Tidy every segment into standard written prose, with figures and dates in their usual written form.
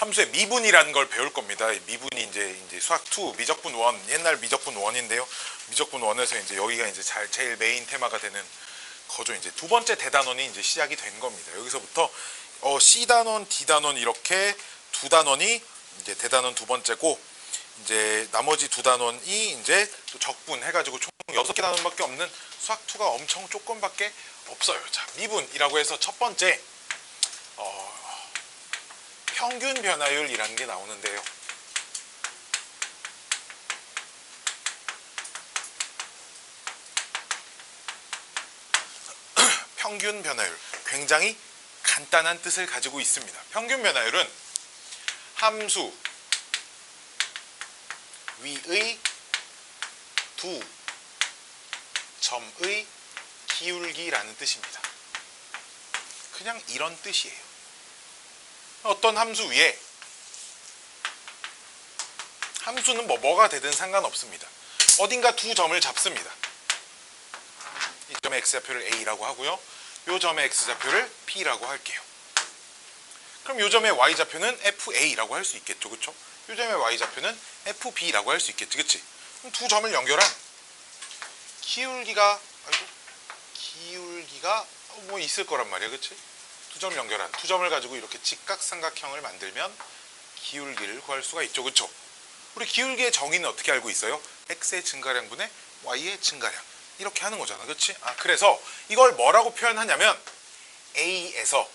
함수의 미분이라는 걸 배울 겁니다. 미분이 이제 수학 2 미적분 1, 옛날 미적분 1인데요. 미적분 1에서 이제 여기가 이제 제일 메인 테마가 되는 거죠. 이제 두 번째 대단원이 이제 시작이 된 겁니다. 여기서부터 C 단원, D 단원 이렇게 두 단원이 이제 대단원 두 번째고, 이제 나머지 두 단원이 이제 또 적분해가지고 총 6개 단원밖에 없는 수학 2가 엄청 조금밖에 없어요. 자, 미분이라고 해서 첫 번째 평균 변화율이라는 게 나오는데요. 평균 변화율, 굉장히 간단한 뜻을 가지고 있습니다. 평균 변화율은 함수 위의 두 점의 기울기라는 뜻입니다. 그냥 이런 뜻이에요. 어떤 함수 위에, 함수는 뭐가 되든 상관없습니다. 어딘가 두 점을 잡습니다. 이 점의 x좌표를 a라고 하고요, 이 점의 x좌표를 b라고 할게요. 그럼 이 점의 y좌표는 fa라고 할 수 있겠죠, 그렇죠? 이 점의 y좌표는 fb라고 할 수 있겠지, 그치? 그럼 두 점을 연결한 기울기가 뭐 있을 거란 말이야, 그치? 두 점 연결한, 두 점을 가지고 이렇게 직각삼각형을 만들면 기울기를 구할 수가 있죠, 그쵸? 우리 기울기의 정의는 어떻게 알고 있어요? x의 증가량분의 y의 증가량, 이렇게 하는 거잖아, 그치? 그래서 이걸 뭐라고 표현하냐면 a에서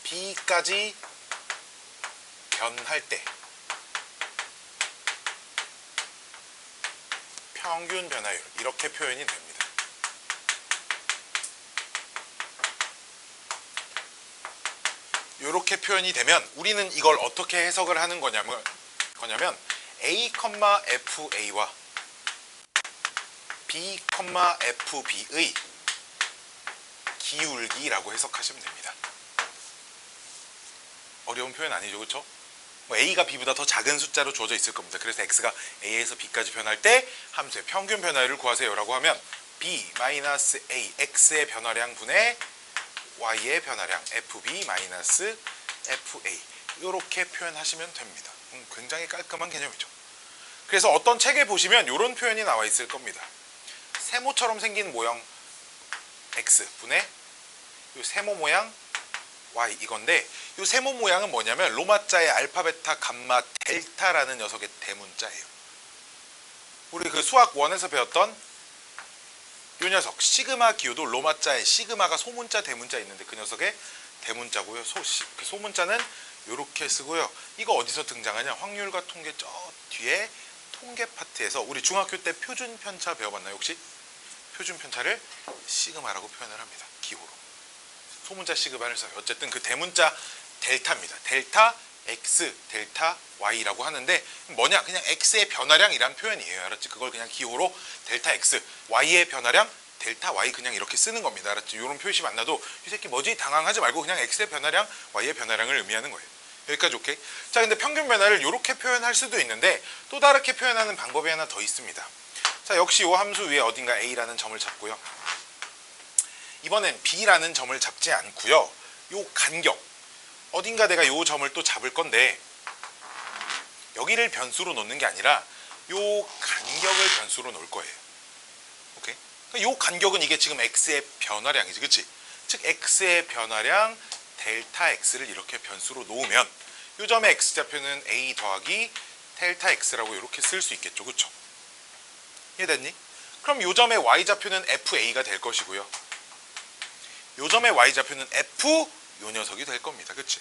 b까지 변할 때 평균 변화율, 이렇게 표현이 됩니다. 이렇게 표현이 되면 우리는 이걸 어떻게 해석을 하는 거냐면 a, fa와 b, fb의 기울기라고 해석하시면 됩니다. 어려운 표현 아니죠, 그렇죠? a가 b보다 더 작은 숫자로 주어져 있을 겁니다. 그래서 x가 a에서 b까지 변할 때 함수의 평균 변화율을 구하세요 라고 하면 b-a, x의 변화량 분의 y의 변화량 fb-fa, 이렇게 표현하시면 됩니다. 굉장히 깔끔한 개념이죠. 그래서 어떤 책에 보시면 이런 표현이 나와 있을 겁니다. 세모처럼 생긴 모형 x 분의 이 세모 모양 y, 이건데 이 세모 모양은 뭐냐면 로마자의 알파, 베타, 감마, 델타라는 녀석의 대문자예요. 우리 그 수학 1에서 배웠던 이 녀석 시그마 기호도 로마자에 시그마가 소문자, 대문자 있는데 그 녀석의 대문자고요. 그 소문자는 이렇게 쓰고요. 이거 어디서 등장하냐? 확률과 통계 저 뒤에 통계 파트에서 우리 중학교 때 표준 편차 배워봤나요, 혹시? 표준 편차를 시그마라고 표현을 합니다. 기호로. 소문자 시그마를 써요. 어쨌든 그 대문자 델타입니다. 델타 x, 델타 y라고 하는데 뭐냐? 그냥 x의 변화량이란 표현이에요. 알았지? 그걸 그냥 기호로 델타 x, y의 변화량 델타 y 그냥 이렇게 쓰는 겁니다. 알았지? 이런 표시 만나도 이 새끼 뭐지? 당황하지 말고 그냥 x의 변화량, y의 변화량을 의미하는 거예요. 여기까지 오케이? 자, 근데 평균 변화를 이렇게 표현할 수도 있는데 또 다르게 표현하는 방법이 하나 더 있습니다. 자, 역시 이 함수 위에 어딘가 a라는 점을 잡고요. 이번엔 b라는 점을 잡지 않고요. 요 간격, 어딘가 내가 요 점을 또 잡을 건데 여기를 변수로 놓는 게 아니라 요 간격을 변수로 놓을 거예요. 오케이? 요 간격은 이게 지금 x의 변화량이지, 그치? 즉 x의 변화량 델타 x를 이렇게 변수로 놓으면 요 점의 x좌표는 a 더하기 델타 x라고 이렇게 쓸 수 있겠죠, 그쵸? 이해됐니? 그럼 요 점의 y좌표는 fa가 될 것이고요. 요 점의 y좌표는 f, 요 녀석이 될 겁니다. 그치?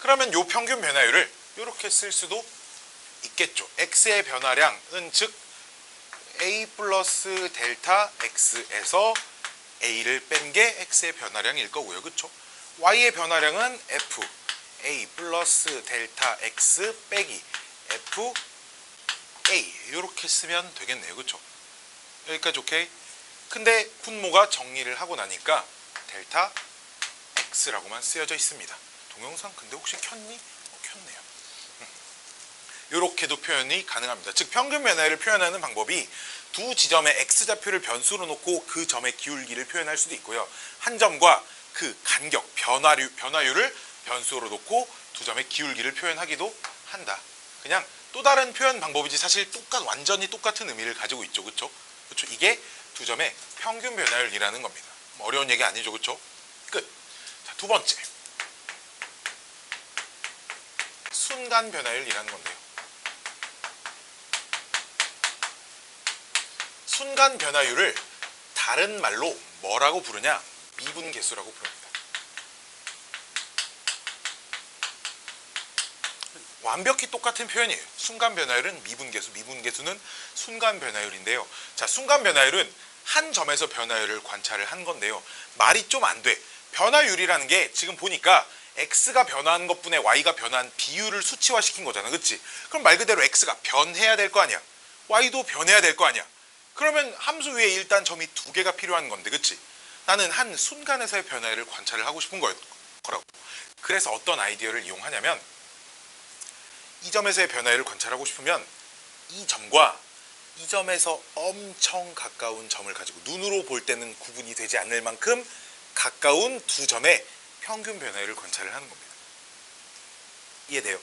그러면 요 평균 변화율을 이렇게 쓸 수도 있겠죠. x의 변화량은 즉 a 플러스 델타 x에서 a를 뺀 게 x의 변화량일 거고요. 그쵸? y의 변화량은 f, a 플러스 델타 x 빼기 f, a, 이렇게 쓰면 되겠네요. 그쵸? 여기까지 오케이? 근데 군모가 정리를 하고 나니까 델타 x라고만 쓰여져 있습니다. 동영상 근데 혹시 켰니? 켰네요. 이렇게도 표현이 가능합니다. 즉 평균 변화율을 표현하는 방법이 두 지점의 x좌표를 변수로 놓고 그 점의 기울기를 표현할 수도 있고요. 한 점과 그 간격, 변화율을 변수로 놓고 두 점의 기울기를 표현하기도 한다. 그냥 또 다른 표현 방법이지 사실 완전히 똑같은 의미를 가지고 있죠. 그렇죠? 그렇죠? 이게 두 점의 평균 변화율이라는 겁니다. 뭐 어려운 얘기 아니죠. 그렇죠? 끝. 자, 두 번째. 순간 변화율이라는 건데요. 순간 변화율을 다른 말로 뭐라고 부르냐? 미분계수라고 부릅니다. 완벽히 똑같은 표현이에요. 순간 변화율은 미분계수, 미분계수는 순간 변화율인데요. 자, 순간 변화율은 한 점에서 변화율을 관찰을 한 건데요. 말이 좀 안 돼. 변화율이라는 게 지금 보니까 x가 변화한 것분에 y가 변한 비율을 수치화시킨 거잖아. 그치? 그럼 말 그대로 x가 변해야 될 거 아니야. y도 변해야 될 거 아니야. 그러면 함수 위에 일단 점이 두 개가 필요한 건데, 그치? 나는 한 순간에서의 변화를 관찰을 하고 싶은 거라고. 그래서 어떤 아이디어를 이용하냐면, 이 점에서의 변화를 관찰하고 싶으면 이 점과 이 점에서 엄청 가까운 점을 가지고 눈으로 볼 때는 구분이 되지 않을 만큼 가까운 두 점의 평균 변화를 관찰을 하는 겁니다. 이해돼요?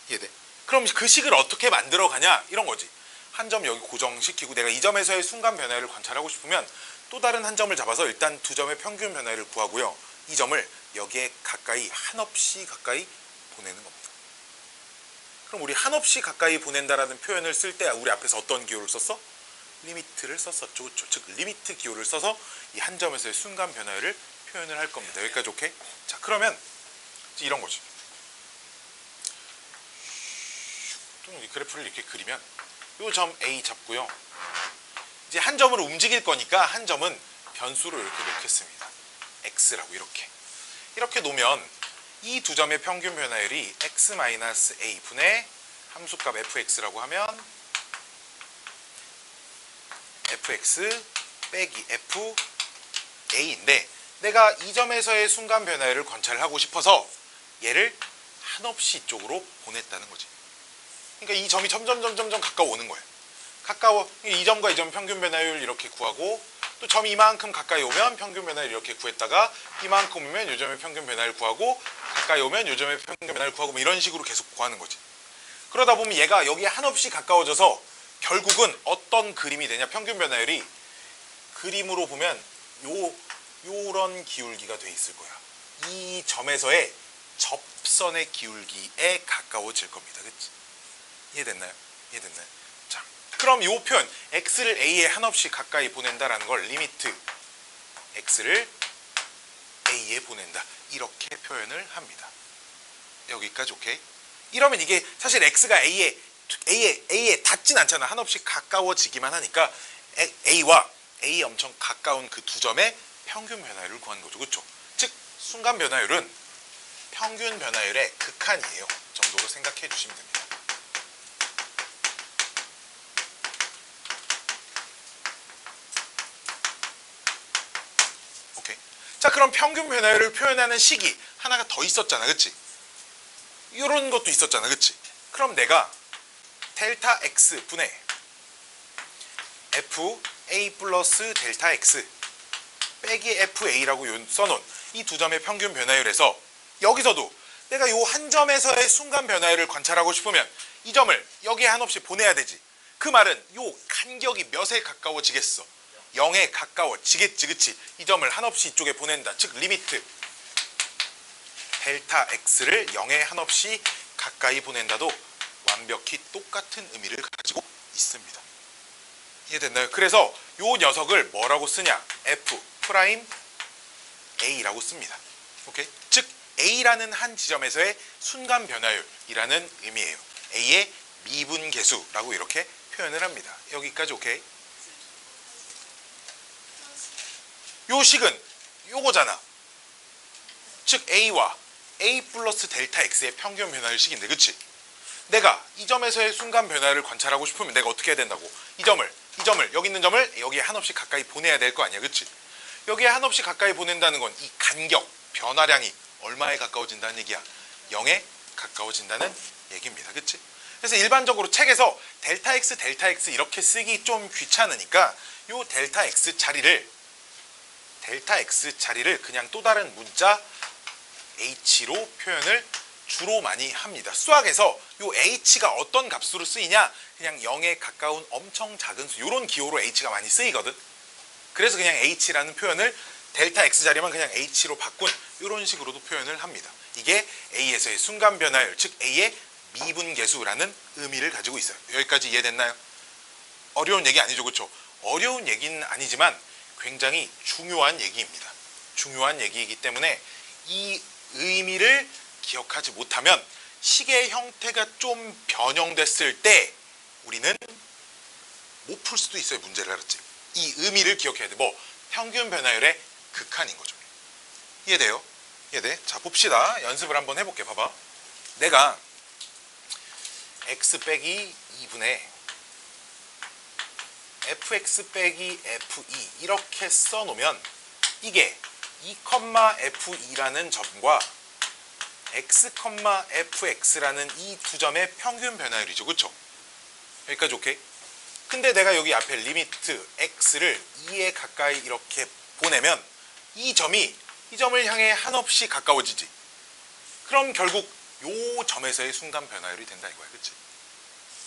이해돼? 그럼 그 식을 어떻게 만들어 가냐? 이런 거지. 한 점 여기 고정시키고 내가 이 점에서의 순간 변화를 관찰하고 싶으면 또 다른 한 점을 잡아서 일단 두 점의 평균 변화를 구하고요. 이 점을 여기에 가까이 한없이 가까이 보내는 겁니다. 그럼 우리 한없이 가까이 보낸다라는 표현을 쓸 때 우리 앞에서 어떤 기호를 썼어? 리미트를 썼었죠. 그렇죠? 즉 리미트 기호를 써서 이 한 점에서의 순간 변화를 표현을 할 겁니다. 여기까지 오케이? 자, 그러면 이런 거지. 이 그래프를 이렇게 그리면 이 점 A 잡고요. 이제 한 점으로 움직일 거니까 한 점은 변수로 이렇게 놓겠습니다. x라고 이렇게 놓으면 이 두 점의 평균 변화율이 x-a 분의 함수값 fx라고 하면 fx 빼기 fa인데 내가 이 점에서의 순간 변화율을 관찰하고 싶어서 얘를 한없이 이쪽으로 보냈다는 거지. 그러니까 이 점이 점점 가까워 오는 거예요. 이 점과 이 점 평균 변화율 이렇게 구하고 또 점이 이만큼 가까이 오면 평균 변화율 이렇게 구했다가 이만큼 오면 이 점의 평균 변화율 구하고 가까이 오면 이 점의 평균 변화율 구하고 뭐 이런 식으로 계속 구하는 거지. 그러다 보면 얘가 여기에 한없이 가까워져서 결국은 어떤 그림이 되냐? 평균 변화율이 그림으로 보면 요런 기울기가 돼 있을 거야. 이 점에서의 접선의 기울기에 가까워질 겁니다. 그치? 이해됐나요? 자, 그럼 요 표현 x를 a에 한없이 가까이 보낸다라는 걸 리미트 x를 a에 보낸다 이렇게 표현을 합니다. 여기까지 오케이? 이러면 이게 사실 x가 a에 닿진 않잖아. 한없이 가까워지기만 하니까 a와 a에 엄청 가까운 그 두 점의 평균 변화율을 구하는 거죠. 그렇죠? 즉 순간 변화율은 평균 변화율의 극한이에요 정도로 생각해 주시면 됩니다. 오케이. 자, 그럼 평균 변화율을 표현하는 식이 하나가 더 있었잖아. 그치? 이런 것도 있었잖아. 그치? 그럼 내가 델타 x 분의 fa 플러스 델타 x 빼기 fa라고 써놓은 이 두 점의 평균 변화율에서 여기서도 내가 요 한 점에서의 순간 변화율을 관찰하고 싶으면 이 점을 여기에 한없이 보내야 되지. 그 말은 요 간격이 몇에 가까워지겠어? 0에 가까워지겠지. 그치? 이 점을 한없이 이쪽에 보낸다. 즉 리미트 델타 x를 0에 한없이 가까이 보낸다도 완벽히 똑같은 의미를 가지고 있습니다. 이해됐나요? 그래서 요 녀석을 뭐라고 쓰냐? f 프라임 a라고 씁니다. 오케이? 즉 a라는 한 지점에서의 순간 변화율이라는 의미예요. a의 미분계수라고 이렇게 표현을 합니다. 여기까지 오케이? 요 식은 요거잖아. 즉 a와 a 플러스 델타 x의 평균 변화율 식인데, 그치? 내가 이 점에서의 순간 변화를 관찰하고 싶으면 내가 어떻게 해야 된다고? 이 점을 여기 있는 점을 여기에 한없이 가까이 보내야 될 거 아니야. 그치? 여기에 한없이 가까이 보낸다는 건 이 간격, 변화량이 얼마에 가까워진다는 얘기야? 0에 가까워진다는 얘기입니다. 그치? 그래서 일반적으로 책에서 델타 x 이렇게 쓰기 좀 귀찮으니까 요 델타 x 자리를 그냥 또 다른 문자 h로 표현을 주로 많이 합니다. 수학에서 요 h가 어떤 값으로 쓰이냐? 그냥 0에 가까운 엄청 작은 수, 요런 기호로 h가 많이 쓰이거든. 그래서 그냥 h라는 표현을 델타 x 자리만 그냥 h로 바꾼 이런 식으로도 표현을 합니다. 이게 a에서의 순간 변화율, 즉 a의 미분계수라는 의미를 가지고 있어요. 여기까지 이해됐나요? 어려운 얘기 아니죠, 그렇죠? 어려운 얘기는 아니지만 굉장히 중요한 얘기입니다. 중요한 얘기이기 때문에 이 의미를 기억하지 못하면 식의 형태가 좀 변형됐을 때 우리는 못 풀 수도 있어요. 문제를. 알았지? 이 의미를 기억해야 돼. 뭐 평균 변화율의 극한인 거죠. 이해돼요? 이해돼? 자, 봅시다. 연습을 한번 해볼게. 봐봐. 내가 x 빼기 2분의 fx 빼기 f2 이렇게 써놓으면 이게 2,f2라는 점과 x, fx라는 이 두 점의 평균 변화율이죠. 그쵸? 여기까지 오케이? 근데 내가 여기 앞에 리미트 x를 2에 가까이 이렇게 보내면 이 점이 이 점을 향해 한없이 가까워지지. 그럼 결국 요 점에서의 순간 변화율이 된다 이거야. 그치?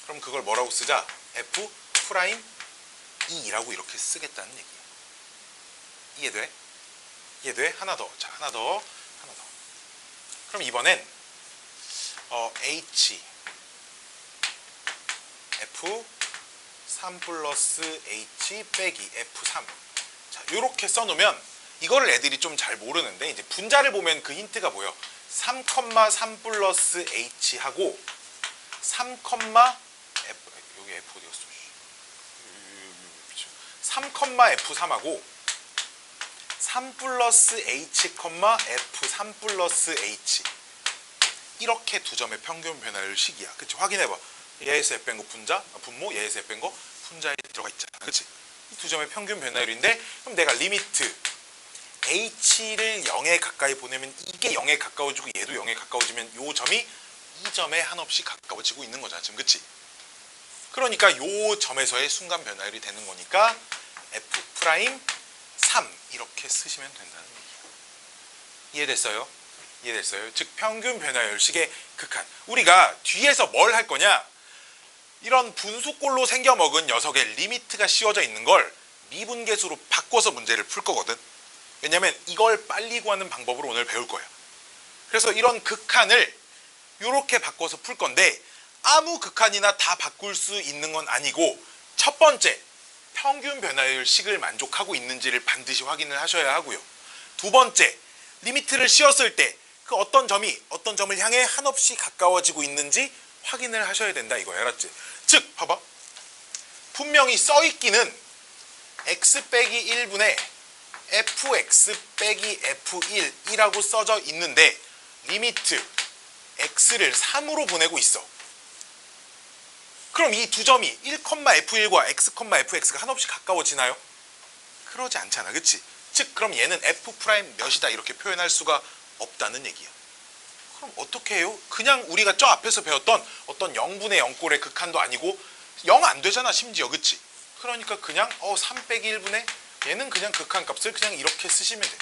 그럼 그걸 뭐라고 쓰자? f 프라임 2라고 이렇게 쓰겠다는 얘기야. 이해돼? 이해돼? 하나 더. 자, 하나 더. 그럼 이번엔 h f 3 플러스 h 빼기 f3. 자, 요렇게 써놓으면 이거를 애들이 좀 잘 모르는데 이제 분자를 보면 그 힌트가 보여. 3,3 플러스 h 하고 3, 여기 f 어디 갔어? 3, f3하고 3 플러스 h, f3 플러스 h 이렇게 두 점의 평균 변화율 식이야. 그치? 확인해봐. 얘에서 f 뺀 거 분모, 얘에서 f 뺀 거 분자에 들어가 있잖아. 그치? 이 두 점의 평균 변화율인데 그럼 내가 리미트 h를 0에 가까이 보내면 이게 0에 가까워지고 얘도 0에 가까워지면 요 점이 이 점에 한없이 가까워지고 있는 거잖아. 지금 그치? 그러니까 요 점에서의 순간 변화율이 되는 거니까 f 프라임 3 이렇게 쓰시면 된다는 얘기예요. 이해됐어요? 이해됐어요? 즉 평균 변화율식의 극한. 우리가 뒤에서 뭘 할 거냐? 이런 분수꼴로 생겨먹은 녀석의 리미트가 씌워져 있는 걸 미분계수로 바꿔서 문제를 풀 거거든. 왜냐면 이걸 빨리 구하는 방법으로 오늘 배울 거야. 그래서 이런 극한을 이렇게 바꿔서 풀 건데 아무 극한이나 다 바꿀 수 있는 건 아니고 첫 번째, 평균 변화율 식을 만족하고 있는지를 반드시 확인을 하셔야 하고요. 두 번째, 리미트를 씌웠을 때 그 어떤 점을 향해 한없이 가까워지고 있는지 확인을 하셔야 된다 이거야. 알았지? 즉, 봐봐. 분명히 써있기는 x 빼기 1분의 fx 빼기 f1이라고 써져 있는데 리미트 x를 3으로 보내고 있어. 그럼 이 두 점이 1,f1과 x, fx가 한없이 가까워지나요? 그러지 않잖아. 그치? 즉 그럼 얘는 f 프라임 몇이다 이렇게 표현할 수가 없다는 얘기야. 그럼 어떻게 해요? 그냥 우리가 저 앞에서 배웠던 어떤 0분의 0꼴의 극한도 아니고 0 안 되잖아 심지어. 그치? 그러니까 그냥 3 빼기 1분의 얘는 그냥 극한값을 그냥 이렇게 쓰시면 돼.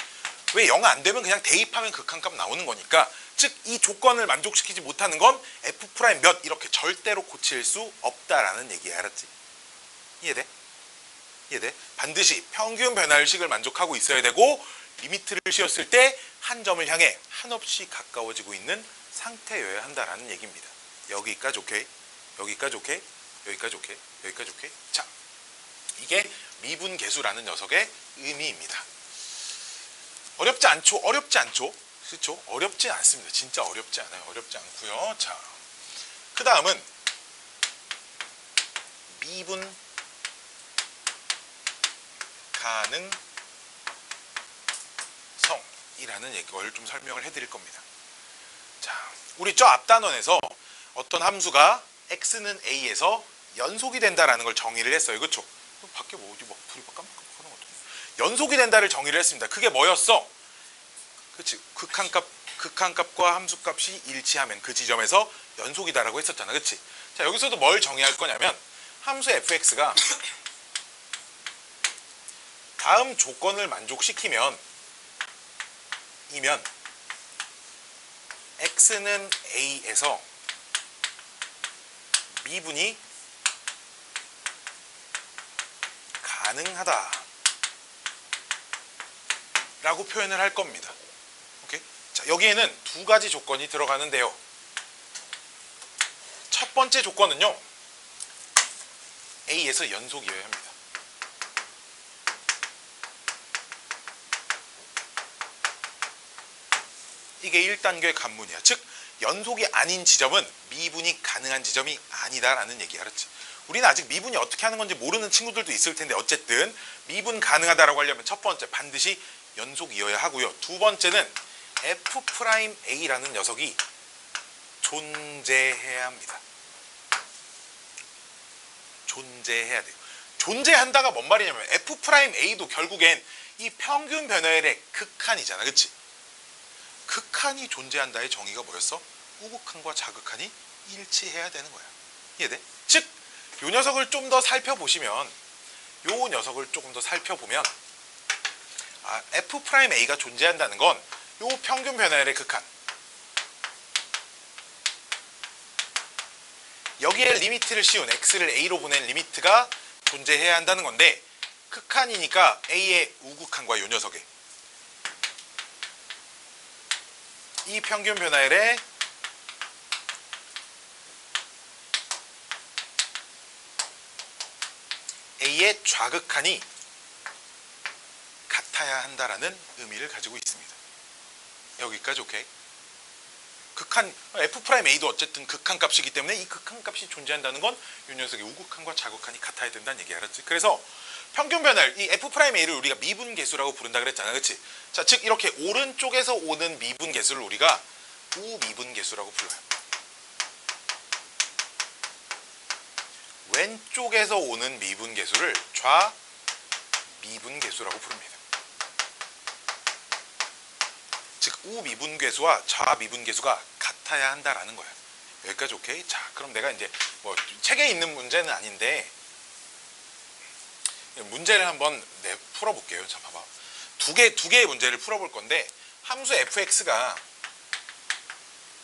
왜 0 안 되면 그냥 대입하면 극한값 나오는 거니까. 즉 이 조건을 만족시키지 못하는 건 f 프라임 몇 이렇게 절대로 고칠 수 없다라는 얘기야. 알았지? 이해돼? 이해돼? 반드시 평균 변화율식을 만족하고 있어야 되고 리미트를 씌웠을 때 한 점을 향해 한없이 가까워지고 있는 상태여야 한다라는 얘기입니다. 여기까지 오케이? 여기까지 오케이? 여기까지 오케이? 여기까지 오케이? 자, 이게 미분계수라는 녀석의 의미입니다. 어렵지 않죠? 어렵지 않죠? 그렇죠? 어렵지 않습니다. 진짜 어렵지 않아요. 어렵지 않고요. 자, 그 다음은 미분 가능성이라는 걸 좀 설명을 해드릴 겁니다. 자, 우리 저 앞 단원에서 어떤 함수가 x는 a에서 연속이 된다라는 걸 정의를 했어요. 그렇죠? 밖에 뭐 어디 막 불이 막 깜깜하는 거 같아. 연속이 된다를 정의를 했습니다. 그게 뭐였어? 그치? 극한값과 함수값이 일치하면 그 지점에서 연속이다라고 했었잖아. 그치? 자, 여기서도 뭘 정의할 거냐면 함수 fx가 다음 조건을 만족시키면 x는 a에서 미분이 가능하다 라고 표현을 할 겁니다. 오케이? 자, 여기에는 두 가지 조건이 들어가는데요. 첫 번째 조건은요, A에서 연속이어야 합니다. 이게 1단계 관문이야. 즉 연속이 아닌 지점은 미분이 가능한 지점이 아니다라는 얘기. 알았지? 우리는 아직 미분이 어떻게 하는 건지 모르는 친구들도 있을 텐데 어쨌든 미분 가능하다라고 하려면 첫 번째 반드시 연속이어야 하고요. 두 번째는 F'A라는 녀석이 존재해야 합니다. 존재해야 돼요. 존재한다가 뭔 말이냐면 F'A도 결국엔 이 평균 변화율의 극한이잖아. 그치? 극한이 존재한다의 정의가 뭐였어? 우극한과 자극한이 일치해야 되는 거야. 이해돼? 즉, 요 녀석을 좀 더 살펴보시면 요 녀석을 조금 더 살펴보면 F'A가 존재한다는 건 요 평균 변화율의 극한, 여기에 리미트를 씌운 x를 a로 보낸 리미트가 존재해야 한다는 건데, 극한이니까 a의 우극한과 요 녀석의 이 평균 변화율의 a의 좌극한이 같아야 한다라는 의미를 가지고 있습니다. 여기까지 오케이? 극한 F'A도 어쨌든 극한 값이기 때문에 이 극한 값이 존재한다는 건 이 녀석의 우극한과 자극한이 같아야 된다는 얘기. 알았지? 그래서 평균 변화율, 이 F'A를 우리가 미분계수라고 부른다 그랬잖아. 그치? 자, 즉 이렇게 오른쪽에서 오는 미분계수를 우리가 우미분계수라고 불러요. 왼쪽에서 오는 미분계수를 좌미분계수라고 부릅니다. 즉 우미분계수와 좌미분계수가 같아야 한다라는 거야. 여기까지 오케이? 자, 그럼 내가 이제 뭐 책에 있는 문제는 아닌데 문제를 한번 풀어볼게요. 자, 봐봐. 두 개의 문제를 풀어볼 건데, 함수 fx가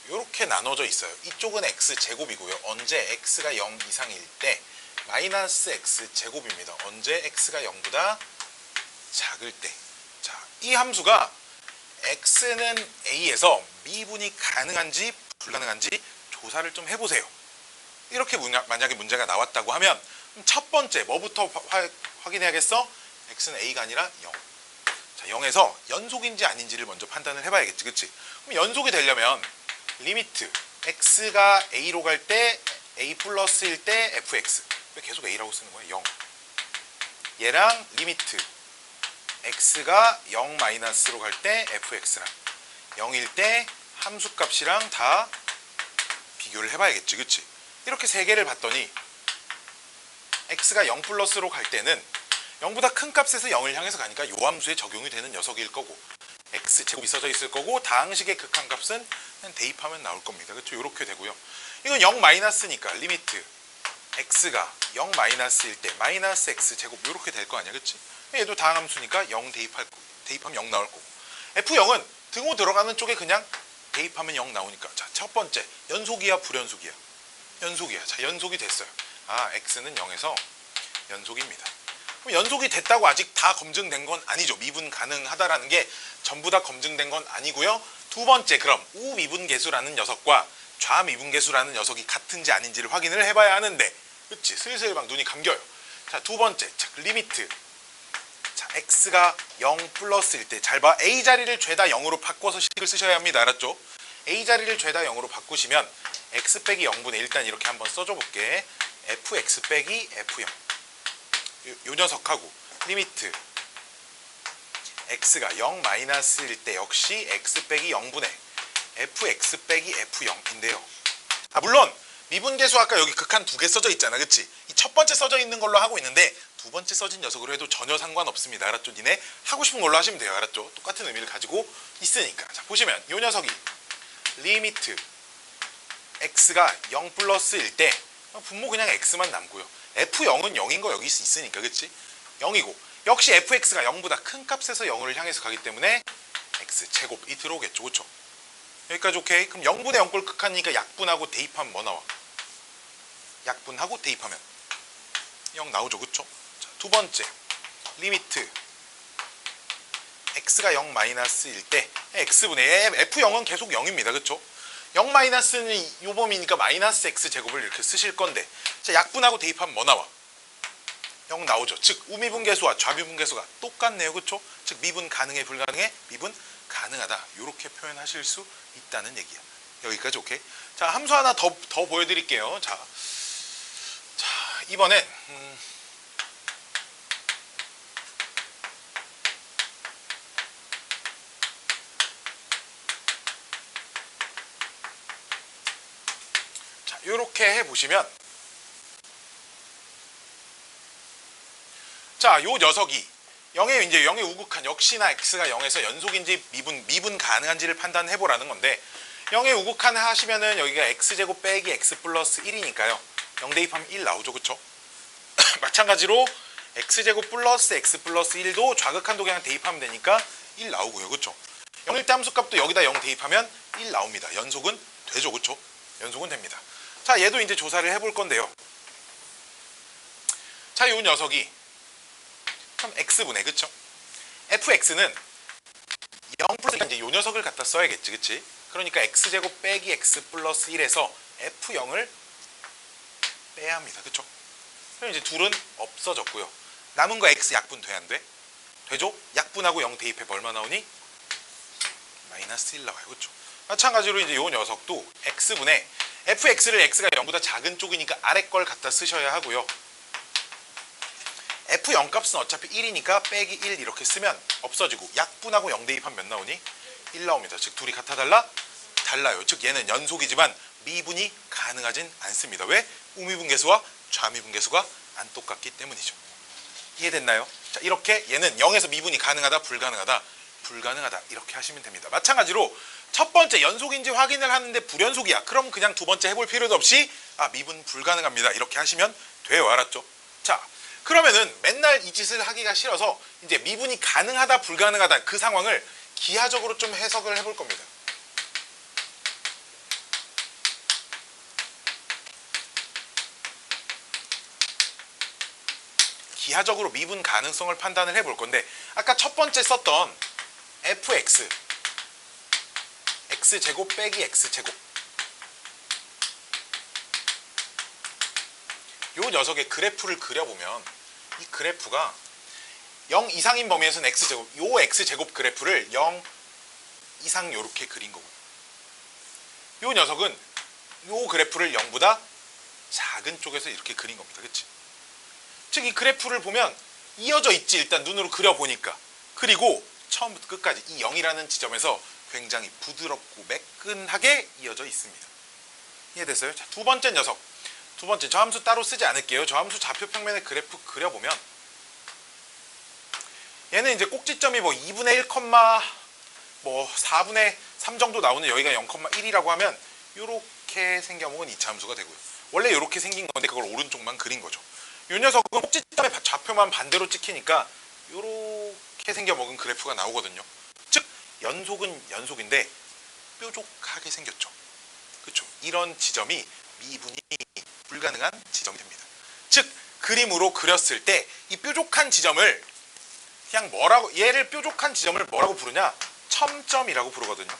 이렇게 나눠져 있어요. 이쪽은 x제곱이고요. 언제 x가 0 이상일 때 마이너스 x제곱입니다. 언제 x가 0보다 작을 때. 자, 이 함수가 x는 a에서 미분이 가능한지 불가능한지 조사를 좀 해보세요. 이렇게 만약에 문제가 나왔다고 하면 첫 번째 뭐부터 확인해야겠어? x는 a가 아니라 0. 자, 0에서 연속인지 아닌지를 먼저 판단을 해봐야겠지. 그치? 그럼 연속이 되려면 리미트 x가 a로 갈 때 a 플러스일 때 fx, 왜 계속 a라고 쓰는 거야? 0. 얘랑 리미트 x가 0 마이너스로 갈 때 fx랑 0일 때 함수값이랑 다 비교를 해봐야겠지. 그치? 이렇게 세 개를 봤더니 x가 0 플러스로 갈 때는 0보다 큰 값에서 0을 향해서 가니까 요 함수에 적용이 되는 녀석일 거고, x제곱이 써져 있을 거고, 다항식의 극한값은 그냥 대입하면 나올 겁니다. 그렇죠? 이렇게 되고요. 이건 0 마이너스니까 리미트 x가 0 마이너스일 때 마이너스 x제곱 이렇게 될 거 아니야. 그치? 얘도 다항함수니까 0 대입하면 0 나올 거고, f0은 등호 들어가는 쪽에 그냥 대입하면 0 나오니까. 자, 첫 번째 연속이야 불연속이야? 연속이야. 자, 연속이 됐어요. x는 0에서 연속입니다. 그럼 연속이 됐다고 아직 다 검증된 건 아니죠. 미분 가능하다라는 게 전부 다 검증된 건 아니고요. 두 번째, 그럼 우미분계수라는 녀석과 좌미분계수라는 녀석이 같은지 아닌지를 확인을 해봐야 하는데, 그치? 슬슬 막 눈이 감겨요. 자, 두 번째, 자, 리미트. 자, x가 0 플러스일 때, 잘 봐. a 자리를 죄다 0으로 바꿔서 식을 쓰셔야 합니다. 알았죠? a 자리를 죄다 0으로 바꾸시면 x 빼기 0분의 일단 이렇게 한번 써줘 볼게. fx 빼기 f0. 요 녀석하고 리미트 x가 0 마이너스일 때 역시 x 빼기 0분의 fx 빼기 f0인데요. 물론 미분계수 아까 여기 극한 두 개 써져 있잖아. 그치? 이 첫 번째 써져 있는 걸로 하고 있는데 두 번째 써진 녀석으로 해도 전혀 상관없습니다. 알았죠? 니네 하고 싶은 걸로 하시면 돼요. 알았죠? 똑같은 의미를 가지고 있으니까. 자, 보시면 요 녀석이 리미트 x가 0 플러스일 때 분모 그냥 x만 남고요. f0은 0인 거 여기 있으니까. 그치? 0이고 역시 fx가 0보다 큰 값에서 0을 향해서 가기 때문에 x제곱이 들어오겠죠. 그쵸? 여기까지 오케이? 그럼 0분의 0꼴 극한이니까 약분하고 대입하면 뭐 나와? 약분하고 대입하면 0 나오죠, 그쵸? 자, 두 번째 리미트 x가 0 마이너스일 때 x분의 f0은 계속 0입니다, 그쵸? 0 마이너스는 요 범위니까 마이너스 x 제곱을 이렇게 쓰실 건데, 자, 약분하고 대입하면 뭐 나와? 0 나오죠. 즉 우미분계수와 좌미분계수가 똑같네요, 그쵸? 즉 미분 가능해 불가능해? 미분 가능하다. 이렇게 표현하실 수 있다는 얘기야. 여기까지 오케이? 자, 함수 하나 더 보여드릴게요. 자 이번엔 자, 이렇게 해보시면, 자, 요 녀석이 0의 우극한, 역시나 x가 0에서 연속인지 미분 가능한지를 판단해 보라는 건데, 0의 우극한 하시면은 여기가 x제곱 빼기 x 플러스 1이니까요 0 대입하면 1 나오죠, 그쵸? 마찬가지로 x제곱 플러스 x 플러스 1도 좌극한도 그냥 대입하면 되니까 1 나오고요, 그쵸? 0일 때 함수값도 여기다 0 대입하면 1 나옵니다. 연속은 되죠, 그쵸? 연속은 됩니다. 자, 얘도 이제 조사를 해볼 건데요. 자, 요 녀석이 그럼 x분의, 그쵸? fx는 0 플러스 이제 요 녀석을 갖다 써야겠지, 그치? 그러니까 x제곱 빼기 x 플러스 1에서 f0을 빼야 합니다, 그쵸? 그럼 이제 둘은 없어졌고요. 남은 거 x 약분 돼, 안 돼? 되죠? 약분하고 0 대입해 얼마 나오니? 마이너스 1 나와요, 그쵸? 마찬가지로 이제 요 녀석도 x분의 fx를 x가 0보다 작은 쪽이니까 아래 걸 갖다 쓰셔야 하고요. f0 값은 어차피 1이니까 빼기 1 이렇게 쓰면 없어지고, 약분하고 0 대입하면 몇 나오니? 1 나옵니다. 즉 둘이 같아 달라? 달라요. 즉 얘는 연속이지만 미분이 가능하진 않습니다. 왜? 우미분계수와 좌미분계수가 안 똑같기 때문이죠. 이해됐나요? 자, 이렇게 얘는 0에서 미분이 가능하다, 불가능하다, 불가능하다 이렇게 하시면 됩니다. 마찬가지로 첫 번째 연속인지 확인을 하는데 불연속이야. 그럼 그냥 두 번째 해볼 필요도 없이 미분 불가능합니다 이렇게 하시면 돼요. 알았죠? 자, 그러면은 맨날 이 짓을 하기가 싫어서 이제 미분이 가능하다, 불가능하다 그 상황을 기하적으로 좀 해석을 해볼 겁니다. 기하적으로 미분 가능성을 판단을 해볼 건데, 아까 첫 번째 썼던 fx x제곱 빼기 x제곱 요 녀석의 그래프를 그려보면 이 그래프가 0 이상인 범위에서는 x제곱, 요 x제곱 그래프를 0 이상 요렇게 그린 거고요. 요 녀석은 요 그래프를 0보다 작은 쪽에서 이렇게 그린 겁니다. 그치? 즉 이 그래프를 보면 이어져 있지, 일단 눈으로 그려보니까. 그리고 처음부터 끝까지 이 0이라는 지점에서 굉장히 부드럽고 매끈하게 이어져 있습니다. 이해됐어요? 자, 두 번째 녀석. 두 번째, 저 함수 따로 쓰지 않을게요. 저 함수 좌표평면의 그래프 그려보면 얘는 이제 꼭지점이 뭐 2분의 1, 뭐 4분의 3 정도 나오는 여기가 0,1이라고 하면 이렇게 생겨먹은 2차 함수가 되고요. 원래 이렇게 생긴 건데 그걸 오른쪽만 그린 거죠. 이 녀석은 꼭지점의 좌표만 반대로 찍히니까 이렇게 생겨먹은 그래프가 나오거든요. 즉 연속은 연속인데 뾰족하게 생겼죠. 그렇죠? 이런 지점이 미분이 불가능한 지점이 됩니다. 즉 그림으로 그렸을 때 이 뾰족한 지점을 그냥 얘를 뾰족한 지점을 뭐라고 부르냐? 첨점이라고 부르거든요.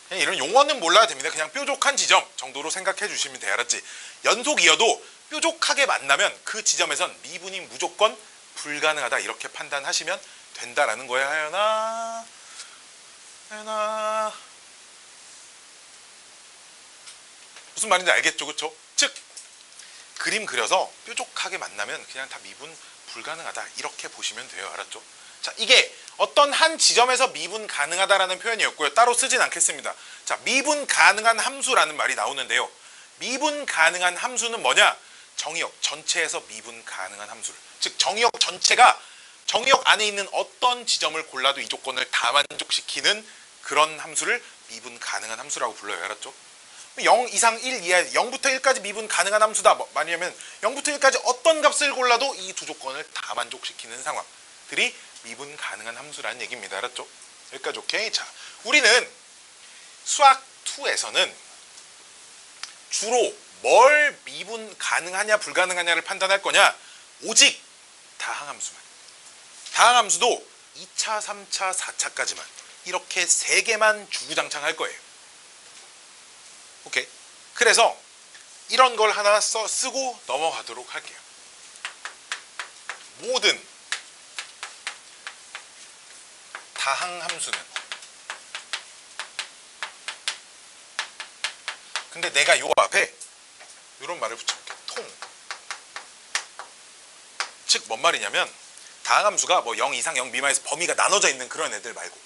그냥 이런 용어는 몰라야 됩니다. 그냥 뾰족한 지점 정도로 생각해 주시면 돼요. 알았지? 연속이어도 뾰족하게 만나면 그 지점에선 미분이 무조건 불가능하다 이렇게 판단하시면 된다라는 거야. 하연아 무슨 말인지 알겠죠? 그쵸? 즉 그림 그려서 뾰족하게 만나면 그냥 다 미분 불가능하다 이렇게 보시면 돼요. 알았죠? 자, 이게 어떤 한 지점에서 미분 가능하다라는 표현이었고요. 따로 쓰진 않겠습니다. 자, 미분 가능한 함수라는 말이 나오는데요. 미분 가능한 함수는 뭐냐? 정의역 전체에서 미분 가능한 함수를, 즉 정의역 전체가 정의역 안에 있는 어떤 지점을 골라도 이 조건을 다 만족시키는 그런 함수를 미분 가능한 함수라고 불러요. 알았죠? 0 이상 1 이하 0부터 1까지 미분 가능한 함수다. 말하면 0부터 1까지 어떤 값을 골라도 이 두 조건을 다 만족시키는 상황들이 미분 가능한 함수라는 얘기입니다. 알았죠? 여기까지 오케이? 자, 우리는 수학 2에서는 주로 뭘 미분 가능하냐 불가능하냐를 판단할 거냐? 오직 다항함수만. 다항함수도 2차, 3차, 4차까지만 이렇게 3개만 주구장창 할 거예요. 오케이? 그래서 이런 걸 하나 쓰고 넘어가도록 할게요. 모든 다항함수는, 근데 내가 요 앞에 이런 말을 붙여볼게. 통. 즉 뭔 말이냐면 다항함수가 뭐 0 이상 0 미만에서 범위가 나눠져 있는 그런 애들 말고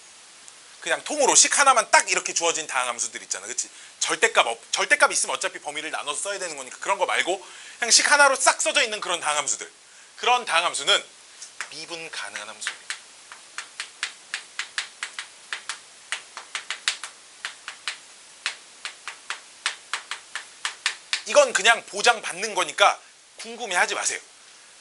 그냥 통으로 식 하나만 딱 이렇게 주어진 다항함수들 있잖아. 그치? 절대값 있으면 어차피 범위를 나눠서 써야 되는 거니까 그런 거 말고 그냥 식 하나로 싹 써져 있는 그런 다항함수들. 그런 다항함수는 미분 가능한 함수입니다. 이건 그냥 보장받는 거니까 궁금해하지 마세요.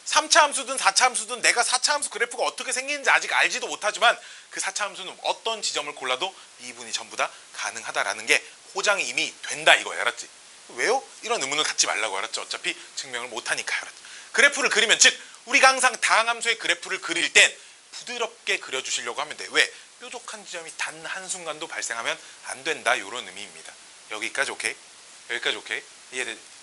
3차 함수든 4차 함수든 내가 4차 함수 그래프가 어떻게 생기는지 아직 알지도 못하지만 그 4차 함수는 어떤 지점을 골라도 미분이 전부 다 가능하다라는 게 보장이 이미 된다 이거야. 알았지? 왜요? 이런 의문을 갖지 말라고. 알았죠? 어차피 증명을 못하니까. 알았죠? 그래프를 그리면 즉 우리가 항상 다항함수의 그래프를 그릴 땐 부드럽게 그려주시려고 하면 돼. 왜? 뾰족한 지점이 단 한순간도 발생하면 안 된다 이런 의미입니다. 여기까지 오케이? 여기까지 오케이?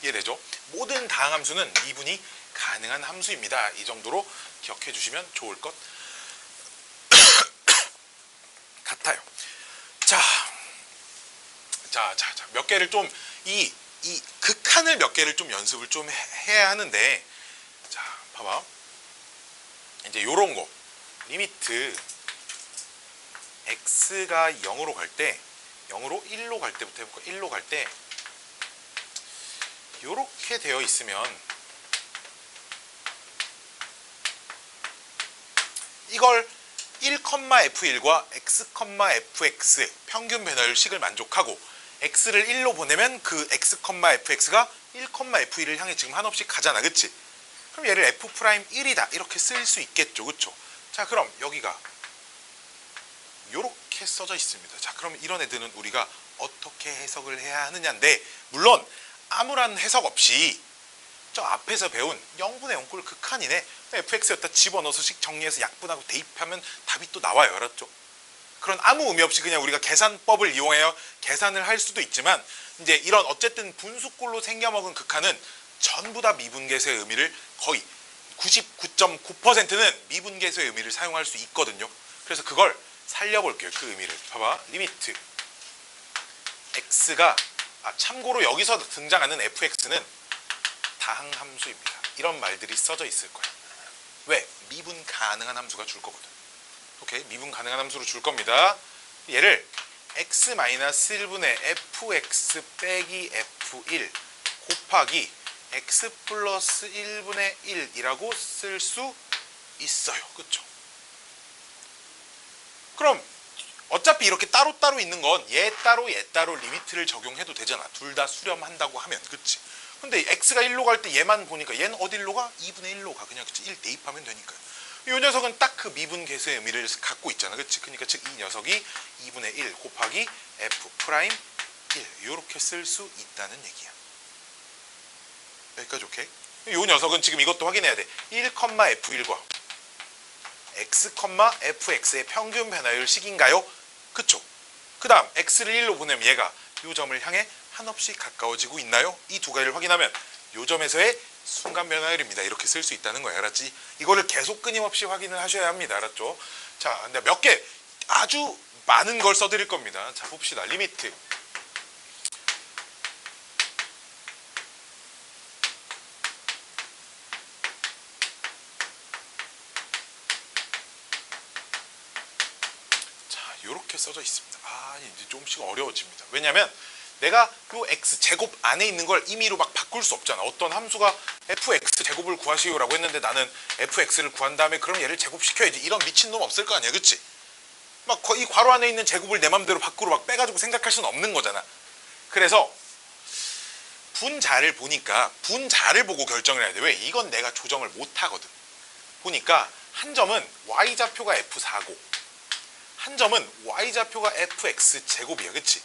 이해되죠? 모든 다항함수는 미분이 가능한 함수입니다. 이 정도로 기억해 주시면 좋을 것 같아요. 자, 몇 개를 좀 이 극한을 몇 개를 좀 연습을 좀 해야 하는데, 자, 봐봐. 이제 요런 거 리미트 x가 0으로 갈 때, 0으로 1로 갈 때부터 해볼까? 1로 갈 때 요렇게 되어 있으면 이걸 1,f1과 x,fx 평균 변화율식을 만족하고 x를 1로 보내면 그 x,fx가 1,f1을 향해 지금 한없이 가잖아. 그치? 그럼 얘를 f'1이다 이렇게 쓸 수 있겠죠. 그쵸? 자, 그럼 여기가 요렇게 써져 있습니다. 자, 그럼 이런 애들은 우리가 어떻게 해석을 해야 하느냐인데, 물론 아무런 해석 없이 저 앞에서 배운 0분의 0꼴 극한이네, fx였다 집어넣어서 식 정리해서 약분하고 대입하면 답이 또 나와요. 알았죠? 그런 아무 의미 없이 그냥 우리가 계산법을 이용하여 계산을 할 수도 있지만, 이제 이런 어쨌든 분수꼴로 생겨먹은 극한은 전부 다 미분계수의 의미를 거의 99.9%는 미분계수의 의미를 사용할 수 있거든요. 그래서 그걸 살려볼게요. 그 의미를. 봐봐. 리미트 x가 참고로 여기서 등장하는 fx는 다항함수입니다. 이런 말들이 써져 있을 거예요. 왜? 미분 가능한 함수가 줄 거거든. 오케이? 미분 가능한 함수로 줄 겁니다. 얘를 x-1분의 fx 빼기 f1 곱하기 x 플러스 1분의 1이라고 쓸 수 있어요. 그쵸? 그럼 어차피 이렇게 따로따로 있는 건 얘 따로 얘 따로 리미트를 적용해도 되잖아. 둘 다 수렴한다고 하면. 그치? 근데 x가 1로 갈 때 얘만 보니까 얘는 어디로 가? 2분의 1로 가. 그냥 1 대입하면 되니까요. 이 녀석은 딱 그 미분계수의 의미를 갖고 있잖아. 그치? 그러니까 즉 이 녀석이 2분의 1 곱하기 f'1 이렇게 쓸 수 있다는 얘기야. 여기까지 오케이? 이 녀석은 지금 이것도 확인해야 돼. 1,f1과 x,fx의 평균 변화율 식인가요? 그쵸? 그 다음 x를 1로 보내면 얘가 이 점을 향해 한없이 가까워지고 있나요? 이 두 가지를 확인하면 이 점에서의 순간 변화율입니다. 이렇게 쓸 수 있다는 거예요. 알았지? 이거를 계속 끊임없이 확인을 하셔야 합니다. 알았죠? 자, 근데 몇 개 아주 많은 걸 써드릴 겁니다. 자, 봅시다. 리미트 이렇게 써져 있습니다. 이제 조금씩 어려워집니다. 왜냐하면 내가 그 x 제곱 안에 있는 걸 임의로 막 바꿀 수 없잖아. 어떤 함수가 fx 제곱을 구하시오라고 했는데 나는 fx를 구한 다음에 그럼 얘를 제곱시켜야지. 이런 미친놈 없을 거 아니야. 그치? 막 이 괄호 안에 있는 제곱을 내 맘대로 밖으로 막 빼가지고 생각할 수는 없는 거잖아. 그래서 분자를 보니까 분자를 보고 결정을 해야 돼. 왜? 이건 내가 조정을 못 하거든. 보니까 한 점은 y좌표가 f4고 한 점은 y좌표가 fx 제곱이야, 그치?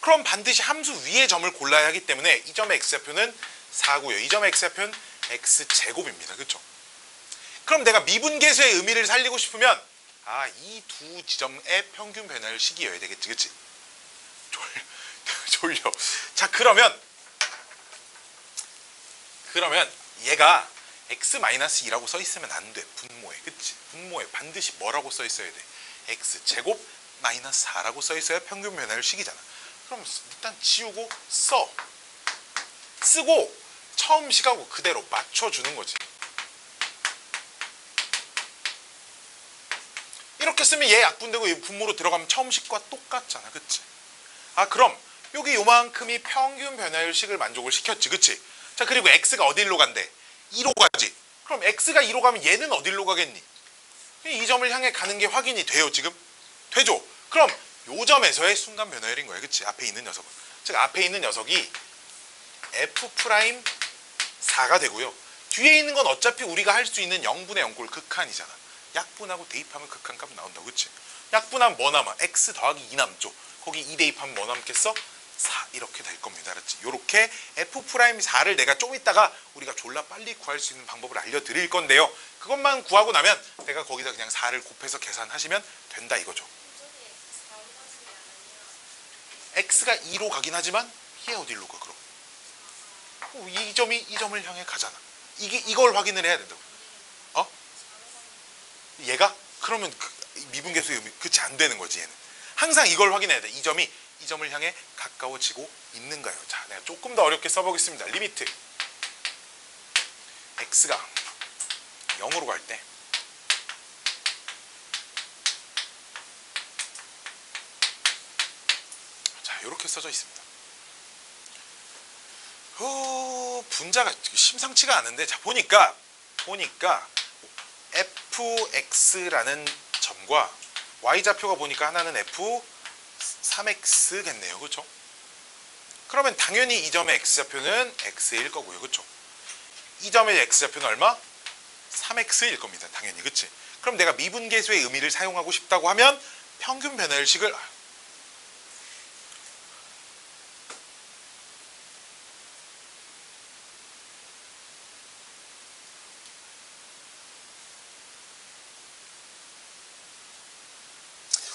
그럼 반드시 함수 위의 점을 골라야 하기 때문에 이 점의 x좌표는 4고요. 이 점의 x좌표는 x제곱입니다. 그쵸? 그럼 내가 미분계수의 의미를 살리고 싶으면 이 두 지점의 평균 변화율식이어야 되겠지. 그치? 졸려. 자, 그러면 얘가 x-2라고 써 있으면 안 돼. 분모에. 그치? 분모에 반드시 뭐라고 써 있어야 돼? x제곱 마이너스 4라고 써 있어야 평균 변화율식이잖아. 그럼 일단 지우고 쓰고 처음 식하고 그대로 맞춰주는 거지. 이렇게 쓰면 얘 약분되고 얘 분모로 들어가면 처음 식과 똑같잖아. 그치? 그럼 여기 요만큼이 평균 변화율식을 만족을 시켰지. 그치? 자, 그리고 x가 어디로 간대? 2로 가지. 그럼 x가 2로 가면 얘는 어디로 가겠니? 이 점을 향해 가는 게 확인이 돼요. 지금? 되죠? 그럼 요 점에서의 순간 변화율인 거야. 그치? 앞에 있는 녀석은. 즉 앞에 있는 녀석이 f'4가 되고요. 뒤에 있는 건 어차피 우리가 할 수 있는 0분의 0꼴 극한이잖아. 약분하고 대입하면 극한값 나온다고. 그치? 약분하면 뭐 남아? x 더하기 2 남죠. 거기 2 대입하면 뭐 남겠어? 4 이렇게 될 겁니다. 알았지? 요렇게 f'4를 내가 좀 이따가 우리가 졸라 빨리 구할 수 있는 방법을 알려드릴 건데요. 그것만 구하고 나면 내가 거기다 그냥 4를 곱해서 계산하시면 된다 이거죠. x가 2로 가긴 하지만 얘 어디로 가 그럼? 이 점을 향해 가잖아. 이걸 확인을 해야 된다고. 얘가? 그러면 미분계수의 의미 그치 안 되는 거지. 얘는 항상 이걸 확인해야 돼. 이 점을 향해 가까워지고 있는가요? 자, 내가 조금 더 어렵게 써보겠습니다. 리미트 x가 0으로 갈 때 자, 이렇게 써져 있습니다. 분자가 심상치가 않은데, 자, 보니까 fx라는 점과 y좌표가 보니까 하나는 f3x겠네요. 그렇죠? 그러면 당연히 이 점의 x좌표는 x일 거고요. 그렇죠? 이 점의 x좌표는 얼마? 3x일 겁니다. 당연히. 그치? 그럼 내가 미분계수의 의미를 사용하고 싶다고 하면 평균 변화율식을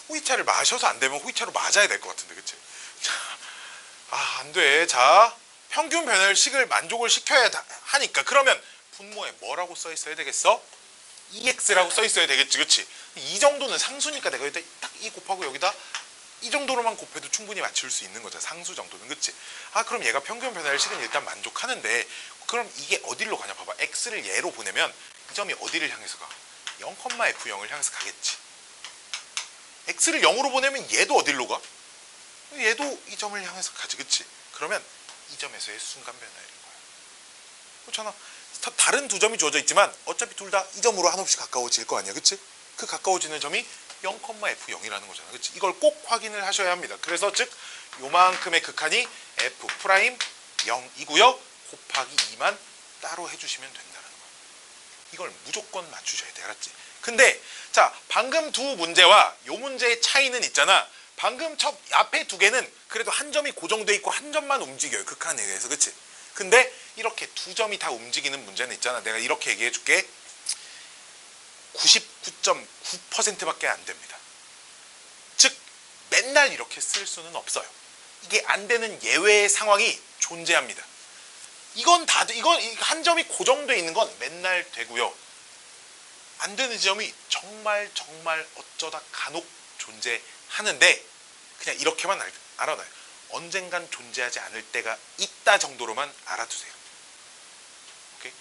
호이차를 마셔서 안 되면 호이차로 맞아야 될 것 같은데. 그치? 안 돼. 자, 평균 변화율식을 만족을 시켜야 하니까 그러면 분모에 뭐라고 써 있어야 되겠어? EX라고 써 있어야 되겠지. 그치? 이 정도는 상수니까 내가 여기다 딱 2 곱하고 여기다 이 정도로만 곱해도 충분히 맞출 수 있는 거잖아. 상수 정도는. 그치? 그럼 얘가 평균 변화율식은 일단 만족하는데 그럼 이게 어디로 가냐 봐봐. X를 얘로 보내면 이 점이 어디를 향해서 가? 0,F0을 향해서 가겠지. X를 0으로 보내면 얘도 어디로 가? 얘도 이 점을 향해서 가지. 그치? 그러면 이 점에서의 순간 변화율인 거야. 그렇잖아. 다른 두 점이 주어져 있지만 어차피 둘 다 이 점으로 한없이 가까워질 거 아니야. 그치? 그 가까워지는 점이 0,F0이라는 거잖아. 그치? 이걸 꼭 확인을 하셔야 합니다. 그래서 즉 요만큼의 극한이 F'0이고요. 곱하기 2만 따로 해주시면 된다는 거야. 이걸 무조건 맞추셔야 돼. 알았지? 근데 자, 방금 두 문제와 요 문제의 차이는 있잖아. 방금 앞에 두 개는 그래도 한 점이 고정돼 있고 한 점만 움직여요. 극한에 의해서. 그치? 근데 이렇게 두 점이 다 움직이는 문제는 있잖아. 내가 이렇게 얘기해 줄게. 99.9%밖에 안 됩니다. 즉 맨날 이렇게 쓸 수는 없어요. 이게 안 되는 예외의 상황이 존재합니다. 이건 한 점이 고정돼 있는 건 맨날 되고요. 안 되는 지점이 정말 어쩌다 간혹 존재하는데 그냥 이렇게만 알아놔요. 언젠간 존재하지 않을 때가 있다 정도로만 알아두세요. 오케이?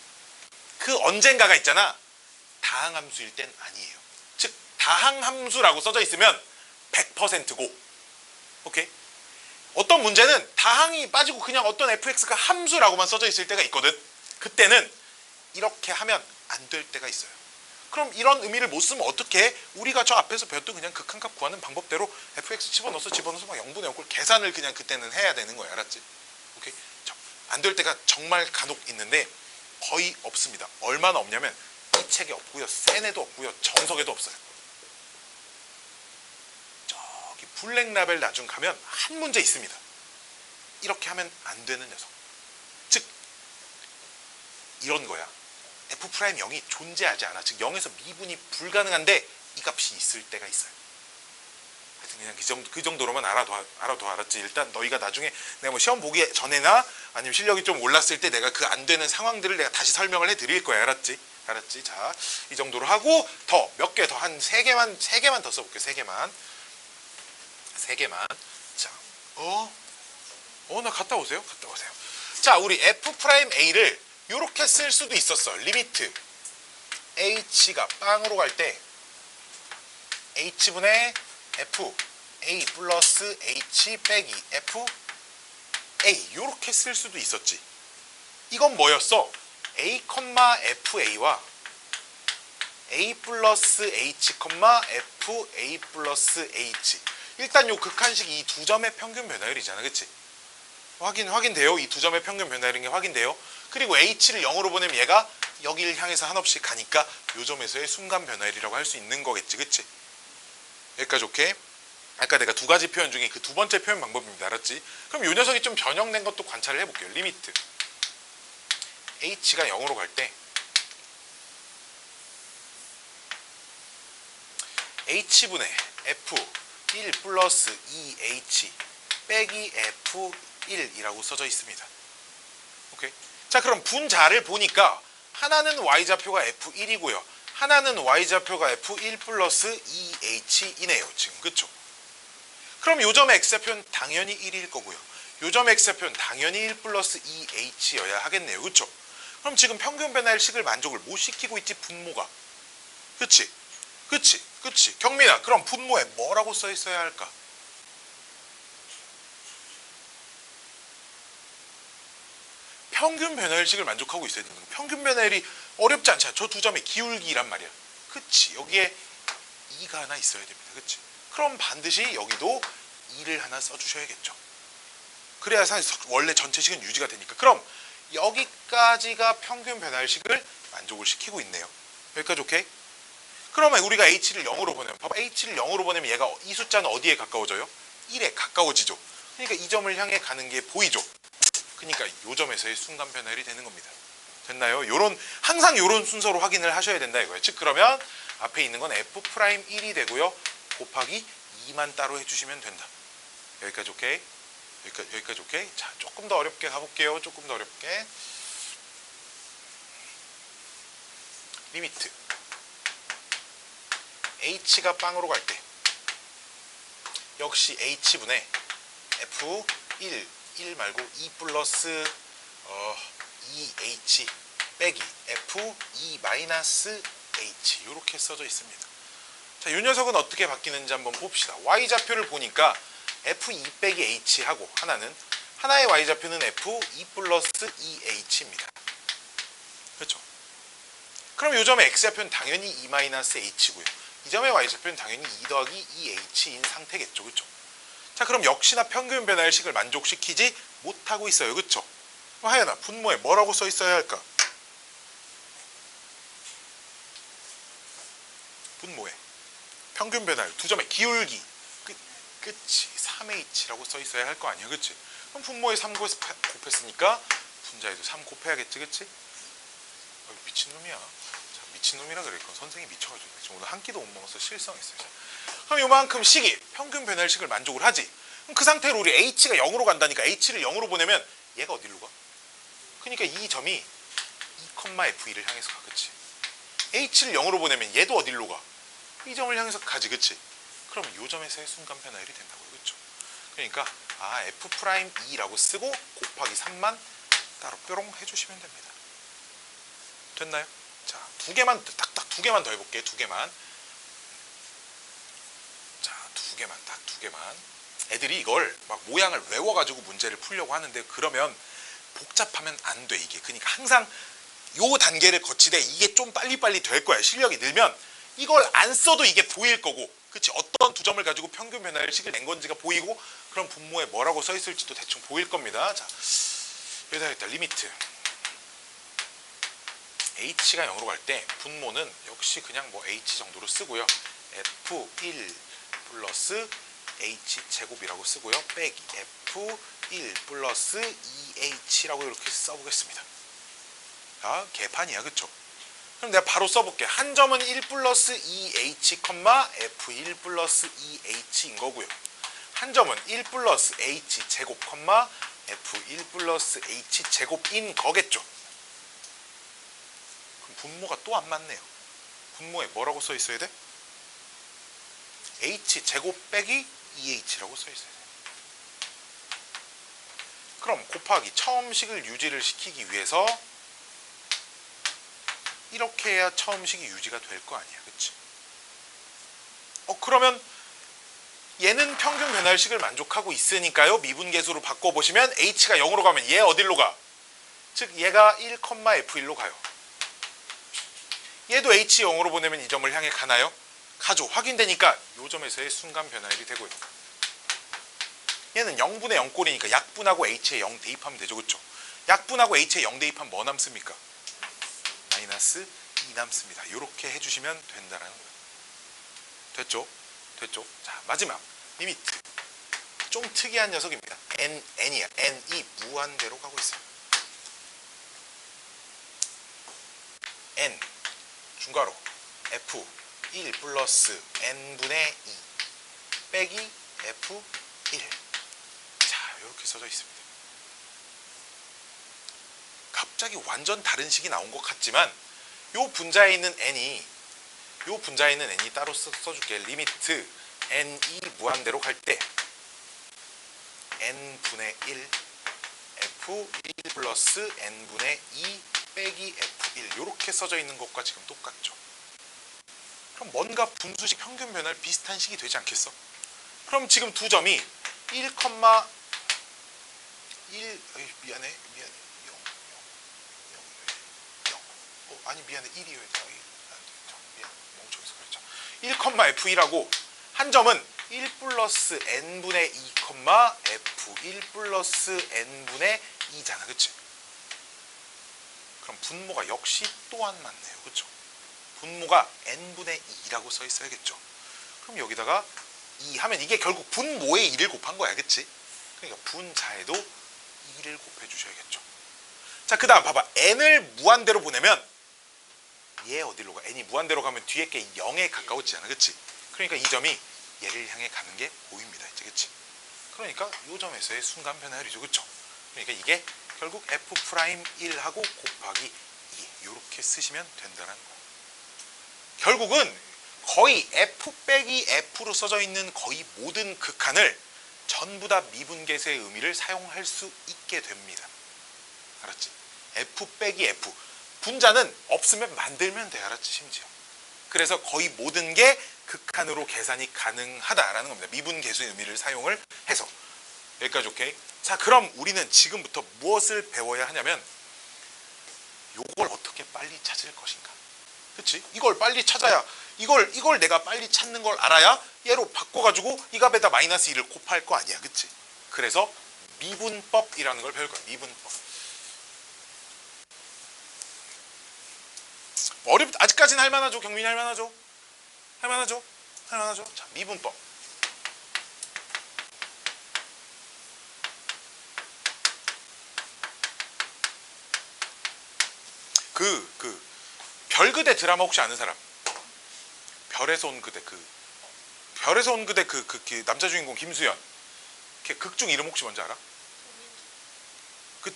그 언젠가가 있잖아. 다항함수일 땐 아니에요. 즉 다항함수라고 써져 있으면 100%고 오케이? 어떤 문제는 다항이 빠지고 그냥 어떤 fx가 함수라고만 써져 있을 때가 있거든. 그때는 이렇게 하면 안 될 때가 있어요. 그럼 이런 의미를 못 쓰면 어떻게? 우리가 저 앞에서 배웠던 그냥 극한값 구하는 방법대로 fx 집어넣어서 막 0분의 0꼴 계산을 그냥 그때는 해야 되는 거야. 알았지? 오케이? 안 될 때가 정말 간혹 있는데 거의 없습니다. 얼마나 없냐면 이 책에 없고요. 센에도 없고요. 정석에도 없어요. 블랙 라벨 나중 가면 한 문제 있습니다. 이렇게 하면 안 되는 녀석. 즉 이런 거야. F'0이 존재하지 않아. 즉 0에서 미분이 불가능한데 이 값이 있을 때가 있어요. 그냥 그 정도로만 알아도 알았지. 일단 너희가 나중에 내가 뭐 시험 보기 전에나 아니면 실력이 좀 올랐을 때 내가 그 안 되는 상황들을 내가 다시 설명을 해드릴 거야. 알았지? 자, 이 정도로 하고 더 몇 개 더 한 3개만 더 써볼게요. 3개만. 자, 나 갔다 오세요. 자, 우리 F'A를 이렇게 쓸 수도 있었어. 리미트 H가 빵으로 갈 때 H분의 F A 플러스 H 빼기 F A 이렇게 쓸 수도 있었지. 이건 뭐였어? A, FA와 A 플러스 H, F A 플러스 H. 일단 요 극한식 이 두 점의 평균 변화율이잖아. 그치? 확인돼요? 이 두 점의 평균 변화율인 게 확인돼요? 그리고 H를 0으로 보내면 얘가 여기를 향해서 한없이 가니까 요 점에서의 순간 변화율이라고 할 수 있는 거겠지. 그치? 여기까지 오케이? 아까 내가 두 가지 표현 중에 그 두 번째 표현 방법입니다. 알았지? 그럼 요 녀석이 좀 변형된 것도 관찰을 해볼게요. 리미트 H가 0으로 갈 때 H분의 F1 플러스 2H 빼기 F1이라고 써져 있습니다. 오케이? 자, 그럼 분자를 보니까 하나는 Y좌표가 F1이고요. 하나는 Y좌표가 F1 플러스 2H이네요. 지금 그쵸? 그럼 요점의 X좌표는 당연히 1일 거고요. 요점의 X좌표는 당연히 1 플러스 2H여야 하겠네요. 그쵸? 그럼 지금 평균 변화일식을 만족을 못 시키고 있지, 분모가. 그치? 경민아, 그럼 분모에 뭐라고 써 있어야 할까? 평균 변화일식을 만족하고 있어야 되는 거야. 평균 변화일이 어렵지 않잖아. 저 두 점의 기울기란 말이야. 그치? 여기에 2가 하나 있어야 됩니다. 그치? 그럼 반드시 여기도 2를 하나 써주셔야겠죠. 그래야 원래 전체식은 유지가 되니까. 그럼 여기까지가 평균 변화일식을 만족을 시키고 있네요. 여기까지 오케이? 그러면 우리가 H를 0으로 보내면, 봐봐, H를 0으로 보내면 얘가 이 숫자는 어디에 가까워져요? 1에 가까워지죠. 그러니까 이 점을 향해 가는 게 보이죠. 그러니까 이 점에서의 순간 변화율이 되는 겁니다. 됐나요? 항상 요런 순서로 확인을 하셔야 된다 이거예요. 즉 그러면 앞에 있는 건 F'1이 되고요. 곱하기 2만 따로 해주시면 된다. 여기까지 오케이? 여기까지 오케이? 자, 조금 더 어렵게 가볼게요. 조금 더 어렵게. 리미트 H가 빵으로 갈 때 역시 H분의 F1 1 말고 2 플러스 2H 빼기 F2 마이너스 H 이렇게 써져 있습니다. 자, 이 녀석은 어떻게 바뀌는지 한번 봅시다. Y좌표를 보니까 F2 빼기 H하고 하나의 Y좌표는 F2 플러스 2H입니다. 그렇죠? 그럼 이 점의 X좌표는 당연히 2 마이너스 H고요. 이 점의 Y좌표는 당연히 2 더하기 2H인 상태겠죠. 그렇죠? 자, 그럼 역시나 평균 변화일식을 만족시키지 못하고 있어요. 그쵸? 하연아, 분모에 뭐라고 써 있어야 할까? 분모에 평균 변화율 두 점의 기울기 그치 3H라고 써 있어야 할 거 아니야. 그치? 그럼 분모에 3 곱했으니까 분자에도 3 곱해야겠지. 그치? 미친놈이야. 자, 미친놈이라 그랬건 선생님이 미쳐가지고 지금 오늘 한 끼도 못 먹어서 실성했어요. 자, 그럼 요만큼 식이 평균 변화일식을 만족을 하지. 그럼 그 상태로 우리 H가 0으로 간다니까 H를 0으로 보내면 얘가 어디로 가? 그러니까 이 점이 2, F2를 향해서 가. 그치? H를 0으로 보내면 얘도 어디로 가? 이 점을 향해서 가지. 그치? 그럼 이 점에서의 순간 변화율이 된다고요. 그쵸? 그러니까 F'2라고 쓰고 곱하기 3만 따로 뾰롱 해주시면 됩니다. 됐나요? 자, 두 개만 더 해볼게. 두 개만. 자, 두 개만. 애들이 이걸 막 모양을 외워가지고 문제를 풀려고 하는데 그러면 복잡하면 안 돼, 이게. 그러니까 항상 요 단계를 거치되 이게 좀 빨리빨리 될 거야. 실력이 늘면 이걸 안 써도 이게 보일 거고, 그치? 어떤 두 점을 가지고 평균 변화일식을 낸 건지가 보이고, 그럼 분모에 뭐라고 써 있을지도 대충 보일 겁니다. 자, 여기다 일단 리미트 H가 0으로 갈 때 분모는 역시 그냥 뭐 H 정도로 쓰고요. F1 플러스 H 제곱이라고 쓰고요. 빼기 F1 플러스 2H라고 이렇게 써보겠습니다. 아, 개판이야, 그쵸? 그럼 내가 바로 써볼게. 한 점은 1 플러스 2H, F1 플러스 2H인 거고요. 한 점은 1 플러스 H 제곱, F1 플러스 H 제곱인 거겠죠. 그럼 분모가 또 안 맞네요. 분모에 뭐라고 써 있어야 돼? H 제곱 빼기 2H라고 써 있어야 돼. 그럼 곱하기 처음식을 유지를 시키기 위해서 이렇게 해야 처음식이 유지가 될 거 아니야, 그치? 그러면 얘는 평균 변화식을 만족하고 있으니까요. 미분계수로 바꿔보시면 H가 0으로 가면 얘 어디로 가? 즉 얘가 1, F1로 가요. 얘도 H 0으로 보내면 이 점을 향해 가나요? 가죠. 확인되니까 이 점에서의 순간 변화율이 되고요. 얘는 0분의 0꼴이니까 약분하고 H에 0 대입하면 되죠, 그쵸? 약분하고 H에 0 대입하면 뭐 남습니까? 마이너스 2 남습니다. 이렇게 해주시면 된다는 거예요. 됐죠? 됐죠? 자, 마지막 리미트. 좀 특이한 녀석입니다. n이야. n이 무한대로 가고 있어요. n 중괄호 f 1 플러스 n분의 2 빼기 f1. 자, 이렇게 써져 있습니다. 갑자기 완전 다른 식이 나온 것 같지만 요 분자에 있는 n이 따로 써줄게. 리미트 n이 무한대로 갈 때 n분의 1 f1 플러스 n분의 2 빼기 f1 이렇게 써져 있는 것과 지금 똑같죠. 그럼 뭔가 분수식 평균 변화를 비슷한 식이 되지 않겠어? 그럼 지금 두 점이 1, 1 미안해 0 아니 미안해 1이어야 돼. 미안, 멍청해서 그랬죠. 1, F1하고 한 점은 1 플러스 n분의 2, F1 플러스 n분의 2잖아, 그치? 그럼 분모가 역시 또 안 맞네요, 그쵸? 분모가 n분의 2라고 써 있어야겠죠. 그럼 여기다가 2 하면 이게 결국 분모에 2를 곱한 거야, 그치? 그러니까 분자에도 2를 곱해 주셔야겠죠. 자, 그 다음 봐봐. n을 무한대로 보내면 얘 어디로 가? n이 무한대로 가면 뒤에 게 0에 가까워지지 않아, 그치? 그러니까 이 점이 얘를 향해 가는 게 보입니다, 이제, 그치? 그러니까 이 점에서의 순간 변화율이죠, 그쵸? 그러니까 이게 결국 f'1하고 곱하기 2 이렇게 쓰시면 된다는 거예요. 결국은 거의 f 빼기 f로 써져 있는 거의 모든 극한을 전부 다 미분계수의 의미를 사용할 수 있게 됩니다. 알았지? f 빼기 f. 분자는 없으면 만들면 돼, 알았지? 심지어. 그래서 거의 모든 게 극한으로 계산이 가능하다라는 겁니다. 미분계수의 의미를 사용을 해서. 여기까지 오케이? 자, 그럼 우리는 지금부터 무엇을 배워야 하냐면 이걸 어떻게 빨리 찾을 것인가. 그치? 이걸 빨리 찾아야 이걸 내가 빨리 찾는 걸 알아야 얘로 바꿔가지고 이 값에다 마이너스 2를 곱할 거 아니야, 그치? 그래서 미분법이라는 걸 배울 거야. 미분법. 아직까지는 할만하죠? 경민이 할만하죠? 할만하죠? 할만하죠? 자, 미분법. 별그대 드라마 혹시 아는 사람? 별에서 온 그대 별에서 온 그대 남자 주인공 김수현. 걔 극중 이름 혹시 뭔지 알아?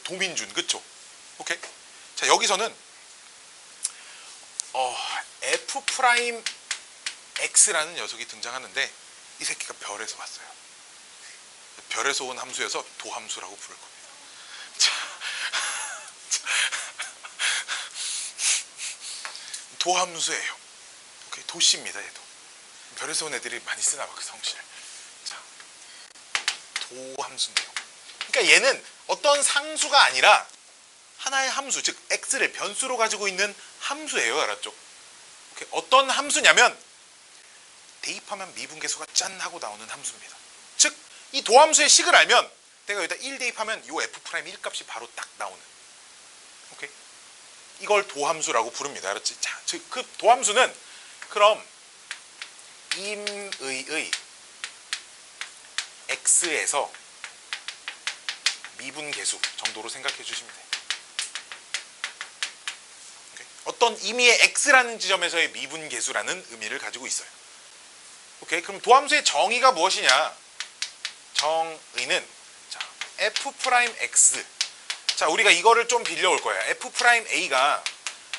도민준, 그쵸? 오케이. 자, 여기서는 F'X라는 녀석이 등장하는데 이 새끼가 별에서 왔어요. 별에서 온 함수여서 도함수라고 부를 겁니다. 도함수예요. 오케이, 도씨입니다, 얘도. 별에서 온 애들이 많이 쓰나 봐, 그 성씨를. 자, 도함수인데요. 그러니까 얘는 어떤 상수가 아니라 하나의 함수, 즉 x를 변수로 가지고 있는 함수예요, 알았죠? 오케이, 어떤 함수냐면 대입하면 미분계수가 짠 하고 나오는 함수입니다. 즉, 이 도함수의 식을 알면 내가 여기다 1 대입하면 이 F'1 값이 바로 딱 나오는. 오케이? 이걸 도함수라고 부릅니다. 알았지? 자, 즉 그 도함수는 그럼 임의의 x에서 미분 계수 정도로 생각해 주시면 돼요. 오케이? 어떤 임의의 x라는 지점에서의 미분 계수라는 의미를 가지고 있어요. 오케이? 그럼 도함수의 정의가 무엇이냐? 정의는 자, f'x. 자, 우리가 이거를 좀 빌려올 거야. f'a가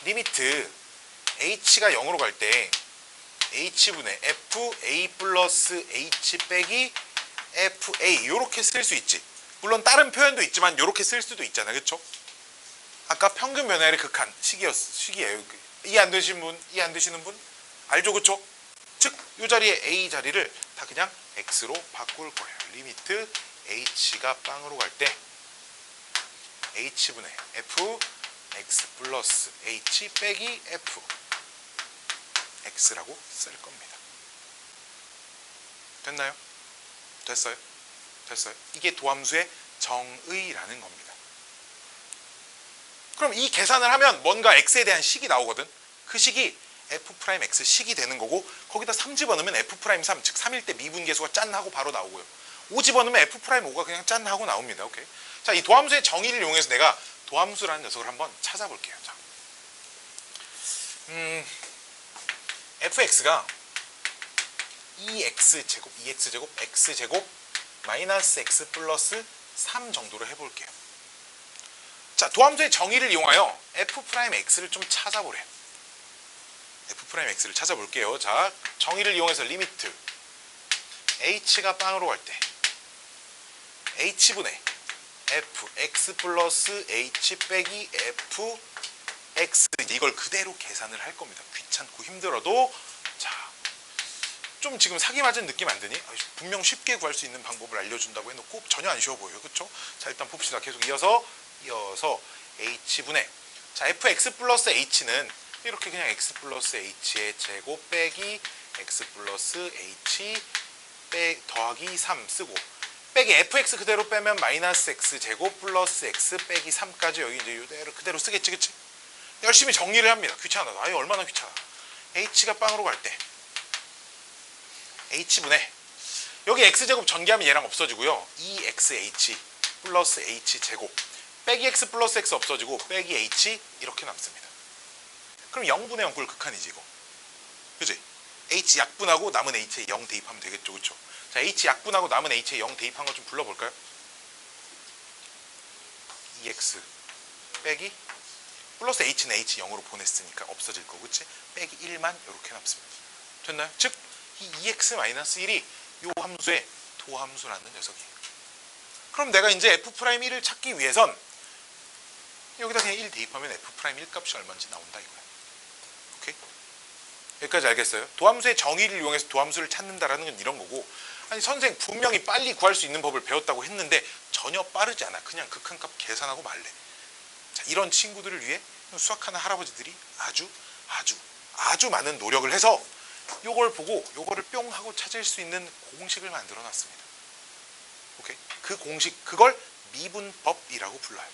리미트 h가 0으로 갈 때 h분의 fa 플러스 h 빼기 fa 이렇게 쓸 수 있지. 물론 다른 표현도 있지만 이렇게 쓸 수도 있잖아요. 그렇죠? 아까 평균 변화율의 극한 식이에요. 이해 안 되시는 분? 이해 안 되시는 분? 알죠? 그렇죠? 즉, 이 자리에 a 자리를 다 그냥 x로 바꿀 거예요. 리미트 h가 빵으로 갈 때 h분의 f x 플러스 h 빼기 f x라고 쓸 겁니다. 됐나요? 됐어요? 됐어요? 이게 도함수의 정의라는 겁니다. 그럼 이 계산을 하면 뭔가 x에 대한 식이 나오거든. 그 식이 f'x 식이 되는 거고, 거기다 3 집어넣으면 f'3, 즉 3일 때 미분계수가 짠 하고 바로 나오고요. 5 집어넣으면 f'5가 그냥 짠 하고 나옵니다. 오케이? 자, 이 도함수의 정의를 이용해서 내가 도함수라는 녀석을 한번 찾아볼게요. 자, fx가 2x제곱, x제곱, 마이너스 x 플러스 3 정도로 해볼게요. 자, 도함수의 정의를 이용하여 f'x를 좀 찾아보래요. f'x를 찾아볼게요. 자, 정의를 이용해서 리미트 h가 빵으로 갈 때 h분의 f x 플러스 h 빼기 f x, 이걸 그대로 계산을 할 겁니다. 귀찮고 힘들어도. 자, 좀 지금 사기 맞은 느낌 안 드니? 분명 쉽게 구할 수 있는 방법을 알려준다고 해놓고 전혀 안 쉬워 보여요. 그렇죠? 자, 일단 봅시다. 계속 이어서 h분의, 자, fx 플러스 h는 이렇게 그냥 x 플러스 h의 제곱 빼기 x 플러스 h 더하기 3 쓰고, 빼기 fx 그대로 빼면 마이너스 x 제곱 플러스 x 빼기 3까지 여기 이제 이대로 그대로 쓰겠지, 그치? 열심히 정리를 합니다. 귀찮아. 아유, 얼마나 귀찮아. h가 빵으로 갈 때 h분의, 여기 x제곱 전개하면 얘랑 없어지고요. 2xh 플러스 h제곱 빼기 x 플러스 x 없어지고 빼기 h 이렇게 남습니다. 그럼 0분의 0 꼴 극한이지 이거. 그치? h 약분하고 남은 h에 0 대입하면 되겠죠. 그쵸? 자, h 약분하고 남은 h에 0 대입한 거 좀 불러볼까요? 2x 빼기 플러스 h는 h 0으로 보냈으니까 없어질 거, 그치? 빼기 1만 이렇게 남습니다. 됐나요? 즉, 이 2x-1이 이 함수의 도함수라는 녀석이에요. 그럼 내가 이제 f'1을 찾기 위해선 여기다 그냥 1 대입하면 f'1 값이 얼마인지 나온다 이거야. 오케이? 여기까지 알겠어요? 도함수의 정의를 이용해서 도함수를 찾는다라는 건 이런 거고, 아니 선생 분명히 빨리 구할 수 있는 법을 배웠다고 했는데 전혀 빠르지 않아. 그냥 극한값 계산하고 말래. 자, 이런 친구들을 위해 수학하는 할아버지들이 아주 많은 노력을 해서 요걸 보고 요거를 뿅 하고 찾을 수 있는 공식을 만들어 놨습니다. 오케이? 그 공식, 그걸 미분법이라고 불러요.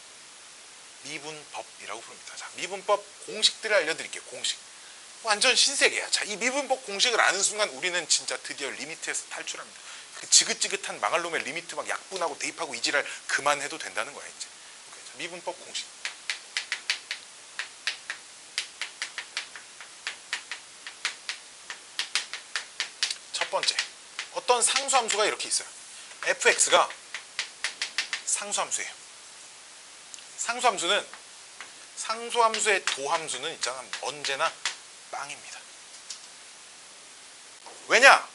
미분법이라고 부릅니다. 자, 미분법 공식들을 알려드릴게요. 공식. 완전 신세계야. 자, 이 미분법 공식을 아는 순간 우리는 진짜 드디어 리미트에서 탈출합니다. 그 지긋지긋한 망할 놈의 리미트 막 약분하고 대입하고 이지랄 그만해도 된다는 거야 이제. 오케이, 자, 미분법 공식. 첫 번째, 어떤 상수함수가 이렇게 있어요. fx가 상수함수예요. 상수함수의 도함수는 있잖아, 언제나 빵입니다. 왜냐?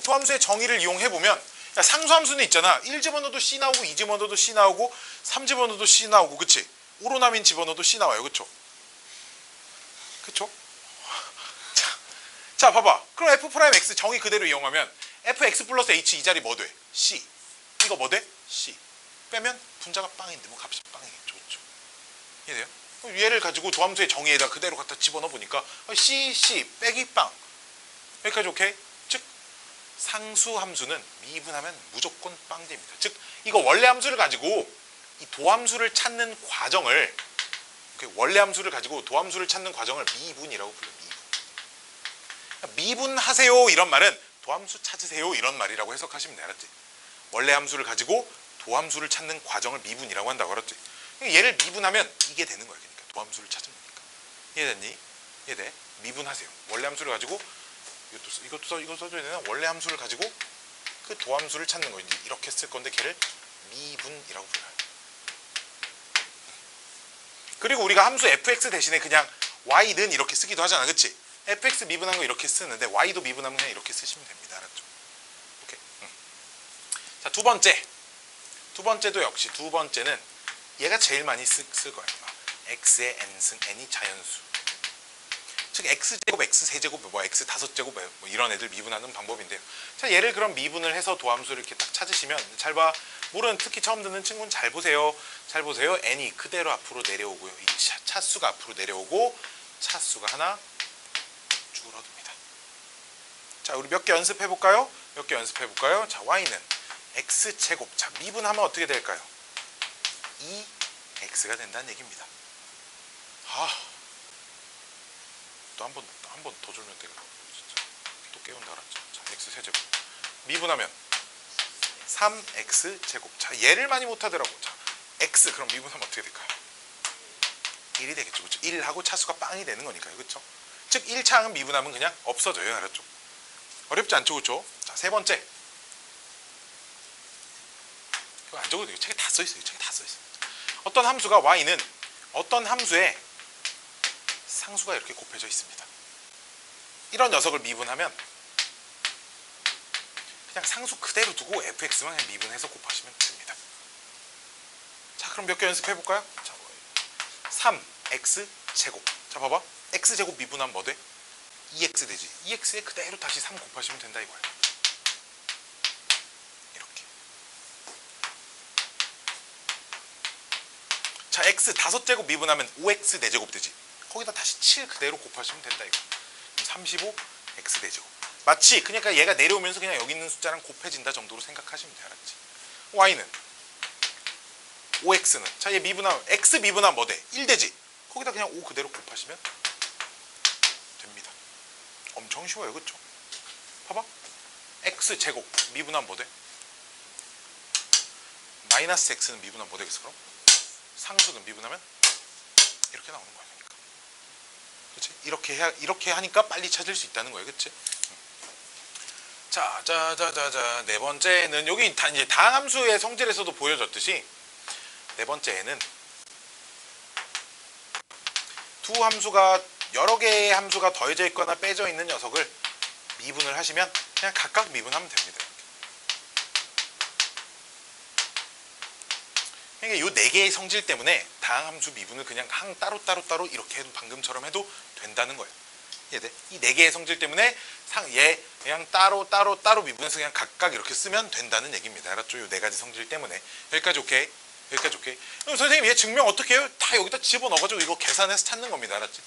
도함수의 정의를 이용해보면, 야, 상수함수는 있잖아, 1 집어넣어도 C 나오고 2 집어넣어도 C 나오고 3 집어넣어도 C 나오고, 그치? 오로나민 집어넣어도 C 나와요. 그쵸? 자, 봐봐. 그럼 f'x 정의 그대로 이용하면 fx 플러스 h 이 자리 뭐 돼? C. 이거 뭐 돼? C. 빼면 분자가 빵인데 뭐 값이 빵이겠죠. 그렇죠? 이해돼요? 얘를 가지고 도함수의 정의에다 그대로 갖다 집어넣어 보니까 C 빼기 빵. 여기까지 오케이? 즉 상수함수는 미분하면 무조건 빵됩니다. 즉 이거 원래 함수를 가지고 이 도함수를 찾는 과정을, 원래 함수를 가지고 도함수를 찾는 과정을 미분이라고 불러요. 미분하세요 이런 말은 도함수 찾으세요 이런 말이라고 해석하시면 돼. 알았지? 원래 함수를 가지고 도함수를 찾는 과정을 미분이라고 한다고. 알았지? 얘를 미분하면 이게 되는 거야. 그러니까 도함수를 찾으면 되니까. 이해됐니? 이해돼? 미분하세요. 원래 함수를 가지고 이거 써줘야 되나? 원래 함수를 가지고 그 도함수를 찾는 거. 이제 이렇게 쓸 건데 걔를 미분이라고 불러요. 그리고 우리가 함수 fx 대신에 그냥 y는 이렇게 쓰기도 하잖아. 그치? fx 미분한 거 이렇게 쓰는데 y도 미분하면 그냥 이렇게 쓰시면 됩니다. 알았죠? 오케이. 자, 두 번째도 역시 두 번째는 얘가 제일 많이 쓸 거예요. x의 n승, n이 자연수. 즉 x제곱, x세제곱, x5제곱 뭐 이런 애들 미분하는 방법인데요. 자, 얘를 그럼 미분을 해서 도함수를 이렇게 딱 찾으시면 잘 봐. 모르는 특히 처음 듣는 친구는 잘 보세요. 잘 보세요. n이 그대로 앞으로 내려오고요. 이 차수가 앞으로 내려오고 차수가 하나 줄어듭니다. 자, 우리 몇 개 연습해 볼까요? 몇 개 연습해 볼까요? 자, y는 x제곱. 자, 미분하면 어떻게 될까요? 2x가 된다는 얘기입니다. 또 한 번 더 줄면 되겠다. 진짜 또 깨운다. 알았죠? 자, x세제곱. 미분하면 3x제곱. 자, 얘를 많이 못하더라고. 자, x 그럼 미분하면 어떻게 될까요? 1이 되겠죠. 그렇죠? 1하고 차수가 빵이 되는 거니까요. 그렇죠? 즉 1차항은 미분하면 그냥 없어져요. 알았죠? 어렵지 않죠. 그렇죠? 자, 세 번째. 이거 안 적어도 돼요. 책에 다 써 있어요. 책에 다 써 있어요. 어떤 함수가 y는 어떤 함수에 상수가 이렇게 곱해져 있습니다. 이런 녀석을 미분하면 그냥 상수 그대로 두고 fx만 그냥 미분해서 곱하시면 됩니다. 자, 그럼 몇 개 연습해 볼까요? 자, 3x제곱. 자, 봐봐. x제곱 미분하면 뭐 돼? 2x 되지. 2x에 그대로 다시 3 곱하시면 된다 이거예요. 이렇게. 자, x 5제곱 미분하면 5x 4제곱 되지. 거기다 다시 7 그대로 곱하시면 된다 이거. 그럼 35 x 4제곱. 마치 그러니까 얘가 내려오면서 그냥 여기 있는 숫자랑 곱해진다 정도로 생각하시면 돼. 알았지? y는 5x는 자, 얘 미분하면 x 미분하면 뭐 돼? 1 되지. 거기다 그냥 5 그대로 곱하시면 됩니다. 엄청 쉬워요. 그렇죠? 봐봐. x 제곱 미분하면 뭐 돼? 마이너스 x는 미분하면 뭐 되겠어? 그럼 상수는 미분하면 이렇게 나오는 거야. 그렇지? 이렇게 하니까 빨리 찾을 수 있다는 거예요. 그렇지? 자, 네 번째는 여기 이제 다항함수의 성질에서도 보여줬듯이 네 번째에는 두 함수가 여러 개의 함수가 더해져 있거나 빼져 있는 녀석을 미분을 하시면 그냥 각각 미분하면 됩니다. 그러니까 이 네 개의 성질 때문에 다항함수 미분을 그냥 따로 이렇게 해도 방금처럼 해도 된다는 거예요. 이해돼? 이 네 개의 성질 때문에 얘 그냥 따로 미분해서 그냥 각각 이렇게 쓰면 된다는 얘기입니다. 알았죠? 이 네 가지 성질 때문에. 여기까지 오케이? 여기까지 오케이? 그럼 선생님 얘 증명 어떻게 해요? 다 여기다 집어넣어가지고 이거 계산해서 찾는 겁니다. 알았지?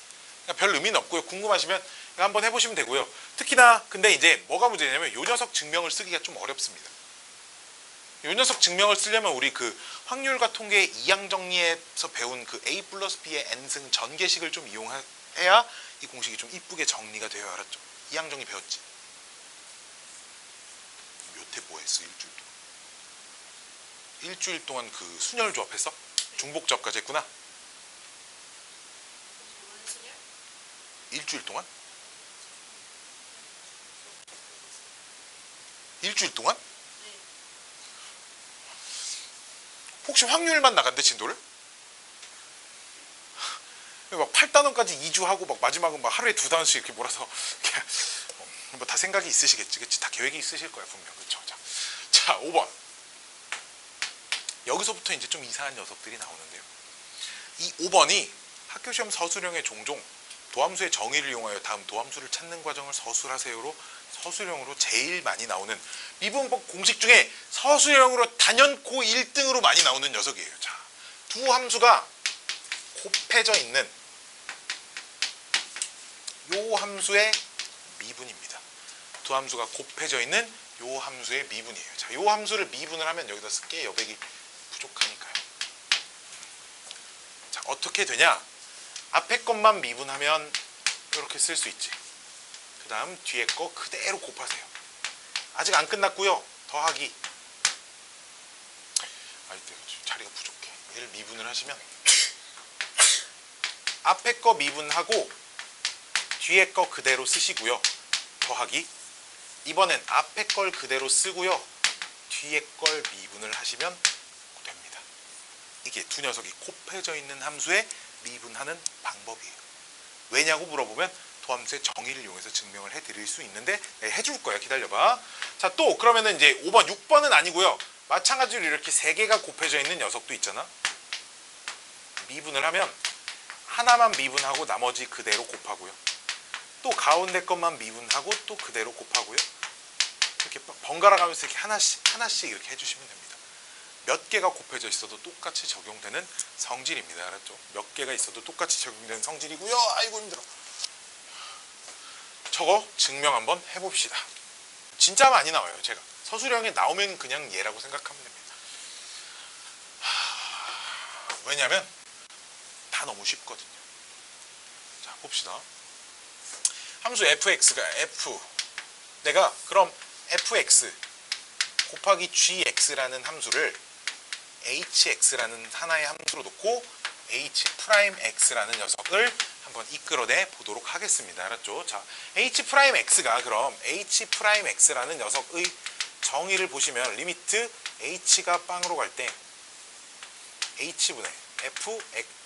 그러니까 별 의미는 없고요. 궁금하시면 이거 한번 해보시면 되고요. 특히나 근데 이제 뭐가 문제냐면 이 녀석 증명을 쓰기가 좀 어렵습니다. 이 녀석 증명을 쓰려면 우리 그 확률과 통계 2양 정리에서 배운 그 a 플러스 b의 n승 전개식을 좀 이용해야 이 공식이 좀 이쁘게 정리가 돼요. 알았죠? 2양 정리 배웠지? 몇 회 뭐 했어? 일주일 동안 그 순열 조합했어? 중복조합까지 했구나? 일주일 동안? 일주일 동안? 혹시 확률만 나간대 진도를? 막 8단원까지 2주 하고 막 마지막은 막 하루에 2단원씩 이렇게 몰아서 뭐 다 생각이 있으시겠지, 그치? 다 계획이 있으실 거야 분명. 그렇죠? 자, 5번. 여기서부터 이제 좀 이상한 녀석들이 나오는데요. 이 5번이 학교 시험 서술형에 종종 도함수의 정의를 이용하여 다음 도함수를 찾는 과정을 서술하세요로 서술형으로 제일 많이 나오는 미분법 공식 중에 서술형으로 단연코 1등으로 많이 나오는 녀석이에요. 자, 두 함수가 곱해져 있는 요 함수의 미분입니다. 두 함수가 곱해져 있는 요 함수의 미분이에요. 자, 요 함수를 미분을 하면 여기다 쓸게 여백이 부족하니까요. 자, 어떻게 되냐? 앞에 것만 미분하면 이렇게 쓸 수 있지. 그 다음 뒤에 거 그대로 곱하세요. 아직 안 끝났고요. 더하기. 자리가 부족해. 얘를 미분을 하시면 앞에 거 미분하고 뒤에 거 그대로 쓰시고요. 더하기. 이번엔 앞에 걸 그대로 쓰고요. 뒤에 걸 미분을 하시면 됩니다. 이게 두 녀석이 곱해져 있는 함수에 미분하는 방법이에요. 왜냐고 물어보면 도함수의 정의를 이용해서 증명을 해드릴 수 있는데 해줄 거야. 기다려봐. 자, 또 그러면은 이제 5번, 6번은 아니고요. 마찬가지로 이렇게 세 개가 곱해져 있는 녀석도 있잖아. 미분을 하면 하나만 미분하고 나머지 그대로 곱하고요. 또 가운데 것만 미분하고 또 그대로 곱하고요. 이렇게 번갈아 가면서 이렇게 하나씩 이렇게 해주시면 됩니다. 몇 개가 곱해져 있어도 똑같이 적용되는 성질입니다. 알았죠? 몇 개가 있어도 똑같이 적용되는 성질이고요. 아이고 힘들어. 저거 증명 한번 해봅시다. 진짜 많이 나와요. 제가 서술형에 나오면 그냥 얘라고 생각하면 됩니다. 왜냐면 다 너무 쉽거든요. 자, 봅시다. 함수 fx가 내가 그럼 fx 곱하기 gx라는 함수를 hx라는 하나의 함수로 놓고 h'x라는 녀석을 한번 이끌어내 보도록 하겠습니다. 알았죠? 자, h'x가 그럼 h'x라는 녀석의 정의를 보시면 리미트 h가 빵으로 갈 때 h분의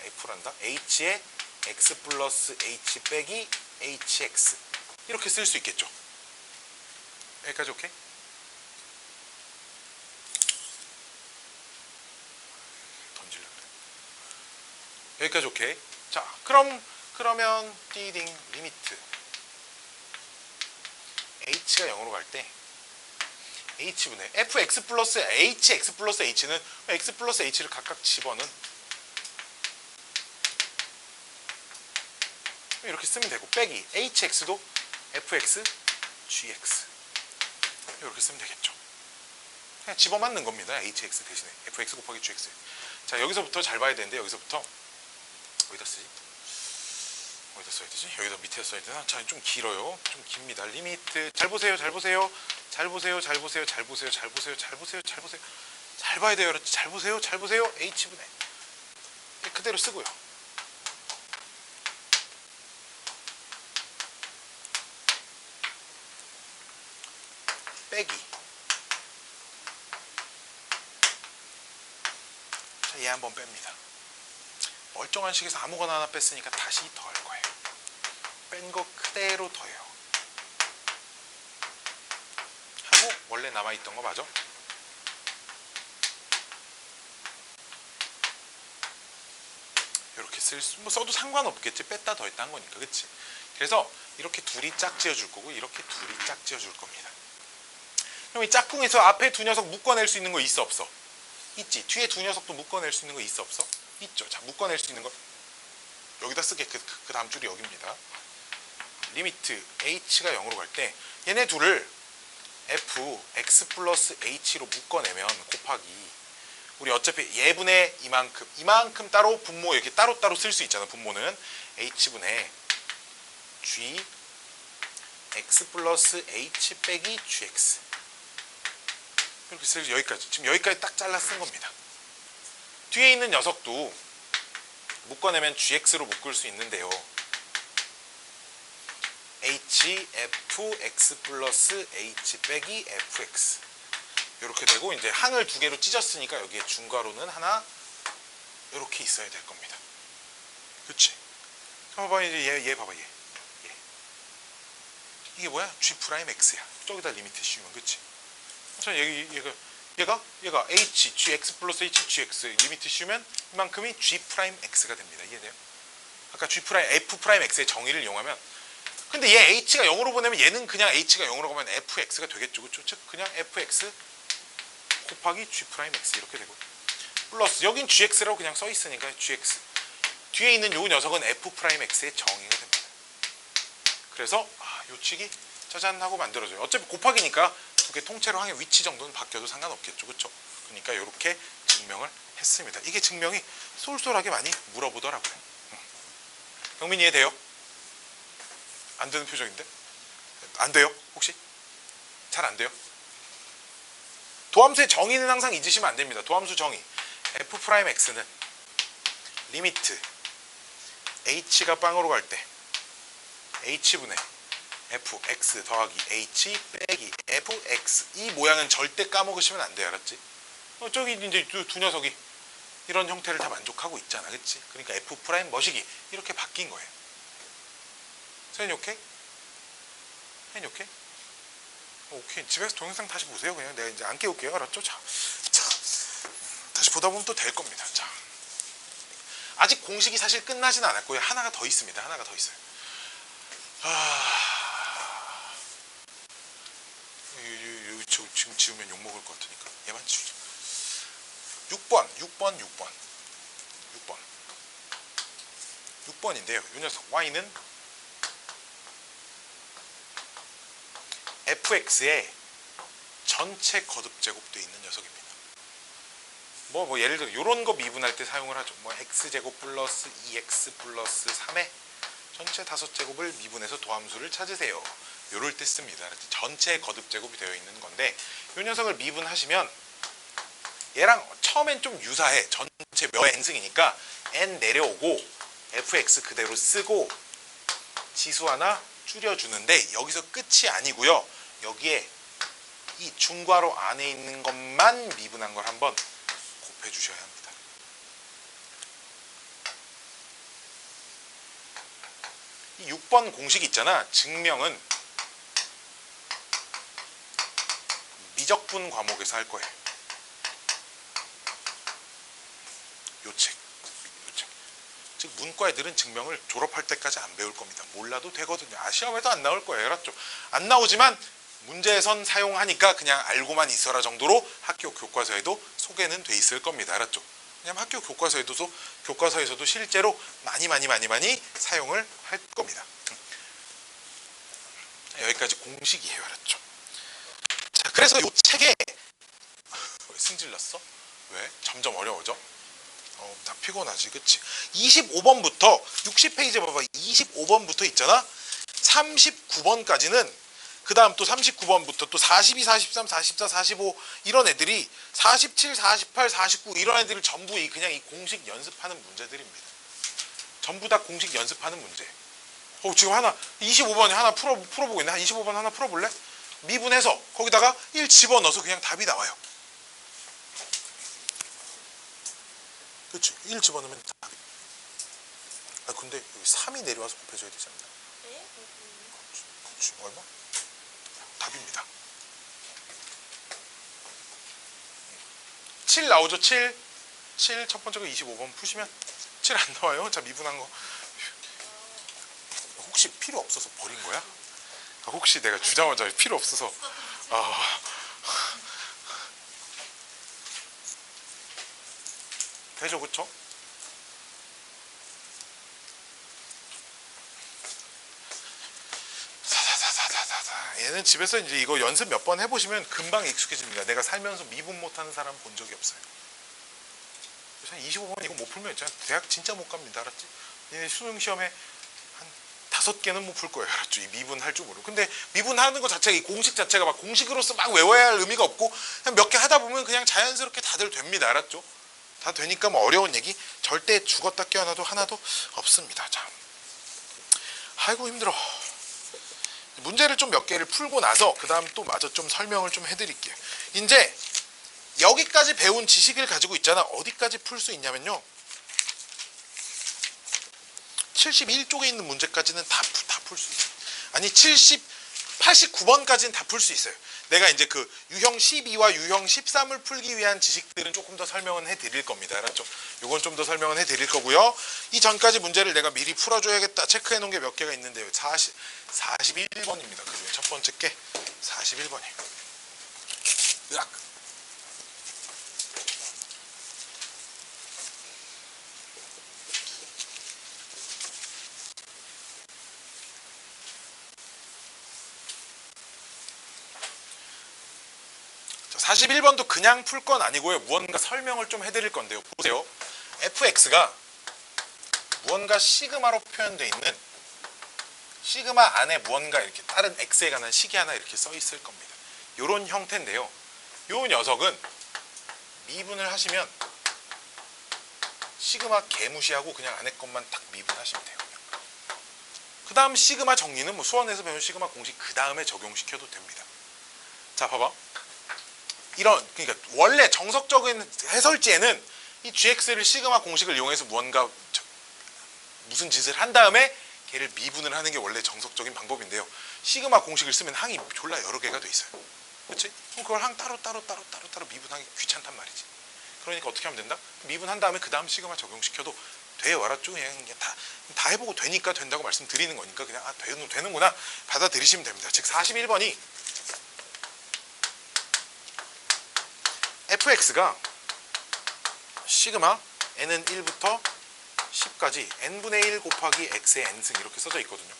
f란다. h의 x 플러스 h 빼기 hx 이렇게 쓸 수 있겠죠. 여기까지 오케이? 던질라 그래. 여기까지 오케이. 자, 그러면 띠딩 리미트 h가 0으로 갈 때 h분의 fx 플러스 hx 플러스 h는 x 플러스 h를 각각 집어는 이렇게 쓰면 되고 빼기 hx도 fx gx 이렇게 쓰면 되겠죠. 그냥 집어맞는 겁니다. hx 대신에 fx 곱하기 gx. 자, 여기서부터 잘 봐야 되는데 여기서부터 어디다 쓰지? 어디다 써야 되지? 여기다 밑에 써야 되나? 자, 좀 길어요. 좀 깁니다. 리미트 잘 보세요. 잘 보세요. 잘 보세요. 잘 보세요. 잘 보세요. 잘 보세요. 잘 보세요. 잘 보세요. 잘 봐야 돼요. 잘 보세요. 잘 보세요. h분의 그대로 쓰고요. 빼기. 자, 얘 한번 뺍니다. 멀쩡한 식에서 아무거나 하나 뺐으니까 다시 더할 거예요. 뺀 거 그대로 더해요. 하고 원래 남아있던 거 맞아? 이렇게 뭐 써도 상관없겠지. 뺐다 더했다 한 거니까. 그치? 그래서 이렇게 둘이 짝 지어줄 거고 이렇게 둘이 짝 지어줄 겁니다. 그럼 이 짝꿍에서 앞에 두 녀석 묶어낼 수 있는 거 있어 없어? 있지. 뒤에 두 녀석도 묶어낼 수 있는 거 있어 없어? 있죠. 자, 묶어낼 수 있는 거 여기다 쓰게. 그 다음 줄이 여기입니다. 리미트 h가 0으로 갈 때 얘네 둘을 x 플러스 h로 묶어내면 곱하기 우리 어차피 얘분의 이만큼 따로 분모 이렇게 따로따로 쓸 수 있잖아. 분모는 h분의 g x 플러스 h 빼기 gx 이렇게 쓸 여기까지. 지금 여기까지 딱 잘라 쓴 겁니다. 뒤에 있는 녀석도 묶어내면 gx로 묶을 수 있는데요. hfx 플러스 h 빼기 fx 이렇게 되고 이제 항을 두 개로 찢었으니까 여기에 중괄호는 하나 이렇게 있어야 될 겁니다. 그치? 봐봐. 이제 얘 봐봐. 얘. 이게 뭐야? g'x야. 저기다 리미트 씌우면 그치? 자, 얘가 h, gx 플러스 h, gx 리미트 씌우면 이만큼이 g'x가 됩니다. 이해돼요? 아까 f'x의 정의를 이용하면 근데 얘 h가 0으로 보내면 얘는 그냥 h가 0으로 가면 fx가 되겠죠. 그쵸? 즉 그냥 fx 곱하기 g'x 이렇게 되고 플러스 여긴 gx라고 그냥 써 있으니까 gx 뒤에 있는 요 녀석은 f'x의 정의가 됩니다. 그래서 요 칙이 짜잔 하고 만들어져요. 어차피 곱하기니까 두 개 통째로 항의 위치 정도는 바뀌어도 상관없겠죠. 그렇죠? 그러니까 이렇게 증명을 했습니다. 이게 증명이 쏠쏠하게 많이 물어보더라고요. 경민이 이해돼요? 안 되는 표정인데? 안 돼요? 혹시? 잘 안 돼요? 도함수의 정의는 항상 잊으시면 안 됩니다. 도함수 정의. f'x는 리미트 h가 빵으로 갈 때 h분의 fx 더하기 h 빼기 fx. 이 모양은 절대 까먹으시면 안 돼요. 알았지? 저기 이제 두 녀석이 이런 형태를 다 만족하고 있잖아. 그치? 그러니까 f' 머시기 이렇게 바뀐 거예요. 선생님 오케이? 선생님 오케이? 오케이. 집에서 동영상 다시 보세요. 그냥 내가 이제 안 깨울게요. 알았죠? 자, 다시 보다 보면 또 될 겁니다. 자, 아직 공식이 사실 끝나진 않았고요. 하나가 더 있습니다. 하나가 더 있어요. 지금 지우면 욕먹을 것 같으니까 얘만 지우자. 6번인데요. 이 녀석 y는 fx의 전체 거듭제곱도 있는 녀석입니다. 뭐 예를 들어 이런 거 미분할 때 사용을 하죠. 뭐 x제곱 플러스 2x 플러스 3의 전체 5제곱을 미분해서 도함수를 찾으세요. 요럴 때 씁니다. 전체 거듭제곱이 되어 있는 건데 이 녀석을 미분하시면 얘랑 처음엔 좀 유사해. 전체 몇의 n승이니까 n 내려오고 fx 그대로 쓰고 지수 하나 줄여주는데 여기서 끝이 아니고요. 여기에 이 중괄호 안에 있는 것만 미분한 걸 한번 곱해주셔야 합니다. 이 6번 공식 있잖아. 증명은 미적분 과목에서 할 거예요. 요 책. 즉 문과 애들은 증명을 졸업할 때까지 안 배울 겁니다. 몰라도 되거든요. 시험에도 안 나올 거예요. 알았죠? 안 나오지만 문제선 사용하니까 그냥 알고만 있어라 정도로 학교 교과서에도 소개는 돼 있을 겁니다. 알았죠? 왜냐면 학교 교과서에서도 실제로 많이 사용을 할 겁니다. 여기까지 공식이에요. 알았죠? 자, 그래서 이 책에 왜 승질났어? 왜? 점점 어려워져? 나 피곤하지, 그치? 25번부터 60페이지 봐봐. 25번부터 있잖아. 39번까지는 그 다음 또 39번부터 또 42, 43, 44, 45 이런 애들이 47, 48, 49 이런 애들을 전부 그냥 이 공식 연습하는 문제들입니다. 전부 다 공식 연습하는 문제. 지금 하나 25번에 하나 풀어보고 있네. 한 25번 하나 풀어볼래? 미분해서 거기다가 1 집어넣어서 그냥 답이 나와요. 그치? 1 집어넣으면 답이. 근데 여기 3이 내려와서 곱해줘야 되지 않나? 네? 그치. 얼마? 답입니다. 7 나오죠? 7 첫 번째 거 25번 푸시면 7 안 나와요. 자, 미분한 거 혹시 필요 없어서 버린 거야? 혹시 내가 주자마자 필요 없어서 되죠, 그쵸? 얘는 집에서 이제 이거 연습 몇 번 해보시면 금방 익숙해집니다. 내가 살면서 미분 못하는 사람 본 적이 없어요. 그래서 25번 이거 못 풀면 대학 진짜 못 갑니다. 알았지? 얘네 수능 시험에 한 5개는 못 풀 거예요. 알았죠? 이 미분할 줄 모르고. 근데 미분하는 거 자체가, 이 공식 자체가 막 공식으로서 막 외워야 할 의미가 없고 그냥 몇 개 하다 보면 그냥 자연스럽게 다들 됩니다. 알았죠? 다 되니까 뭐 어려운 얘기 절대 죽었다 깨어나도 하나도 없습니다. 자, 아이고 힘들어. 문제를 좀 몇 개를 풀고 나서 그 다음 또 마저 좀 설명을 좀 해드릴게요. 이제 여기까지 배운 지식을 가지고 있잖아. 어디까지 풀 수 있냐면요. 71쪽에 있는 문제까지는 다 풀 수 있어요. 아니 89번까지는 다 풀 수 있어요. 내가 이제 그 유형 12와 유형 13을 풀기 위한 지식들은 조금 더 설명은 해드릴 겁니다. 알았죠? 요건 좀 더 설명은 해드릴 거고요. 이 전까지 문제를 내가 미리 풀어줘야겠다. 체크해 놓은 게 몇 개가 있는데요. 41번입니다. 그중에 첫 번째 게 41번이에요. 으악. 자, 41번도 그냥 풀 건 아니고요. 무언가 설명을 좀 해드릴 건데요. 보세요. fx가 무언가 시그마로 표현되어 있는 시그마 안에 무언가 이렇게 다른 x에 관한 식이 하나 이렇게 써 있을 겁니다. 이런 형태인데요. 요 녀석은 미분을 하시면 시그마 개무시하고 그냥 안에 것만 딱 미분하시면 돼요. 그 다음 시그마 정리는 뭐 수원에서 배운 시그마 공식 그 다음에 적용시켜도 됩니다. 자, 봐봐. 그러니까 원래 정석적인 해설지에는 이 gx를 시그마 공식을 이용해서 무슨 짓을 한 다음에 걔를 미분을 하는 게 원래 정석적인 방법인데요. 시그마 공식을 쓰면 항이 졸라 여러 개가 돼 있어요. 그렇지? 그럼 그걸 항 따로 미분하기 귀찮단 말이지. 그러니까 어떻게 하면 된다? 미분한 다음에 그 다음 시그마 적용시켜도 돼요. 알았죠? 그냥 다 해보고 되니까 된다고 말씀드리는 거니까 그냥 되는구나 받아들이시면 됩니다. 즉 41번이 fx가 시그마 n은 1부터 10까지 n분의 1 곱하기 x의 n승 이렇게 써져 있거든요.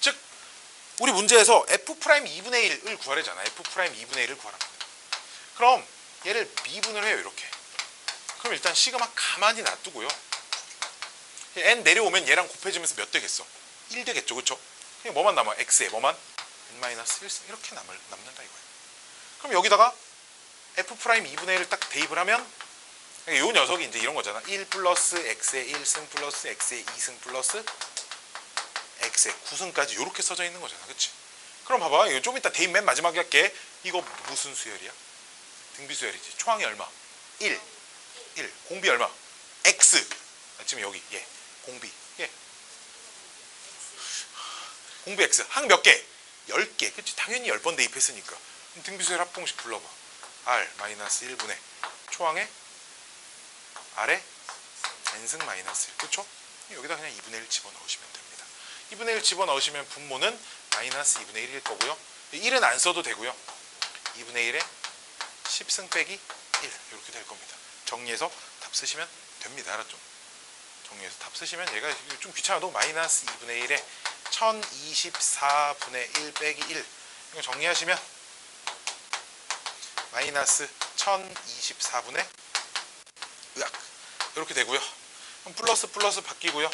즉 우리 문제에서 f'2분의 1을 구하래잖아. f'2분의 1을 구하라. 그럼 얘를 미분을 해요. 이렇게. 그럼 일단 시그마 가만히 놔두고요. n 내려오면 얘랑 곱해지면서 몇 되겠어? 1 되겠죠. 그렇죠? 그냥 뭐만 남아? x에 뭐만? n-1승 이렇게 남는다 이거예요. 그럼 여기다가 f'2분의 1을 딱 대입을 하면 이 녀석이 이제 이런 거잖아. 1 플러스 x의 1승 플러스 x의 2승 플러스 x의 9승까지 이렇게 써져 있는 거잖아. 그치? 그럼 봐봐. 이거 좀 이따 대입 맨 마지막에 할게. 이거 무슨 수열이야? 등비 수열이지. 초항이 얼마? 1. 공비 얼마? x. 지금 여기 예. 공비. 예. 공비 x. 항 몇 개? 10개. 그치? 당연히 10번 대입했으니까. 그럼 등비 수열 합공식 불러봐. r-1분의 초항에 r에 n승 마이너스 1. 그쵸? 여기다 그냥 2분의 1 집어넣으시면 됩니다. 2분의 1 집어넣으시면 분모는 마이너스 2분의 1일 거고요. 1은 안 써도 되고요. 2분의 1에 10승 빼기 1 이렇게 될 겁니다. 정리해서 답 쓰시면 됩니다. 알았죠? 정리해서 답 쓰시면 얘가 좀 귀찮아도 마이너스 2분의 1에 1024분의 1 빼기 1 이거 정리하시면 마이너스 1024분의 이렇게 되고요. 그럼 플러스 바뀌고요.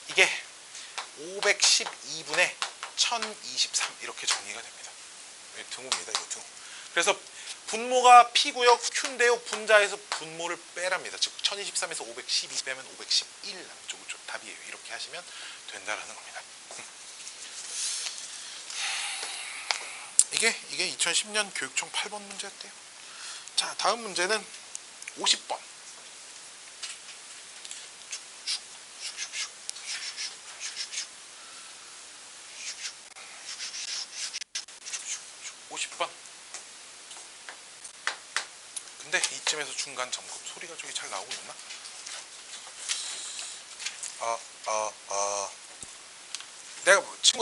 이게 512분의 1023 이렇게 정리가 됩니다. 등호입니다. 이거 등호. 그래서 분모가 P고요. Q인데요. 분자에서 분모를 빼랍니다. 즉 1023에서 512 빼면 511 남죠. 그렇죠? 답이에요. 이렇게 하시면 된다라는 겁니다. 이게 2010년 교육청 8번 문제였대요. 자, 다음 문제는 50번. 50번. 근데 이쯤에서 중간 점검 소리가 저기 잘 나오고 있나?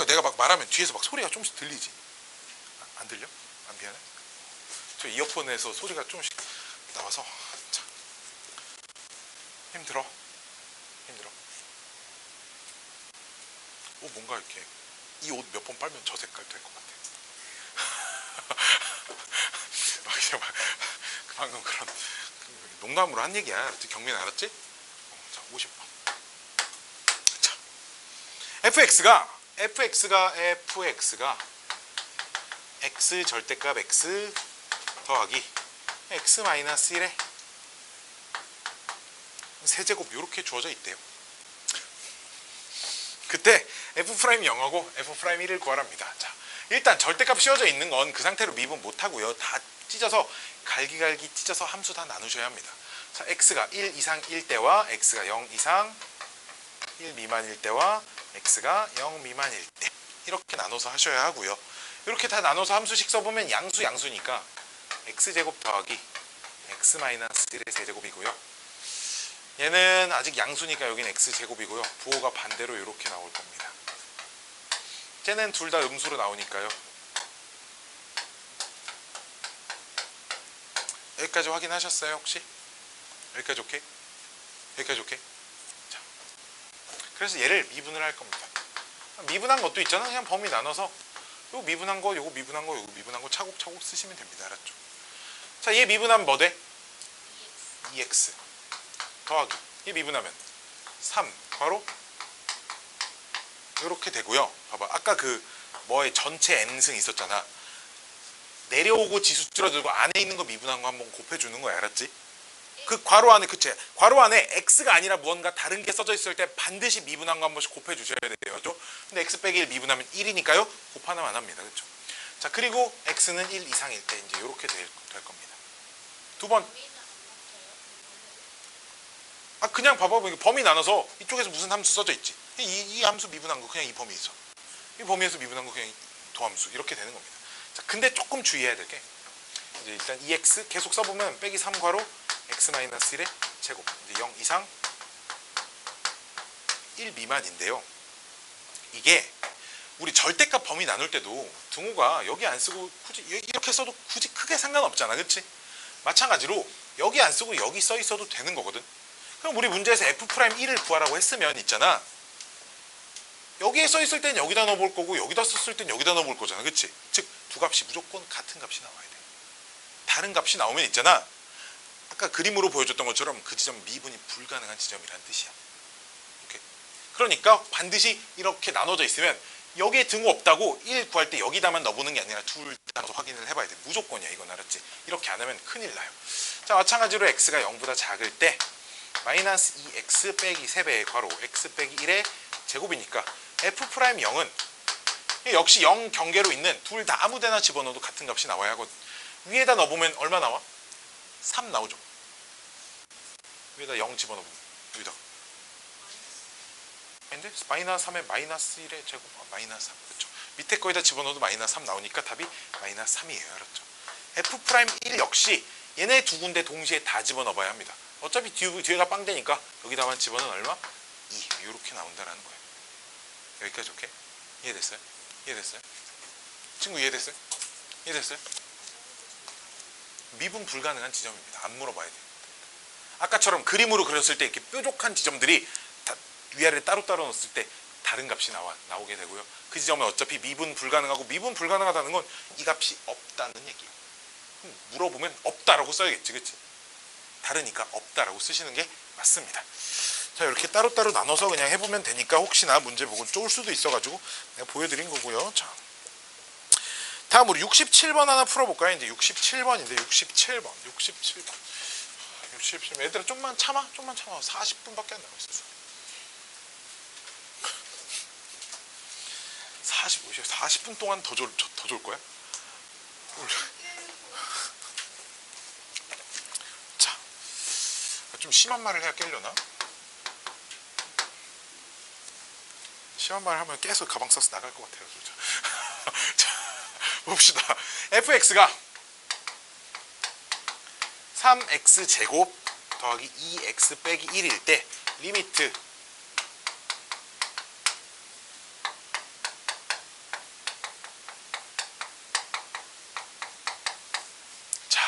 내가 막 말하면 뒤에서 막 소리가 조금씩 들리지? 안 들려? 안 미안해? 저 이어폰에서 소리가 조금씩 나와서 자, 힘들어. 뭔가 이렇게 이 옷 몇 번 빨면 저 색깔 될 것 같아. 막 방금 그런 농담으로 한 얘기야. 경민 알았지? 자, 50번. 자, fx가 x 절대값 x 더하기 x 마이너스 1에 세제곱 이렇게 주어져 있대요. 그때 f'0하고 f'1을 구하랍니다. 자, 일단 절대값 씌워져 있는 건 그 상태로 미분 못하고요. 다 찢어서 갈기갈기 찢어서 함수 다 나누셔야 합니다. 자, x가 1 이상일 때와 x가 0 이상 1 미만일 때와 x가 0 미만일 때 이렇게 나눠서 하셔야 하고요. 이렇게 다 나눠서 함수식 써보면 양수니까 x제곱 더하기 x 마이너스 1의 세제곱이고요. 얘는 아직 양수니까 여기는 x제곱이고요. 부호가 반대로 이렇게 나올 겁니다. 쟤는 둘 다 음수로 나오니까요. 여기까지 확인하셨어요 혹시? 여기까지 오케이? 여기까지 오케이? 자, 그래서 얘를 미분을 할 겁니다. 미분한 것도 있잖아. 그냥 범위 나눠서 요거 미분한 거, 요거 미분한 거, 요거 미분한 거 차곡차곡 쓰시면 됩니다. 알았죠? 자, 얘 미분하면 뭐 돼? 2x 더하기 얘 미분하면 3 바로 이렇게 되고요. 봐봐, 아까 그 뭐의 전체 n승 있었잖아. 내려오고 지수 줄어들고 안에 있는 거 미분한 거 한번 곱해주는 거야. 알았지? 그 괄호 안에 그치? 괄호 안에 x가 아니라 무언가 다른 게 써져 있을 때 반드시 미분한 거 한 번씩 곱해주셔야 돼요. 그렇죠? 근데 x 빼기 1 미분하면 1이니까요. 곱 하나만 합니다. 그렇죠? 자, 그리고 x는 1 이상일 때 이제 이렇게 될 겁니다. 두 번. 아, 그냥 봐봐. 범위 나눠서 이쪽에서 무슨 함수 써져 있지? 이 함수 미분한 거 그냥 이 범위 있어. 이 범위에서 미분한 거 그냥 도함수 이렇게 되는 겁니다. 자, 근데 조금 주의해야 될 게 이제 일단 2x 계속 써보면 빼기 3 괄호 x-1의 제곱 이제 0 이상 1 미만인데요. 이게 우리 절대값 범위 나눌 때도 등호가 여기 안 쓰고 굳이 이렇게 써도 굳이 크게 상관없잖아. 그치? 마찬가지로 여기 안 쓰고 여기 써 있어도 되는 거거든. 그럼 우리 문제에서 f'1을 구하라고 했으면 있잖아. 여기에 써 있을 땐 여기다 넣어볼 거고 여기다 썼을 땐 여기다 넣어볼 거잖아. 그치? 즉 두 값이 무조건 같은 값이 나와야 돼. 다른 값이 나오면 있잖아. 아까 그림으로 보여줬던 것처럼 그 지점 미분이 불가능한 지점이란 뜻이야. 오케이? 그러니까 반드시 이렇게 나눠져 있으면 여기에 등호 없다고 1 구할 때 여기다만 넣어보는 게 아니라 둘 다 확인을 해봐야 돼. 무조건이야. 이건 알았지? 이렇게 안 하면 큰일 나요. 자, 마찬가지로 x가 0보다 작을 때 마이너스 2x 빼기 3배의 괄호 x 빼기 1의 제곱이니까 f'0은 역시 0 경계로 있는 둘 다 아무데나 집어넣어도 같은 값이 나와야 하고 위에다 넣어보면 얼마 나와? 3 나오죠. 위에다 0 집어넣으면 여기다 근데 마이너스 3에 마이너스 1의 제곱 마이너스 3 그렇죠. 밑에 거에다 집어넣어도 마이너스 3 나오니까 답이 마이너스 3이에요. 알았죠? f'1 역시 얘네 두 군데 동시에 다 집어넣어봐야 합니다. 어차피 뒤에가 빵되니까 여기다만 집어넣으면 얼마? 2 이렇게 나온다는 거예요. 여기까지 오케이? 이해됐어요? 이해됐어요? 친구 이해됐어요? 이해됐어요? 미분 불가능한 지점입니다. 안 물어봐야 돼요. 아까처럼 그림으로 그렸을 때 이렇게 뾰족한 지점들이 다 위아래 따로따로 넣었을 때 다른 값이 나오게 되고요. 그 지점은 어차피 미분 불가능하고 미분 불가능하다는 건 이 값이 없다는 얘기예요. 그럼 물어보면 없다라고 써야겠지. 그치? 다르니까 없다라고 쓰시는 게 맞습니다. 자, 이렇게 따로따로 나눠서 그냥 해보면 되니까 혹시나 문제 보고 쫄 수도 있어가지고 내가 보여드린 거고요. 자, 다음으로 67번 하나 풀어볼까요? 이제 67번인데 67번 얘들아 좀만 참아 40분밖에 안 남았어. 40분 동안 더 졸 거야? 자, 좀 심한 말을 해야 깰려나? 심한 말 하면 계속 가방 써서 나갈 것 같아요. 자, 봅시다. fx가 3x 제곱 더하기 2x 빼기 1일 때 리미트 자,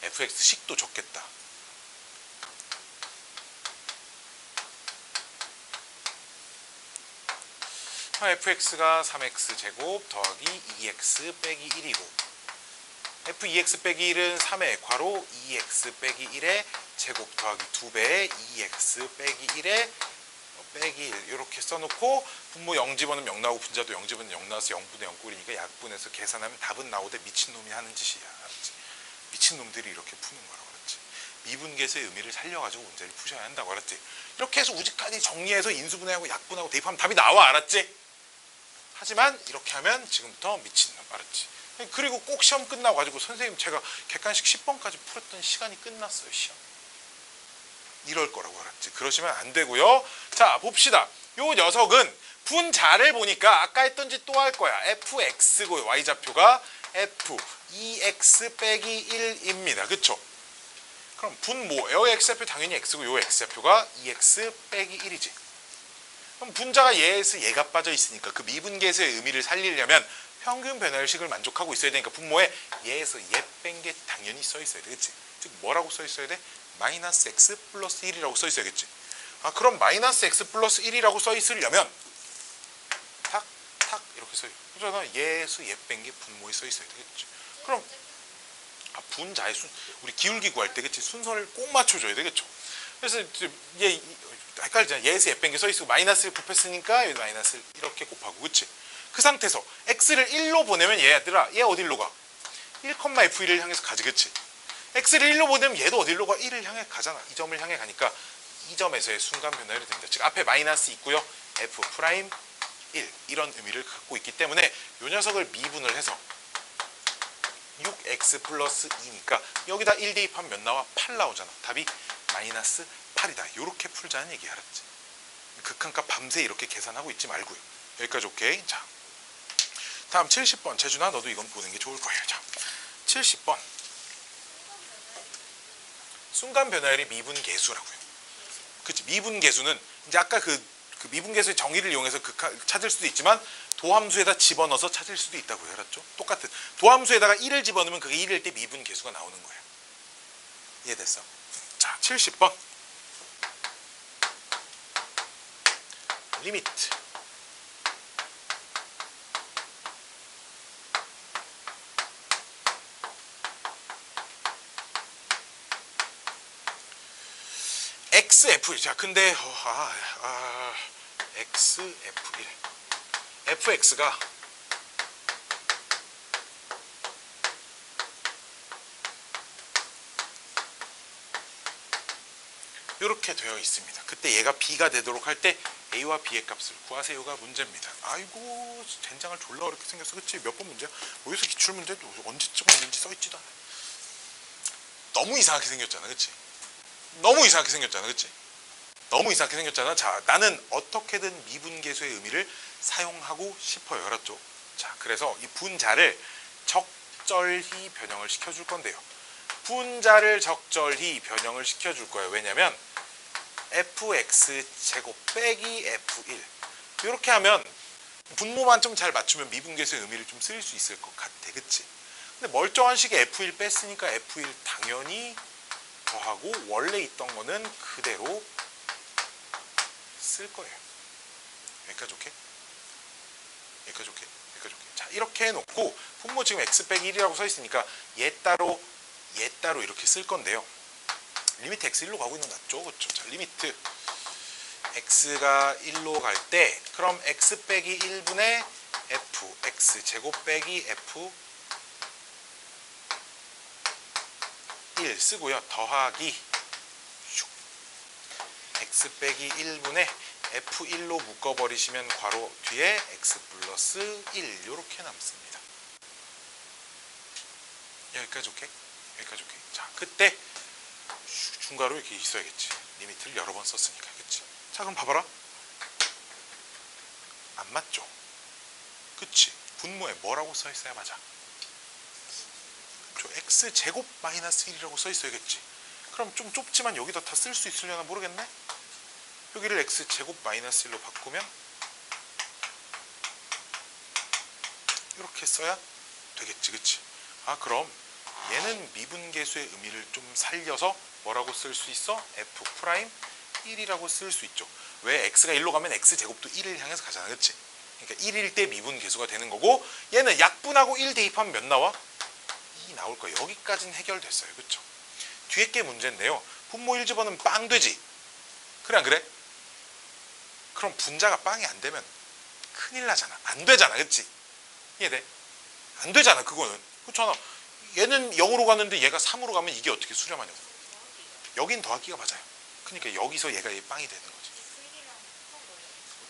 fx 식도 적겠다. fx가 3x 제곱 더하기 2x 빼기 1이고 f2x 빼기 1은 3의 괄호 2x 빼기 1의 제곱 더하기 2배의 2x 빼기 1의 빼기 1 이렇게 써놓고 분모 0 집어넣으면 0 나오고 분자도 0 집어넣으면 0 나와서 0분의 0 꼴이니까 약분해서 계산하면 답은 나오되 미친놈이 하는 짓이야. 알았지? 미친놈들이 이렇게 푸는 거라고. 알았지? 미분계수의 의미를 살려가지고 문제를 푸셔야 한다고. 알았지? 이렇게 해서 우지까지 정리해서 인수분해하고 약분하고 대입하면 답이 나와. 알았지? 하지만 이렇게 하면 지금부터 미친놈. 알았지? 그리고 꼭 시험 끝나고 가지고 선생님 제가 객관식 10번까지 풀었던 시간이 끝났어요. 시험. 이럴 거라고. 알았지? 그러시면 안 되고요. 자, 봅시다. 요 녀석은 분자를 보니까 아까 했던 짓 또 할 거야. fx고 y좌표가 f 2x 빼기 1입니다. 그쵸? 그럼 분모 여기 x좌표 당연히 x고 요 x좌표가 2x 빼기 1이지. 그럼 분자가 얘에서 얘가 빠져 있으니까 그 미분계수의 의미를 살리려면 평균 변화율식을 만족하고 있어야 되니까 분모에 얘에서 얘 뺀 게 당연히 써 있어야 돼. 그치? 즉 뭐라고 써 있어야 돼? 마이너스 x 플러스 1이라고 써 있어야겠지. 아, 그럼 마이너스 x 플러스 1이라고 써 있으려면 탁 이렇게 써 있어. 그러잖아. 얘에서 얘 뺀 게 분모에 써 있어야 되겠지. 그럼 분자의 우리 기울기 구할 때 그치? 순서를 꼭 맞춰줘야 되겠죠. 그래서 얘 헷갈리잖아. 얘에서 얘 뺀 게 써 있고 마이너스를 곱했으니까 여기 마이너스를 이렇게 곱하고 그치? 그 상태에서 x를 1로 보내면 얘들아 얘 어디로 가? 1,f1을 향해서 가지 그치? x를 1로 보내면 얘도 어디로 가? 1을 향해 가잖아. 이 점을 향해 가니까 이 점에서의 순간 변화율이 됩니다. 즉 앞에 마이너스 있고요. f 프라임 1 이런 의미를 갖고 있기 때문에 이 녀석을 미분을 해서 6x 플러스 2니까 여기다 1 대입하면 몇 나와? 8 나오잖아. 답이 마이너스 8이다. 이렇게 풀자는 얘기 알았지? 극한값 밤새 이렇게 계산하고 있지 말고요. 여기까지 오케이. 자, 다음 70번. 재준아 너도 이건 보는 게 좋을 거예요. 자, 70번. 순간 변화율이 미분계수라고요. 그치? 미분계수는 이제 아까 그 미분계수의 정의를 이용해서 찾을 수도 있지만 도함수에다 집어넣어서 찾을 수도 있다고요. 알았죠? 똑같은 도함수에다가 1을 집어넣으면 그게 1일 때 미분계수가 나오는 거예요. 이해됐어? 자, 70번. 리미트 XF1. 자, 근데 XF1 FX가 이렇게 되어 있습니다. 그때 얘가 B가 되도록 할 때 A와 B의 값을 구하세요가 문제입니다. 아이고 젠장을 졸라 어렵게 생겼어. 그치? 몇 번 문제야? 어디서 기출문제도 언제쯤 있는지 써있지도 않아. 너무 이상하게 생겼잖아. 그치? 너무 이상하게 생겼잖아. 그치? 너무 이상하게 생겼잖아. 자, 나는 어떻게든 미분계수의 의미를 사용하고 싶어요. 알았죠? 자, 그래서 이 분자를 적절히 변형을 시켜줄 건데요. 분자를 적절히 변형을 시켜줄 거예요. 왜냐면 fx 제곱 빼기 f1 이렇게 하면 분모만 좀 잘 맞추면 미분계수의 의미를 좀 쓸 수 있을 것 같아. 그치? 근데 멀쩡한 식에 f1 뺐으니까 f1 당연히 더하고 원래 있던 거는 그대로 쓸 거예요. 여기까지 오케이? 여기까지 오케이? 여기까지 오케이? 자, 이렇게 해놓고 분모 지금 x 빼기 1이라고 써 있으니까 얘 따로 이렇게 쓸 건데요. 리미트 x 1로 가고 있는 거 맞죠? 그렇죠? 자, 리미트 x가 1로 갈 때 그럼 x 빼기 1분의 f x 제곱 빼기 f 1 쓰고요. 더하기 x 빼기 1분의 f1로 묶어버리시면 괄호 뒤에 x 플러스 1 이렇게 남습니다. 여기까지 오케이? 여기까지 오케이? 자, 그때 중괄호 이렇게 있어야겠지. 리미트를 여러 번 썼으니까. 그치? 자, 그럼 봐봐라. 안 맞죠? 그치? 분모에 뭐라고 써있어야 맞아? 저 x 제곱 마이너스 1이라고 써있어야겠지. 그럼 좀 좁지만 여기다 다 쓸 수 있으려나 모르겠네? 여기를 x 제곱 마이너스 1로 바꾸면 이렇게 써야 되겠지. 그치? 아, 그럼 얘는 미분계수의 의미를 좀 살려서 뭐라고 쓸 수 있어? f 프라임 1이라고 쓸 수 있죠. 왜? x가 1로 가면 x 제곱도 1을 향해서 가잖아. 그치? 그러니까 1일 때 미분계수가 되는 거고 얘는 약분하고 1 대입하면 몇 나와? 2 나올 거예요. 여기까지는 해결됐어요. 그쵸? 뒤에 게 문제인데요. 분모 1 집어넣으면 빵 되지? 그래 안 그래? 그럼 분자가 빵이 안 되면 큰일 나잖아. 안 되잖아. 그치? 이해돼? 안 되잖아. 그거는. 그렇잖아. 얘는 0으로 갔는데 얘가 3으로 가면 이게 어떻게 수렴하냐고. 여긴 더하기가 맞아요. 그러니까 여기서 얘가 빵이 되는 거지.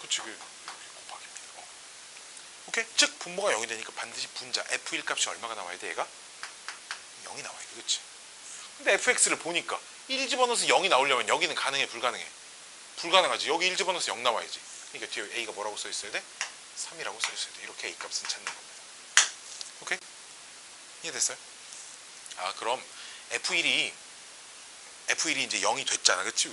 그치? 곱하기입니다. 오케이? 즉 분모가 0이 되니까 반드시 분자 f1 값이 얼마가 나와야 돼? 얘가? 0이 나와야 돼. 그치? 근데 fx를 보니까 1 집어넣어서 0이 나오려면 여기는 가능해? 불가능해? 불가능하지. 여기 1 집어넣어서 0 나와야지. 그러니까 뒤에 a가 뭐라고 써있어야 돼? 3이라고 써있어야 돼. 이렇게 a 값은 찾는 겁니다. 오케이? 이해됐어요? 아, 그럼 F1이 이제 0이 됐잖아. 그치?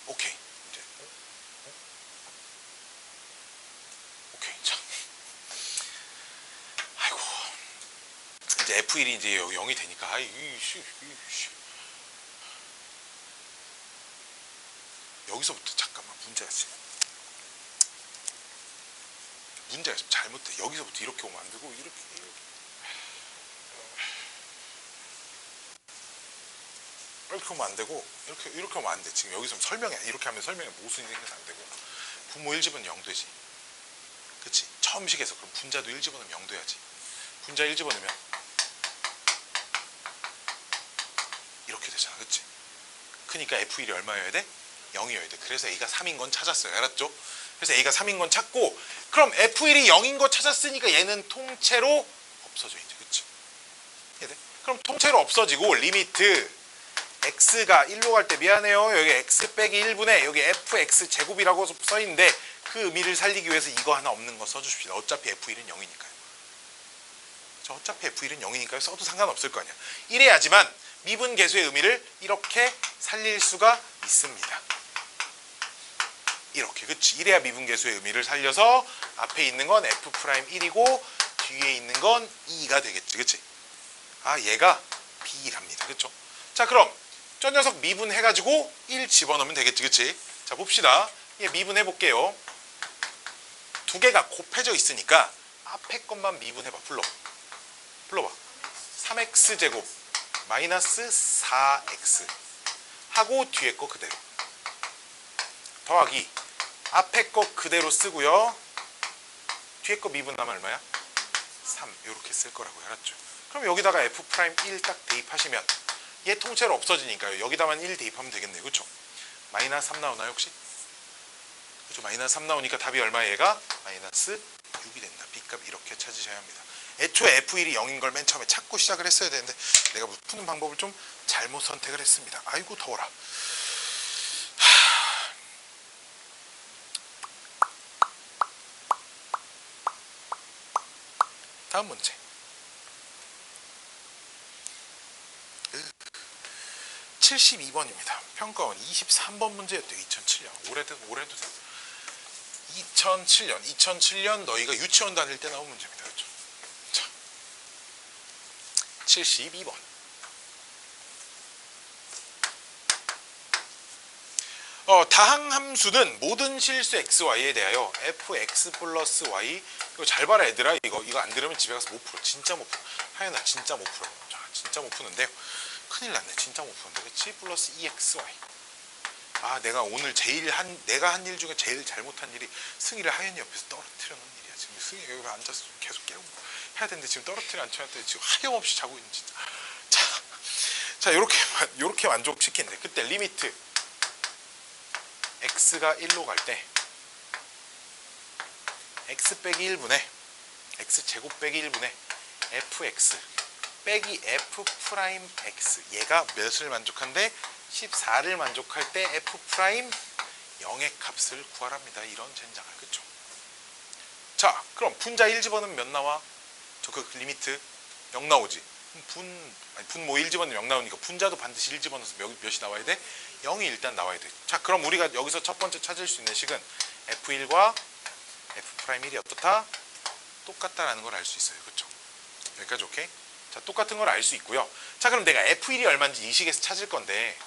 오케이. 오케이. 자. 아이고. 이제 F1이 이제 0이 되니까 여기서부터 잠깐만 문제가 있어요. 문제가 좀 잘못돼. 여기서부터 이렇게 오면 안 되고 이렇게 오면 안 되고 이렇게 오면 안 돼. 지금 여기서 설명해. 이렇게 하면 설명에 모순이 생겨서 안 되고 분모 1 집어넣으면 0 되지. 그치? 처음 식에서 그럼 분자도 1 집어넣으면 0 돼야지. 분자 1 집어넣으면 이렇게 되잖아. 그치? 그러니까 F1이 얼마여야 돼? 0이어야 돼. 그래서 A가 3인 건 찾았어요. 알았죠? 그래서 A가 3인 건 찾고 그럼 F1이 0인 거 찾았으니까 얘는 통째로 없어져 이제. 그치? 이해돼? 그럼 통째로 없어지고 리미트 x가 1로 갈 때 미안해요. 여기 x 빼기 1분의 여기 fx 제곱이라고 써있는데 그 의미를 살리기 위해서 이거 하나 없는 거 써주십시다. 어차피 f1은 0이니까요. 어차피 f1은 0이니까요. 써도 상관없을 거 아니야. 이래야지만 미분 계수의 의미를 이렇게 살릴 수가 있습니다. 이렇게. 그치? 이래야 미분 계수의 의미를 살려서 앞에 있는 건 f'1이고 뒤에 있는 건 2가 되겠지. 그치? 아, 얘가 b랍니다. 그쵸? 자, 그럼 저 녀석 미분해가지고 1 집어넣으면 되겠지. 그치? 자, 봅시다. 얘 미분해 볼게요. 두 개가 곱해져 있으니까 앞에 것만 미분해봐. 불러봐. 3x제곱 마이너스 4x 하고 뒤에 거 그대로 더하기 앞에 거 그대로 쓰고요. 뒤에 거 미분하면 얼마야? 3 이렇게 쓸 거라고요. 알았죠? 그럼 여기다가 f'1 딱 대입하시면 얘 통째로 없어지니까요. 여기다만 1 대입하면 되겠네요. 그쵸? 마이너스 3 나오나요 혹시? 그쵸? 마이너스 3 나오니까 답이 얼마야 얘가? 마이너스 6이 된다. B값 이렇게 찾으셔야 합니다. 애초에 F1이 0인 걸 맨 처음에 찾고 시작을 했어야 되는데 내가 푸는 방법을 좀 잘못 선택을 했습니다. 아이고 더워라. 다음 문제. 72번입니다. 평가원 23번 문제였대요. 2007년. 올해도 2007년 너희가 유치원 다닐 때 나온 문제입니다. 그렇죠? 자, 72번. 다항함수는 모든 실수 xy에 대하여 fx 플러스 y. 이거 잘 봐라 얘들아. 이거 안 들으면 집에 가서 못 풀어. 진짜 못 풀어. 하연아 진짜 못 풀어. 자, 진짜 못 푸는데요. 큰일 났네. 진짜 못 푸는데. 그치? 플러스 2xy. 아, 내가 한 일 중에 제일 잘못한 일이 승희를 하연이 옆에서 떨어뜨려 놓은 일이야. 지금 승희 여기 앉아서 좀 계속 깨우고 해야 되는데 지금 떨어뜨려 앉혀놨더니 지금 하염없이 자고 있는 진짜. 자, 요렇게 만족시킨대. 그때 리미트 x가 1로 갈 때 x 빼기 1분의 x 제곱 빼기 1분의 fx 빼기 f 프라임 x. 얘가 몇을 만족한데 14를 만족할 때 f 프라임 0의 값을 구하랍니다. 이런 젠장을. 그쵸? 자, 그럼 분자 1 집어넣으면 몇 나와? 그 리미트 0 나오지. 분모 1 집어넣으면 0 나오니까 분자도 반드시 1 집어넣어서 몇이 나와야 돼? 0이 일단 나와야 돼. 자, 그럼 우리가 여기서 첫 번째 찾을 수 있는 식은 f1과 f'1이 어떻다? 똑같다라는 걸 알 수 있어요. 그쵸? 여기까지 오케이? 자, 똑같은 걸 알 수 있고요. 자, 그럼 내가 f1이 얼마인지 이 식에서 찾을 건데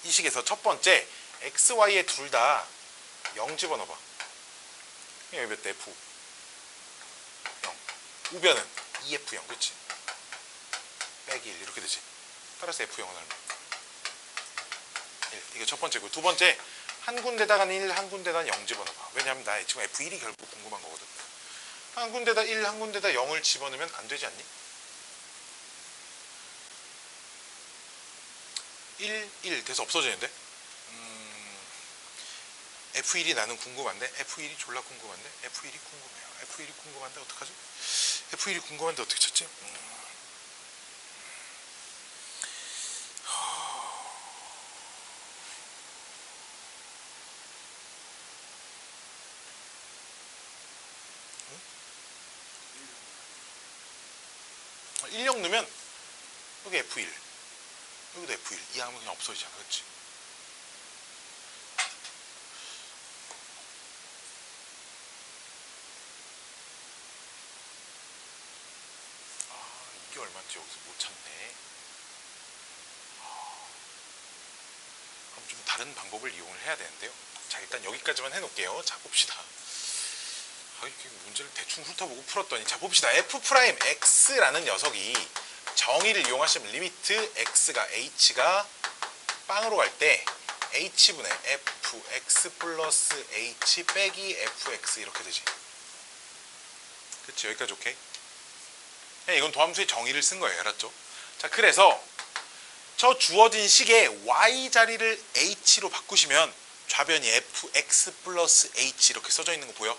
이 식에서 첫 번째 x, y에 둘 다 0 집어넣어봐. 여기 몇 대? f 0. 우변은 2f0. 그치? 빼기 1 이렇게 되지. 따라서 f0은 얼마? 1. 이게 첫 번째고, 두 번째 한 군데다가 1, 한 군데다 0 집어넣어봐. 왜냐하면 나 지금 f1이 결국 궁금한 거거든. 한 군데다 1, 한 군데다 0을 집어넣으면 안 되지 않니? 1 돼서 없어지는데? F1이 나는 궁금한데? F1이 졸라 궁금한데? F1이 궁금해요. F1이 궁금한데 어떡하지? F1이 궁금한데 어떻게 찾지? 1령 넣으면 여기 F1 여기도 F1 이 항은 그냥 없어지잖아. 그치? 아, 이게 얼마인지 여기서 못 찾네. 그럼 좀 다른 다른 방법을 이용을 해야 되는데요. 자, 일단 여기까지만 해놓을게요. 자, 봅시다. 이렇게 문제를 대충 훑어보고 풀었더니, 자, 봅시다. f'x라는 녀석이 정의를 이용하시면 리미트 x가 h가 빵으로 갈 때 h분의 fx 플러스 h 빼기 fx 이렇게 되지. 그치? 여기까지 오케이? 이건 도함수의 정의를 쓴 거예요. 알았죠? 자, 그래서 저 주어진 식의 y 자리를 h로 바꾸시면 좌변이 fx 플러스 h 이렇게 써져 있는 거 보여?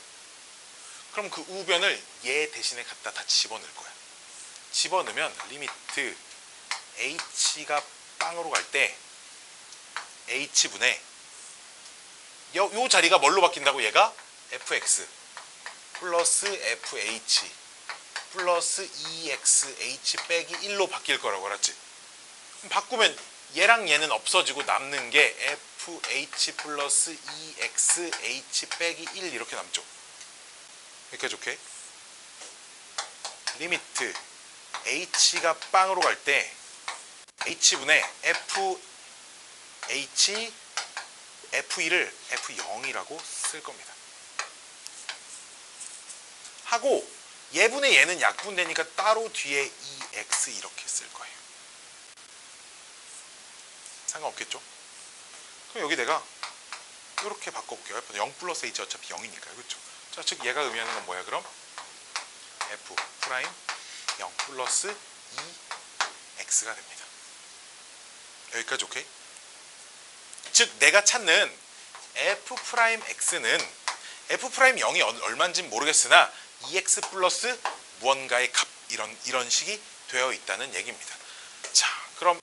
그럼 그 우변을 얘 대신에 갖다 다 집어넣을 거야. 집어넣으면 리미트 h가 빵으로 갈 때 h분의 요 자리가 뭘로 바뀐다고? 얘가 fx 플러스 fh 플러스 exh 빼기 1로 바뀔 거라고. 알았지? 바꾸면 얘랑 얘는 없어지고 남는 게 fh 플러스 exh 빼기 1 이렇게 남죠. 여기까지 오케이? 리미트 h가 빵으로 갈 때 h분의 f1을 f0이라고 쓸 겁니다. 하고 얘분의 얘는 약분되니까 따로 뒤에 ex 이렇게 쓸 거예요. 상관없겠죠? 그럼 여기 내가 이렇게 바꿔볼게요. 0 플러스 h 어차피 0이니까요. 그렇죠? 자, 즉 얘가 의미하는 건 뭐야 그럼? f 프라임 0 플러스 2x가 됩니다. 여기까지 오케이? 즉 내가 찾는 f 프라임 x는 f 프라임 0이 얼마인지는 모르겠으나 2x 플러스 무언가의 값 이런 식이 되어 있다는 얘기입니다. 자, 그럼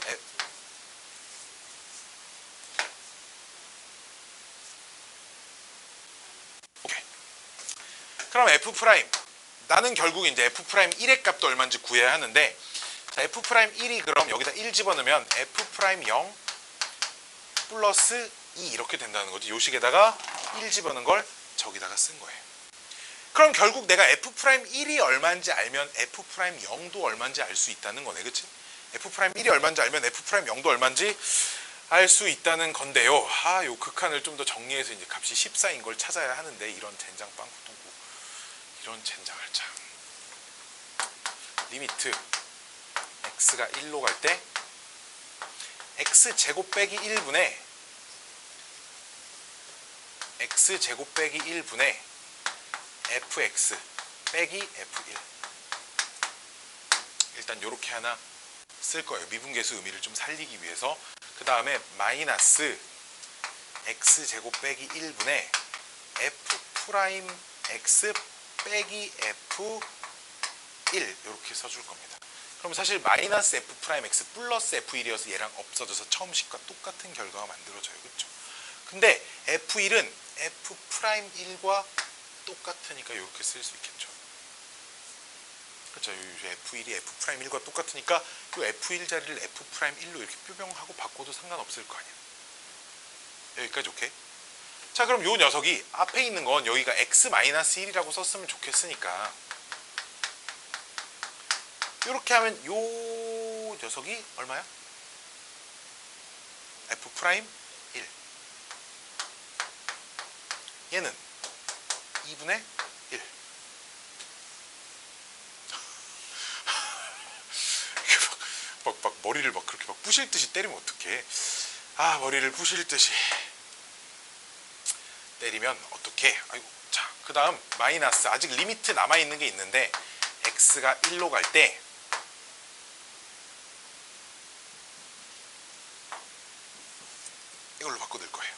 오케이. 그럼 f 프라임 나는 결국 이제 f 프라임 1의 값도 얼마인지 구해야 하는데, 자, f 프라임 1이 그럼 여기다 1 집어넣으면 f 프라임 0 플러스 2 이렇게 된다는 거지. 요 식에다가 1 집어넣은 걸 저기다가 쓴 거예요. 그럼 결국 내가 f 프라임 1이 얼마인지 알면 f 프라임 0도 얼마인지 알 수 있다는 거네. 그치? f 프라임 1이 얼마인지 알면 f 프라임 0도 얼마인지 알 수 있다는 건데요. 요 극한을 좀 더 정리해서 이제 값이 14인 걸 찾아야 하는데, 이런 젠장빵 후두고 이런 젠장을 참. 리미트 x가 1로 갈 때 x제곱 빼기 1분의 x제곱 빼기 1분의 fx 빼기 f1. 일단 요렇게 하나 쓸 거예요. 미분계수 의미를 좀 살리기 위해서. 그 다음에 마이너스 x제곱 빼기 1분의 f 프라임 x 빼기 f1 이렇게 써줄 겁니다. 그럼 사실 마이너스 f 프라임 x 플러스 f1이어서 얘랑 없어져서 처음 식과 똑같은 결과가 만들어져요. 그렇죠? 근데 f1은 f 프라임 1과 똑같으니까 이렇게 쓸 수 있겠죠. 그렇죠? f1이 f 프라임 1과 똑같으니까 이 f1 자리를 f 프라임 1로 이렇게 뾰병하고 바꿔도 상관없을 거 아니야. 여기까지 오케이? 자, 그럼 이 녀석이 앞에 있는 건 여기가 x-1이라고 썼으면 좋겠으니까 이렇게 하면 이 녀석이 얼마야? f 프라임 1. 얘는 2분의 1. 막 머리를 막 그렇게 막 부실 듯이 때리면 어떡해. 머리를 부실 듯이 때리면 어떡해. 아이고. 자, 그 다음 마이너스, 아직 리미트 남아있는 게 있는데 x가 1로 갈 때 이걸로 바꿔 넣을 거예요.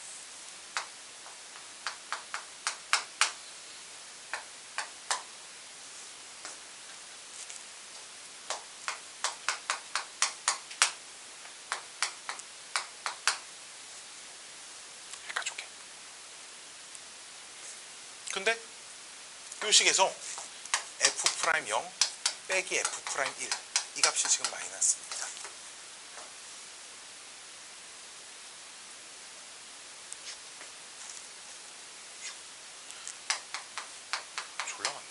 여기까지 오케이. 근데 이 식에서 f 프라임 0 빼기 f 프라임 1 이 값이 지금 마이너스입니다. 졸라 많네.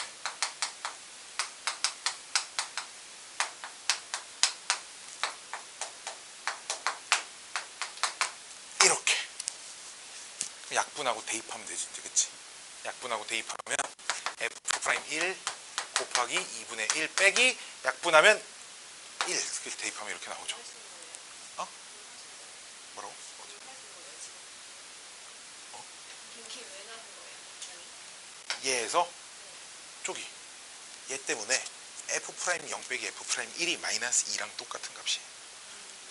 이렇게 약분하고 대입하면 되지, 그치? 약분하고 대입하면 f'1 곱하기 2분의 1 빼기 약분하면 1 이렇게 대입하면 이렇게 나오죠. 어? 뭐라고? 어? 얘에서 쪽이 얘 때문에 f'0 빼기 f'1이 마이너스 2랑 똑같은 값이에요.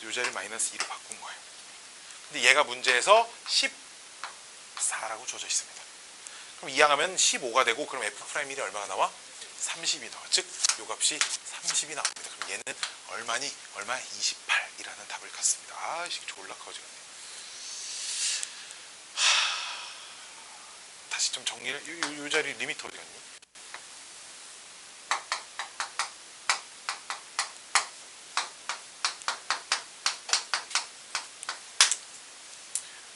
이 자리를 마이너스 2로 바꾼 거예요. 근데 얘가 문제에서 14라고 줘져 있습니다. 그럼 이항하면 15가 되고, 그럼 f'1이 얼마가 나와? 30이 나와. 즉, 요 값이 30이 나옵니다. 그럼 얘는 얼마니? 얼마? 28이라는 답을 갖습니다. 아이씨, 졸라 커지겠네. 다시 좀 정리를, 요 자리 리미터 어디 갔니?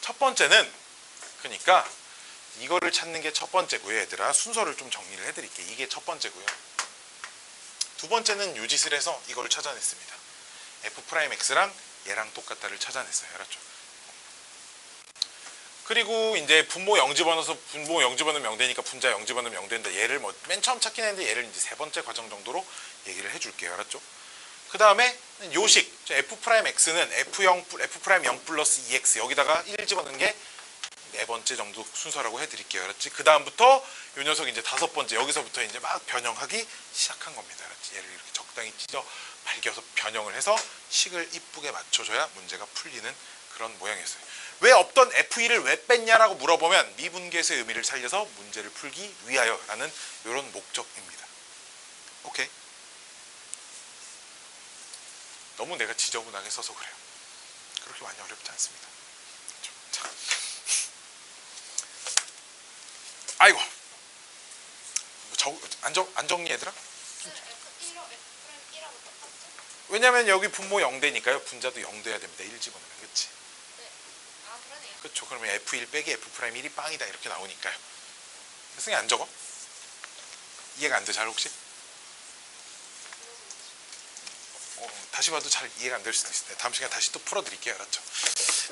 첫 번째는, 그러니까 이거를 찾는 게 첫 번째고요. 얘들아, 순서를 좀 정리를 해드릴게요. 이게 첫 번째고요. 두 번째는 유짓을 해서 이걸 찾아냈습니다. f'x랑 얘랑 똑같다를 찾아냈어요. 알았죠? 그리고 이제 분모 0 집어넣어서 분모 0 집어넣으면 0 되니까 분자 0 집어넣으면 0 된다. 얘를 뭐 맨 처음 찾긴 했는데 얘를 이제 세 번째 과정 정도로 얘기를 해줄게요. 알았죠? 그 다음에 요식 f'x는 f'0 플러스 2x 여기다가 1 집어넣은 게 네 번째 정도 순서라고 해드릴게요. 알았지? 그 다음부터 요 녀석 이제 다섯 번째 여기서부터 이제 막 변형하기 시작한 겁니다. 알았지? 얘를 이렇게 적당히 찢어 발겨서 변형을 해서 식을 이쁘게 맞춰줘야 문제가 풀리는 그런 모양이었어요. 왜 없던 f1을 왜 뺐냐라고 물어보면 미분계수의 의미를 살려서 문제를 풀기 위하여라는 이런 목적입니다. 오케이? 너무 내가 지저분하게 써서 그래요. 그렇게 많이 어렵지 않습니다. 자. 아이고, 안 정리 얘들아? 왜냐면 여기 분모 0 되니까요. 분자도 0 돼야 됩니다. 1 집어넣으면, 그치? 네. 아, 그러네요. 그쵸. 그러면 f1 빼기 f'1이 빵이다 이렇게 나오니까요. 승희 안 적어? 이해가 안 돼, 잘 혹시? 다시 봐도 잘 이해가 안 될 수도 있어요. 다음 시간에 다시 또 풀어드릴게요. 알았죠?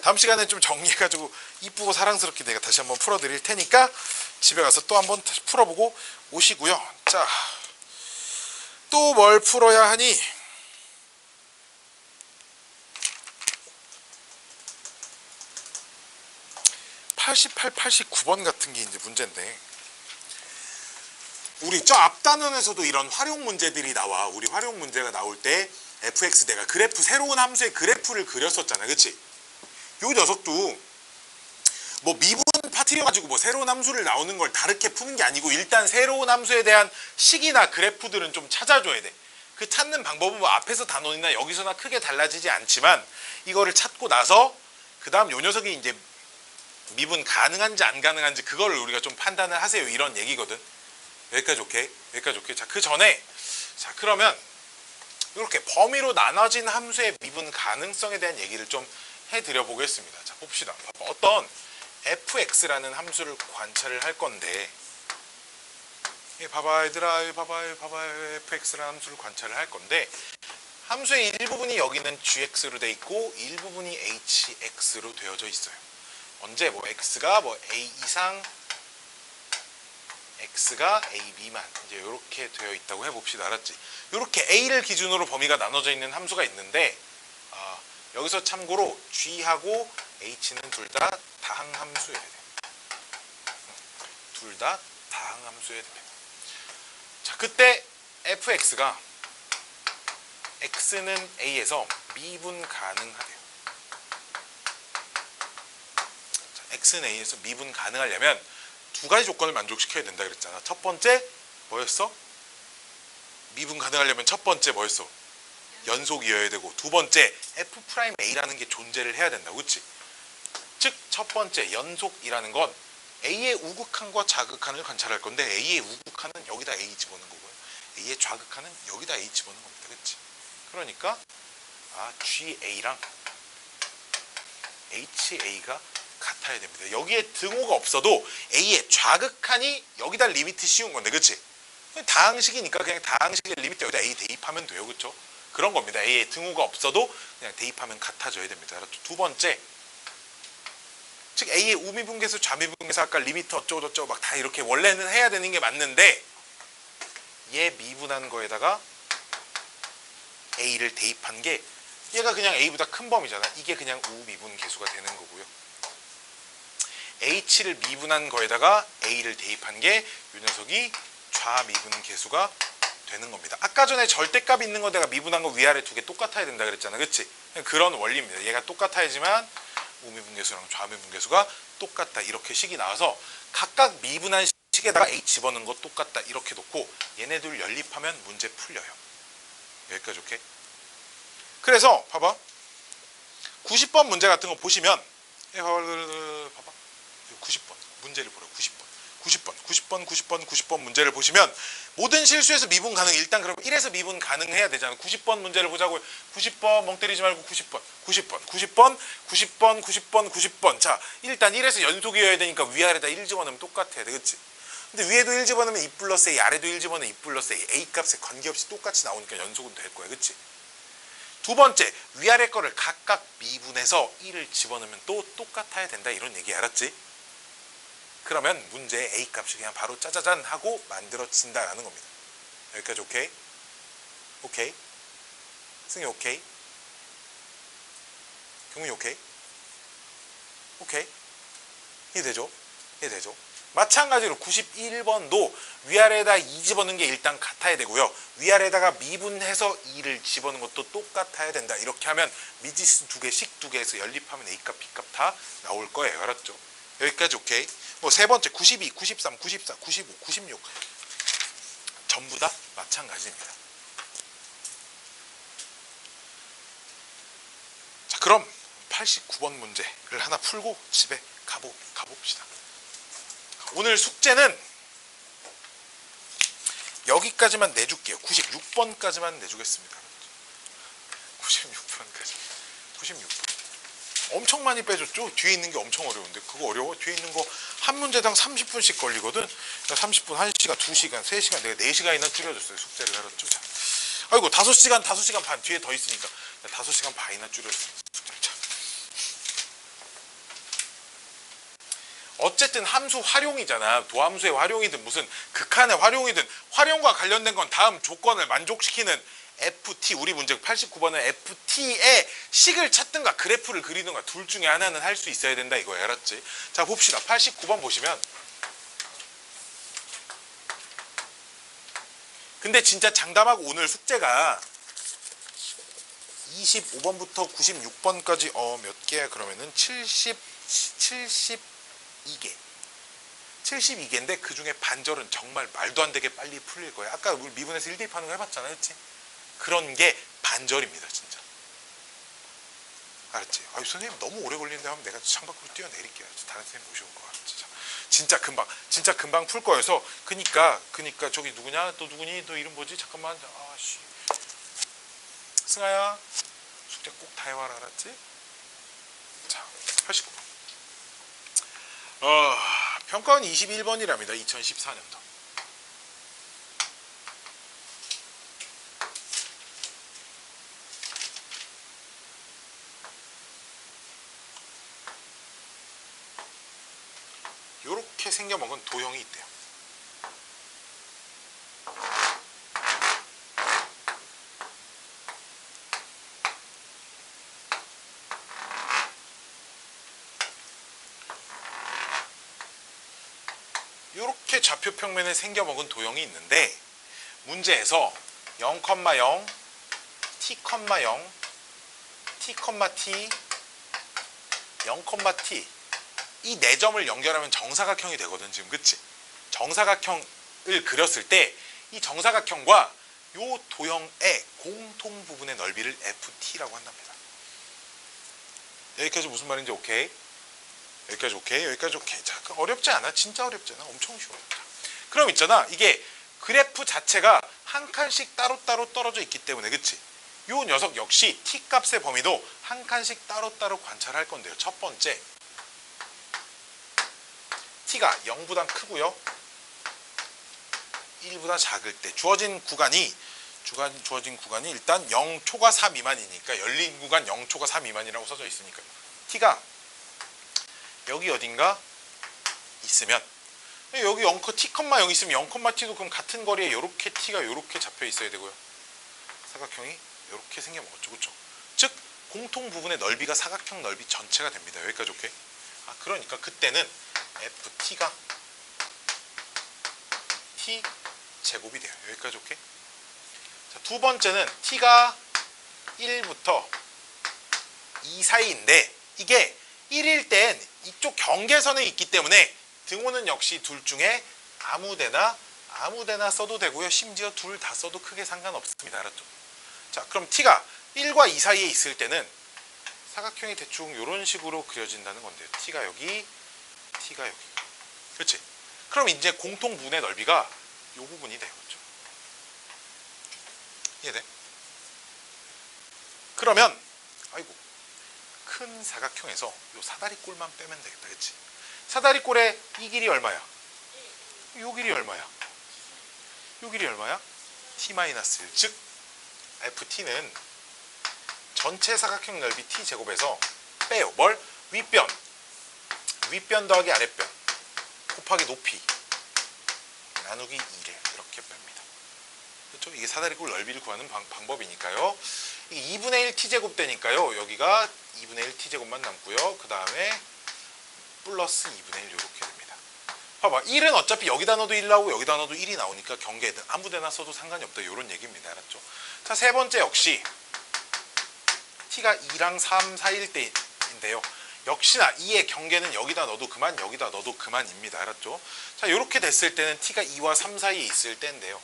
다음 시간에 좀 정리해가지고 이쁘고 사랑스럽게 내가 다시 한번 풀어드릴 테니까 집에 가서 또 한번 풀어보고 오시고요. 자, 또 뭘 풀어야 하니? (88, 89번) 같은 게 이제 문제인데, 우리 저 앞 단원에서도 이런 활용 문제들이 나와. 우리 활용 문제가 나올 때 fx 내가 그래프, 새로운 함수의 그래프를 그렸었잖아, 그치? 요 녀석도 뭐 미분 파트여가지고 뭐 새로운 함수를 나오는 걸 다르게 푸는 게 아니고, 일단 새로운 함수에 대한 식이나 그래프들은 좀 찾아줘야 돼. 그 찾는 방법은 뭐 앞에서 단원이나 여기서나 크게 달라지지 않지만, 이거를 찾고 나서 그 다음 요 녀석이 이제 미분 가능한지 안 가능한지 그거를 우리가 좀 판단을 하세요, 이런 얘기거든. 여기까지 오케이? 여기까지 오케이? 자, 그 전에, 자, 그러면 이렇게 범위로 나눠진 함수의 미분 가능성에 대한 얘기를 좀 해드려 보겠습니다. 자, 봅시다. 어떤 fx라는 함수를 관찰을 할 건데, 봐봐 얘들아, 봐봐 fx라는 함수를 관찰을 할 건데, 함수의 일부분이 여기는 gx로 돼 있고 일부분이 hx로 되어져 있어요. 언제 뭐 x가 뭐 a 이상, x가 a 미만, 이제 이렇게 되어 있다고 해봅시다. 알았지? 이렇게 a를 기준으로 범위가 나눠져 있는 함수가 있는데, 여기서 참고로 g하고 h는 둘 다 다항함수여야 돼. 둘 다 다항함수여야 됩니다. 자, 그때 fx가 x는 a에서 미분 가능하대요. 자, x는 a에서 미분 가능하려면 두 가지 조건을 만족시켜야 된다 그랬잖아. 첫 번째 뭐였어? 미분 가능하려면 첫 번째 뭐였어? 연속이어야 되고, 두 번째 f'a라는 게 존재를 해야 된다. 그치? 즉 첫 번째 연속이라는 건 a의 우극한과 좌극한을 관찰할 건데, a의 우극한은 여기다 a 집어넣는 거고요, a의 좌극한은 여기다 a 집어넣는 겁니다. 그치? 그러니까 GA랑 HA가 같아야 됩니다. 여기에 등호가 없어도 A의 좌극한이 여기다 리미트 씌운 건데, 그치? 다항식이니까 그냥 다항식의 리미트 여기다 A 대입하면 돼요. 그쵸? 그런 겁니다. A의 등호가 없어도 그냥 대입하면 같아져야 됩니다. 두 번째, 즉 A의 우미분계수, 좌미분계수 아까 리미트 어쩌고저쩌고 막 다 이렇게 원래는 해야 되는 게 맞는데 얘 미분한 거에다가 A를 대입한 게 얘가 그냥 A보다 큰 범위잖아. 이게 그냥 우미분계수가 되는 거고요. H를 미분한 거에다가 A를 대입한 게 이 녀석이 좌미분계수가 되는 겁니다. 아까 전에 절대값 있는 거 내가 미분한 거 위아래 두 개 똑같아야 된다 그랬잖아. 그치? 그런 원리입니다. 얘가 똑같아야지만 우미분계수랑 좌미분계수가 똑같다. 이렇게 식이 나와서 각각 미분한 식에다가 A 집어넣은 거 똑같다. 이렇게 놓고 얘네들 연립하면 문제 풀려요. 여기까지 오케이? 그래서 봐봐. 90번 문제 같은 거 보시면 봐봐. 90번 문제를 보라고. 90번 문제를 보시면 모든 실수에서 미분 가능. 일단 그럼 1에서 미분 가능해야 되잖아. 90번 문제를 보자고요. 90번 멍 때리지 말고 90번. 자, 일단 1에서 연속이어야 되니까 위아래다 1 집어넣으면 똑같아야 돼. 그치? 근데 위에도 1 집어넣으면 2 플러스 A, 아래도 1 집어넣으면 2 플러스 A. A 값에 관계없이 똑같이 나오니까 연속은 될 거야. 그치? 두 번째, 위아래 거를 각각 미분해서 1을 집어넣으면 또 똑같아야 된다. 이런 얘기 알았지? 그러면 문제의 A 값이 그냥 바로 짜자잔 하고 만들어진다라는 겁니다. 여기까지 오케이? 오케이? 승희 오케이? 경민이 오케이? 오케이? 이해되죠? 이해되죠? 마찬가지로 91번도 위아래에다 2 집어넣는 게 일단 같아야 되고요. 위아래에다가 미분해서 2를 집어넣는 것도 똑같아야 된다. 이렇게 하면 미지수 2개, 식 2개에서 연립하면 A값, B값 다 나올 거예요. 알았죠? 여기까지 오케이? 뭐 세 번째 92, 93, 94, 95, 96 전부 다 마찬가지입니다. 자, 그럼 89번 문제를 하나 풀고 집에 가봅시다. 오늘 숙제는 여기까지만 내줄게요. 96번까지만 내주겠습니다. 96번까지. 96번. 엄청 많이 빼줬죠? 뒤에 있는 게 엄청 어려운데. 그거 어려워? 뒤에 있는 거 한 문제당 30분씩 걸리거든. 30분, 1시간, 2시간, 3시간, 내가 4시간이나 줄여줬어요. 숙제를 알았죠? 자. 아이고 5시간, 5시간 반 뒤에 더 있으니까 5시간 반이나 줄여줬어요. 자. 어쨌든 함수 활용이잖아. 도함수의 활용이든 무슨 극한의 활용이든 활용과 관련된 건 다음 조건을 만족시키는 FT, 우리 문제 89번은 FT의 식을 찾든가 그래프를 그리든가 둘 중에 하나는 할 수 있어야 된다 이거야. 알았지? 자, 봅시다. 89번 보시면 근데 진짜 장담하고 오늘 숙제가 25번부터 96번까지 몇 개야? 그러면은 72개 72개인데 그 중에 반절은 정말 말도 안 되게 빨리 풀릴 거야. 아까 우리 미분에서 1대입하는 거 해봤잖아. 그렇지? 그런 게 반절입니다. 진짜. 알았지? 아유, 선생님 너무 오래 걸리는데 하면 내가 창밖으로 뛰어내릴게요. 다른 선생님 모셔올 거 알았지? 진짜 금방 풀 거여서 그니까 저기 누구냐? 또 누구니? 너 이름 뭐지? 잠깐만. 아씨. 승아야. 숙제 꼭 다 해와라. 알았지? 자, 89번. 평가원 21번이랍니다. 2014년도. 이렇게 생겨먹은 도형이 있대요. 이렇게 좌표 평면에 생겨먹은 도형이 있는데 문제에서 0,0, t, 0, t, t, 0,t 이 네 점을 연결하면 정사각형이 되거든. 지금 그치? 정사각형을 그렸을 때 이 정사각형과 이 도형의 공통 부분의 넓이를 FT라고 한답니다. 여기까지 무슨 말인지 오케이? 여기까지 오케이? 여기까지 오케이. 자, 어렵지 않아? 진짜 어렵지 않아? 엄청 쉬워. 그럼 있잖아. 이게 그래프 자체가 한 칸씩 따로따로 떨어져 있기 때문에 그치? 요 녀석 역시 t 값의 범위도 한 칸씩 따로따로 관찰할 건데요. 첫 번째 t가 0보다 크고요. 1보다 작을 때 주어진 구간이 일단 0초가 4 미만이니까 열린 구간 0초가 4 미만이라고 써져 있으니까 t가 여기 어딘가 있으면 여기 0, t,0 있으면 0, t도 그럼 같은 거리에 이렇게 t가 이렇게 잡혀 있어야 되고요. 사각형이 이렇게 생겨먹었죠. 그렇죠? 즉 공통 부분의 넓이가 사각형 넓이 전체가 됩니다. 여기까지 오케이? 그러니까 그때는 ft가 t 제곱이 돼요. 여기까지 오케이? 자, 두 번째는 t가 1부터 2 사이인데 이게 1일 땐 이쪽 경계선에 있기 때문에 등호는 역시 둘 중에 아무데나 써도 되고요. 심지어 둘 다 써도 크게 상관없습니다. 알았죠? 자, 그럼 t가 1과 2 사이에 있을 때는 사각형이 대충 이런 식으로 그려진다는 건데요. t가 여기, t가 여기. 그렇지? 그럼 이제 공통 부분의 넓이가 이 부분이 돼요. 그렇죠? 이해돼? 그러면 아이고 큰 사각형에서 이 사다리꼴만 빼면 되겠다. 그렇지? 사다리꼴의 이 길이 얼마야? 이 길이 얼마야? 이 길이 얼마야? t-1. 즉 ft는 전체 사각형 넓이 t제곱에서 빼요. 뭘? 윗변 더하기 아랫변 곱하기 높이 나누기 2를 이렇게 뺍니다. 그렇죠? 이게 사다리꼴 넓이를 구하는 방법이니까요. 이게 2분의 1 t제곱 되니까요. 여기가 2분의 1 t제곱만 남고요. 그 다음에 플러스 2분의 1 이렇게 됩니다. 봐봐. 1은 어차피 여기다 넣어도 1 나오고 여기다 넣어도 1이 나오니까 경계에든 아무데나 써도 상관이 없다. 이런 얘기입니다. 알았죠? 자, 세 번째 역시 t가 2랑 3 사이일 때인데요. 역시나 2의 경계는 여기다 넣어도 그만 여기다 넣어도 그만입니다. 알았죠? 자, 이렇게 됐을 때는 t가 2와 3 사이에 있을 때인데요.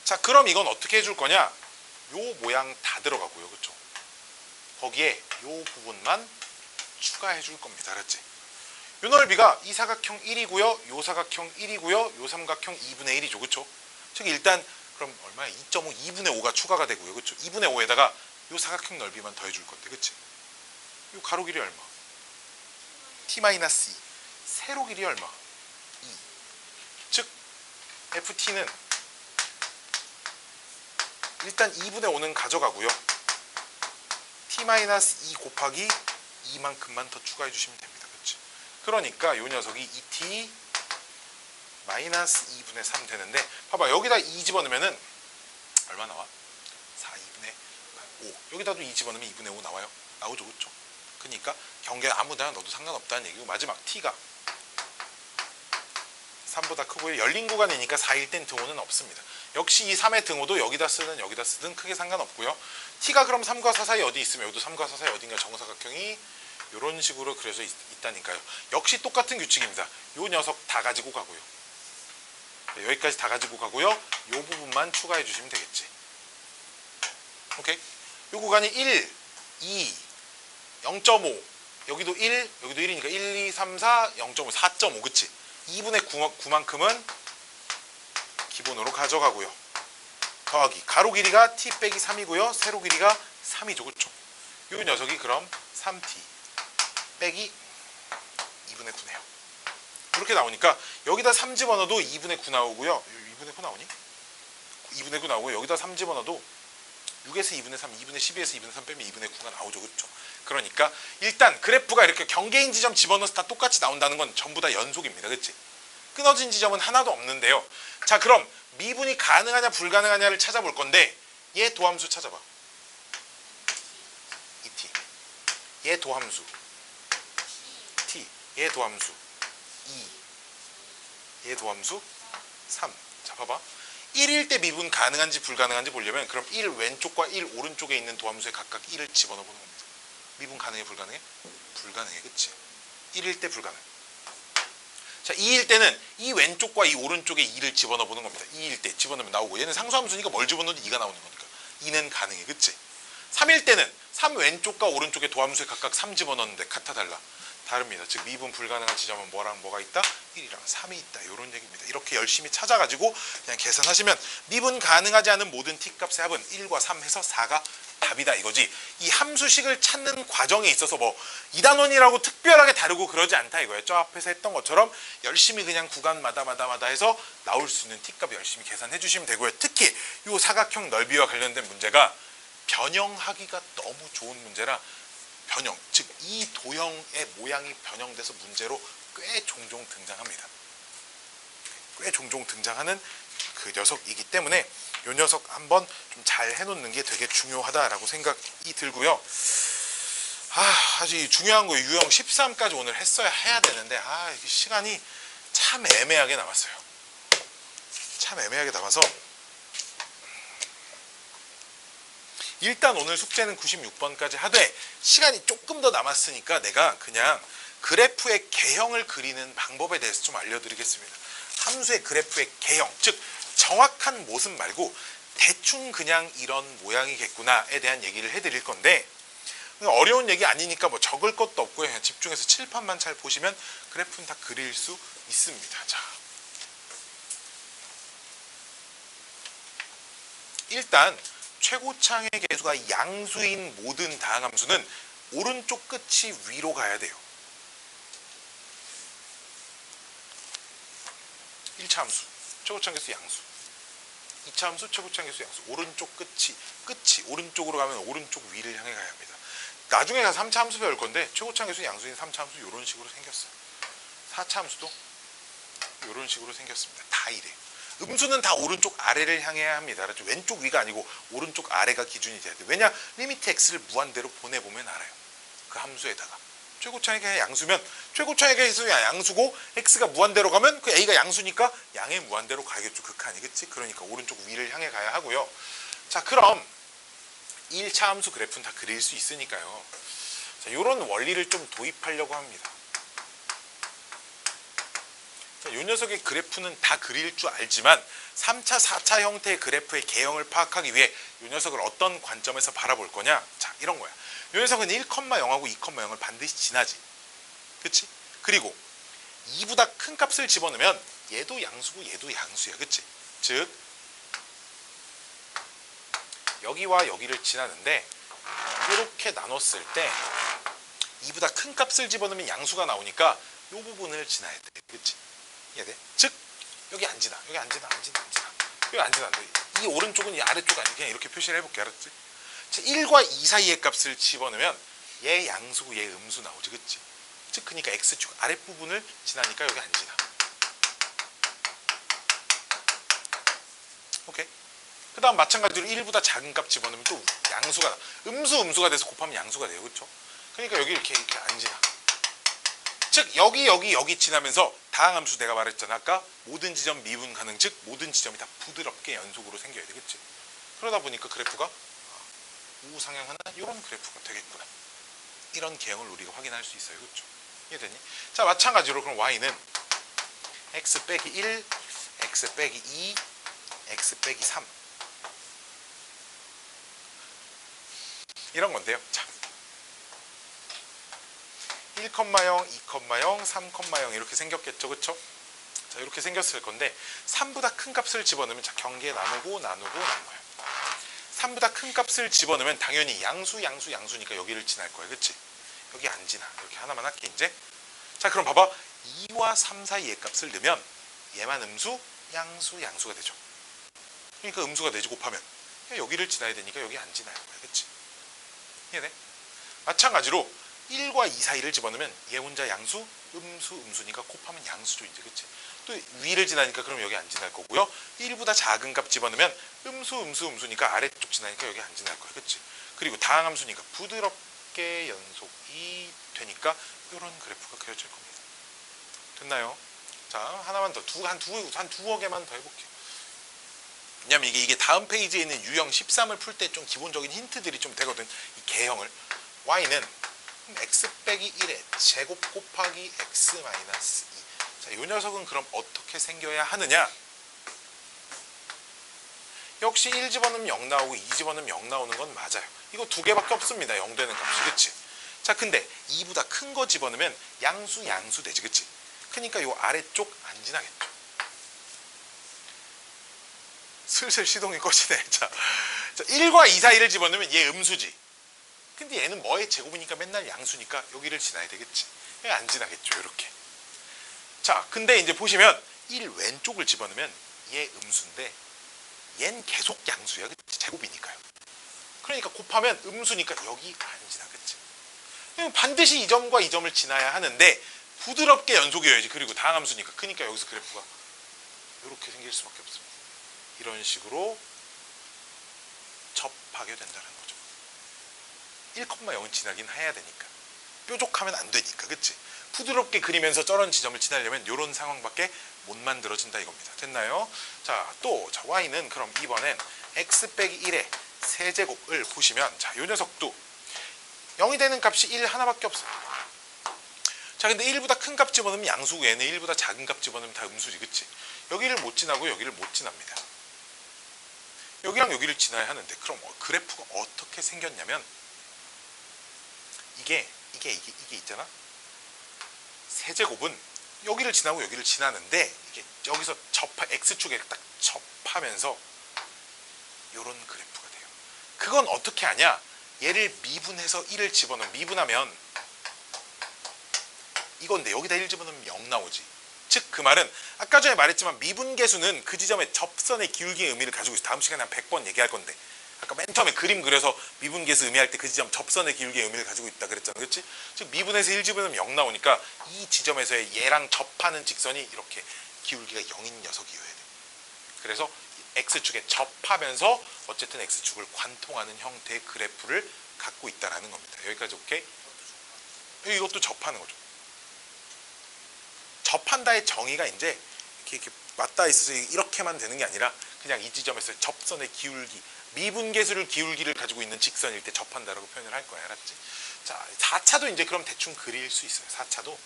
자, 그럼 이건 어떻게 해줄 거냐? 요 모양 다 들어가고요. 그렇죠? 거기에 요 부분만 추가해 줄 겁니다. 알았지? 요 넓이가 이 사각형 1이고요. 요 사각형 1이고요. 요 삼각형 2분의 1이죠. 그렇죠? 즉 일단 그럼 얼마야? 2.5, 2분의 5가 추가가 되고요. 그렇죠? 2분의 5에다가 요 사각형 넓이만 더해 줄 건데. 그렇지? 요 가로 길이 얼마? t-2. 세로 길이 얼마? 2. 즉 ft는 일단 2분의 5는 가져가고요. t-2 곱하기 2만큼만 더 추가해 주시면 됩니다. 그렇지? 그러니까 요 녀석이 2t 마이너스 2분의 3 되는데 봐봐. 여기다 2 집어넣으면은 얼마 나와? 4, 2분의 5. 여기다도 2 집어넣으면 2분의 5 나와요. 나오죠. 그렇죠? 그러니까 경계 아무데나 넣어도 상관없다는 얘기고 마지막 t가 3보다 크고요. 열린 구간이니까 4일 땐 등호는 없습니다. 역시 이 3의 등호도 여기다 쓰든 크게 상관없고요. t가 그럼 3과 4 사이 어디 있으면 여기도 3과 4 사이 어딘가 정사각형이 이런 식으로 그려져 있다니까요. 역시 똑같은 규칙입니다. 요 녀석 다 가지고 가고요. 여기까지 다 가지고 가고요. 요 부분만 추가해 주시면 되겠지. 오케이? 요 구간이 1, 2, 0.5 여기도 1, 여기도 1이니까 1, 2, 3, 4, 0.5, 4.5 그치? 2분의 9만큼은 기본으로 가져가고요. 더하기 가로 길이가 t 빼기 3이고요. 세로 길이가 3이죠. 그렇죠? 요 녀석이 그럼 3t 빼기 2분의 9네요. 이렇게 나오니까 여기다 3 집어넣어도 2분의 9 나오고요. 2분의 9 나오니? 2분의 9 나오고 여기다 3 집어넣어도 6에서 2분의 3, 2분의 12에서 2분의 3 빼면 2분의 9가 나오죠. 그렇죠? 그러니까 일단 그래프가 이렇게 경계인 지점 집어넣어서 다 똑같이 나온다는 건 전부 다 연속입니다. 그렇지? 끊어진 지점은 하나도 없는데요. 자, 그럼 미분이 가능하냐 불가능하냐를 찾아볼 건데 얘 도함수 찾아봐. 2t. 얘 도함수 t. 얘 도함수 2. 얘 도함수 3. 자, 봐봐. 1일 때 미분 가능한지 불가능한지 보려면 그럼 1 왼쪽과 1 오른쪽에 있는 도함수에 각각 1을 집어넣어 보는 겁니다. 미분 가능해 불가능해? 불가능해. 그치? 1일 때 불가능. 자, 2일 때는 이 왼쪽과 이 오른쪽에 2를 집어넣어 보는 겁니다. 2일 때 집어넣으면 나오고 얘는 상수함수니까 뭘 집어넣어도 2가 나오는 거니까 2는 가능해. 그치? 3일 때는 3 왼쪽과 오른쪽에 도함수에 각각 3 집어넣는데 같아 달라? 다릅니다. 즉 미분 불가능한 지점은 뭐랑 뭐가 있다? 1이랑 3이 있다. 이런 얘기입니다. 이렇게 열심히 찾아가지고 그냥 계산하시면 미분 가능하지 않은 모든 t값의 합은 1과 3 해서 4가 답이다 이거지. 이 함수식을 찾는 과정에 있어서 뭐 2단원이라고 특별하게 다르고 그러지 않다 이거예요. 저 앞에서 했던 것처럼 열심히 그냥 구간마다 해서 나올 수 있는 t값 열심히 계산해 주시면 되고요. 특히 이 사각형 넓이와 관련된 문제가 변형하기가 너무 좋은 문제라 변형, 즉 이 도형의 모양이 변형돼서 문제로 꽤 종종 등장합니다. 꽤 종종 등장하는 그 녀석이기 때문에 이 녀석 한번 좀 잘 해놓는 게 되게 중요하다라고 생각이 들고요. 아주 중요한 거 유형 13까지 오늘 해야 되는데 시간이 참 애매하게 남았어요. 참 애매하게 남아서 일단 오늘 숙제는 96번까지 하되 시간이 조금 더 남았으니까 내가 그냥 그래프의 개형을 그리는 방법에 대해서 좀 알려드리겠습니다. 함수의 그래프의 개형, 즉 정확한 모습 말고 대충 그냥 이런 모양이겠구나에 대한 얘기를 해드릴 건데 어려운 얘기 아니니까 뭐 적을 것도 없고요. 그냥 집중해서 칠판만 잘 보시면 그래프는 다 그릴 수 있습니다. 자, 일단 최고창의 개수가 양수인 모든 다항함수는 오른쪽 끝이 위로 가야 돼요. 1차 함수 최고창 개수 양수, 2차 함수 최고창 개수 양수, 오른쪽 끝이 오른쪽으로 가면 오른쪽 위를 향해 가야 합니다. 나중에 3차 함수 배울 건데 최고창 개수 양수인 3차 함수 이런 식으로 생겼어요. 4차 함수도 이런 식으로 생겼습니다. 다 이래요. 음수는 다 오른쪽 아래를 향해야 합니다. 그렇죠? 왼쪽 위가 아니고 오른쪽 아래가 기준이 돼야 돼요. 왜냐? 리미트 x를 무한대로 보내보면 알아요. 그 함수에다가 최고창의 개수 양수면 최고창의 개수 양수고 x가 무한대로 가면 그 a가 양수니까 양의 무한대로 가겠죠. 극한이, 그치? 그러니까 오른쪽 위를 향해 가야 하고요. 자, 그럼 1차 함수 그래프는 다 그릴 수 있으니까요. 자, 이런 원리를 좀 도입하려고 합니다. 자, 이 녀석의 그래프는 다 그릴 줄 알지만 3차, 4차 형태의 그래프의 개형을 파악하기 위해 이 녀석을 어떤 관점에서 바라볼 거냐? 자, 이런 거야. 이 녀석은 1,0하고 2,0을 반드시 지나지. 그치? 그리고 2보다 큰 값을 집어넣으면 얘도 양수고 얘도 양수야. 그치? 즉 여기와 여기를 지나는데 이렇게 나눴을 때 2보다 큰 값을 집어넣으면 양수가 나오니까 이 부분을 지나야 돼. 그치? 이해돼? 즉 여기 안 지나. 여기 안 지나. 여기 안 지나. 이 오른쪽은 이 아래쪽 아니 그냥 이렇게 표시를 해볼게. 알았지? 자, 1과 2 사이의 값을 집어넣으면 얘 양수고 얘 음수 나오지. 그치? 즉 그러니까 x축 아랫부분을 지나니까 여기 안 지나. 오케이? 그 다음 마찬가지로 1보다 작은 값 집어넣으면 또 양수가 나. 음수가 돼서 곱하면 양수가 돼요. 그렇죠? 그러니까 여기 이렇게 안 지나. 즉 여기 지나면서 다항함수 내가 말했잖아. 아까 모든 지점 미분 가능, 즉 모든 지점이 다 부드럽게 연속으로 생겨야 되겠지. 그러다 보니까 그래프가 우상향하는 이런 그래프가 되겠구나. 이런 개형을 우리가 확인할 수 있어요. 그렇죠? 이해되니? 자, 마찬가지로 그럼 y는 x 빼기 1, x 빼기 2, x 빼기 3 이런 건데요. 자, 1,0, 2,0, 3,0 이렇게 생겼겠죠. 그쵸? 자, 이렇게 생겼을 건데 3보다 큰 값을 집어넣으면 자, 경계 나누고요. 3보다 큰 값을 집어넣으면 당연히 양수니까 여기를 지날 거예요. 그치? 여기 안 지나. 이렇게 하나만 할게 이제. 자, 그럼 봐봐. 2와 3 사이의 값을 넣으면 얘만 음수, 양수가 되죠. 그러니까 음수가 되지 곱하면 여기를 지나야 되니까 여기 안 지나요. 그치? 이해돼? 마찬가지로 1과 2 사이를 집어넣으면 얘 혼자 양수, 음수니까 곱하면 양수죠. 이제 그치? 또 위를 지나니까 그럼 여기 안 지날 거고요. 1보다 작은 값 집어넣으면 음수니까 아래쪽 지나니까 여기 안 지날 거예요. 그치? 그리고 다항함수니까 부드럽게 연속이 되니까 이런 그래프가 그려질 겁니다. 됐나요? 자, 하나만 더, 한 두어 개만 더 해볼게요. 왜냐면 이게 다음 페이지에 있는 유형 13을 풀 때 좀 기본적인 힌트들이 좀 되거든. 이 개형을. y는 x 빼기 1의 제곱 곱하기 x 마이너스 2. 자, 이 녀석은 그럼 어떻게 생겨야 하느냐? 역시 1 집어넣으면 0 나오고 2 집어넣으면 0 나오는 건 맞아요. 이거 두 개밖에 없습니다. 0 되는 값이. 그치? 자, 근데 2보다 큰 거 집어넣으면 양수 되지. 그치? 그러니까 요 아래쪽 안 지나겠죠. 슬슬 시동이 꺼지네. 자, 1과 2 사이를 집어넣으면 얘 음수지. 근데 얘는 뭐의 제곱이니까 맨날 양수니까 여기를 지나야 되겠지. 여기 안 지나겠죠. 이렇게. 자, 근데 이제 보시면 1 왼쪽을 집어넣으면 얘 음수인데 얘는 계속 양수야. 그치? 제곱이니까요. 그러니까 곱하면 음수니까 여기 안 지나겠지. 반드시 이 점과 이 점을 지나야 하는데 부드럽게 연속이어야지. 그리고 다항함수니까. 그러니까 여기서 그래프가 이렇게 생길 수밖에 없습니다. 이런 식으로 접하게 된다는 거죠. 1,0은 지나긴 해야 되니까. 뾰족하면 안 되니까. 그치? 부드럽게 그리면서 저런 지점을 지나려면 이런 상황밖에 못 만들어진다 이겁니다. 됐나요? 자, 또 y는 그럼 이번엔 x 빼기 1의 세제곱을 보시면 자, 요 녀석도 0이 되는 값이 1 하나밖에 없어요. 자, 근데 1보다 큰 값 집어넣으면 양수고 얘는 1보다 작은 값 집어넣으면 다 음수지. 그치? 여기를 못 지나고 여기를 못 지납니다. 여기랑 여기를 지나야 하는데 그럼 그래프가 어떻게 생겼냐면 이게 있잖아. 세제곱은 여기를 지나고 여기를 지나는데 이게 여기서 x축에 딱 접하면서 이런 그래프가 돼요. 그건 어떻게 하냐? 얘를 미분해서 1을 집어넣으면 미분하면 이건데 여기다 1 집어넣으면 0 나오지. 즉 그 말은 아까 전에 말했지만 미분계수는 그 지점의 접선의 기울기의 의미를 가지고 있어. 다음 시간에 한 100번 얘기할 건데 아까 맨 처음에 그림 그려서 미분계수 의미할 때 그 지점 접선의 기울기의 의미를 가지고 있다 그랬잖아. 그렇지? 즉 미분해서 1 집어넣으면 0 나오니까 이 지점에서의 얘랑 접하는 직선이 이렇게 기울기가 0인 녀석이어야 돼. 그래서 x축에 접하면서 어쨌든 x축을 관통하는 형태의 그래프를 갖고 있다라는 겁니다. 여기까지 오케이? 이것도 접하는 거죠. 접한다의 정의가 이제 이렇게 맞닿아 있어서 이렇게만 되는 게 아니라 그냥 이 지점에서 접선의 기울기, 미분계수를 기울기를 가지고 있는 직선일 때 접한다라고 표현을 할 거야. 알았지? 자, 4차도 이제 그럼 대충 그릴 수 있어요. 4차도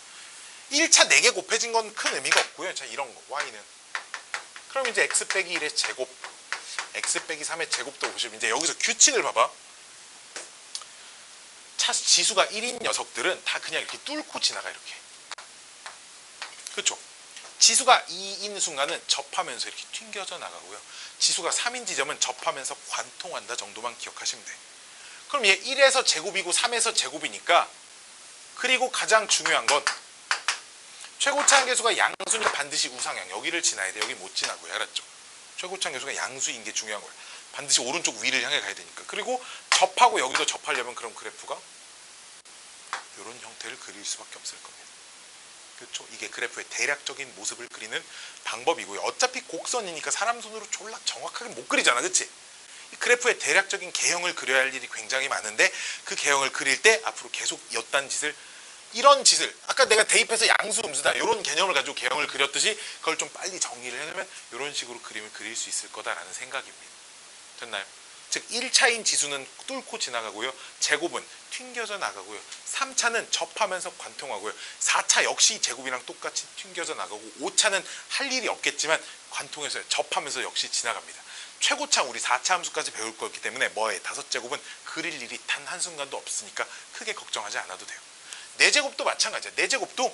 1차 4개 곱해진 건 큰 의미가 없고요. 자, 이런 거 y는 그럼 이제 x 빼기 1의 제곱, x 빼기 3의 제곱도 보시면 이제 여기서 규칙을 봐봐. 지수가 1인 녀석들은 다 그냥 이렇게 뚫고 지나가. 이렇게. 그렇죠? 지수가 2인 순간은 접하면서 이렇게 튕겨져 나가고요. 지수가 3인 지점은 접하면서 관통한다 정도만 기억하시면 돼. 그럼 얘 1에서 제곱이고 3에서 제곱이니까 그리고 가장 중요한 건 최고차 함계수가 양수니까 반드시 우상향. 여기를 지나야 돼. 여기 못 지나고요. 알았죠? 최고차 함계수가 양수인 게 중요한 거예요. 반드시 오른쪽 위를 향해 가야 되니까. 그리고 접하고 여기서 접하려면 그럼 그래프가 이런 형태를 그릴 수밖에 없을 겁니다. 그렇죠? 이게 그래프의 대략적인 모습을 그리는 방법이고요. 어차피 곡선이니까 사람 손으로 졸라 정확하게 못 그리잖아. 그치? 이 그래프의 대략적인 개형을 그려야 할 일이 굉장히 많은데 그 개형을 그릴 때 앞으로 계속 이런 짓을 아까 내가 대입해서 양수 음수다 이런 개념을 가지고 개형을 그렸듯이 그걸 좀 빨리 정리를 해놓으면 이런 식으로 그림을 그릴 수 있을 거다라는 생각입니다. 됐나요? 즉 1차인 지수는 뚫고 지나가고요. 제곱은 튕겨져 나가고요. 3차는 접하면서 관통하고요. 4차 역시 제곱이랑 똑같이 튕겨져 나가고 5차는 할 일이 없겠지만 관통해서 접하면서 역시 지나갑니다. 최고차 우리 4차 함수까지 배울 거기 때문에 뭐에 5제곱은 그릴 일이 단 한순간도 없으니까 크게 걱정하지 않아도 돼요. 4제곱도 마찬가지야. 4제곱도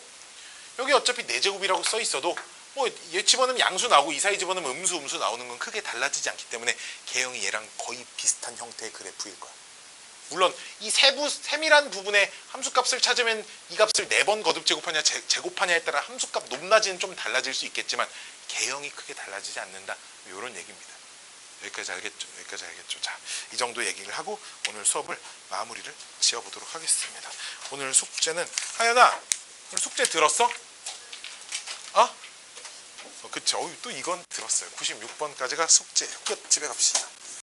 여기 어차피 4제곱이라고 써 있어도 뭐 얘 집어넣으면 양수 나오고 이 사이 집어넣으면 음수 나오는 건 크게 달라지지 않기 때문에 개형이 얘랑 거의 비슷한 형태의 그래프일 거야. 물론 이 세밀한 부분에 함수값을 찾으면 이 값을 4번 거듭 제곱하냐 제곱하냐에 따라 함수값 높낮이는 좀 달라질 수 있겠지만 개형이 크게 달라지지 않는다. 이런 얘기입니다. 여기까지 알겠죠? 자, 이 정도 얘기를 하고 오늘 수업을 마무리를 지어보도록 하겠습니다. 오늘 숙제는 하연아 오늘 숙제 들었어? 그쵸? 또 이건 들었어요. 96번까지가 숙제예요. 끝. 집에 갑시다.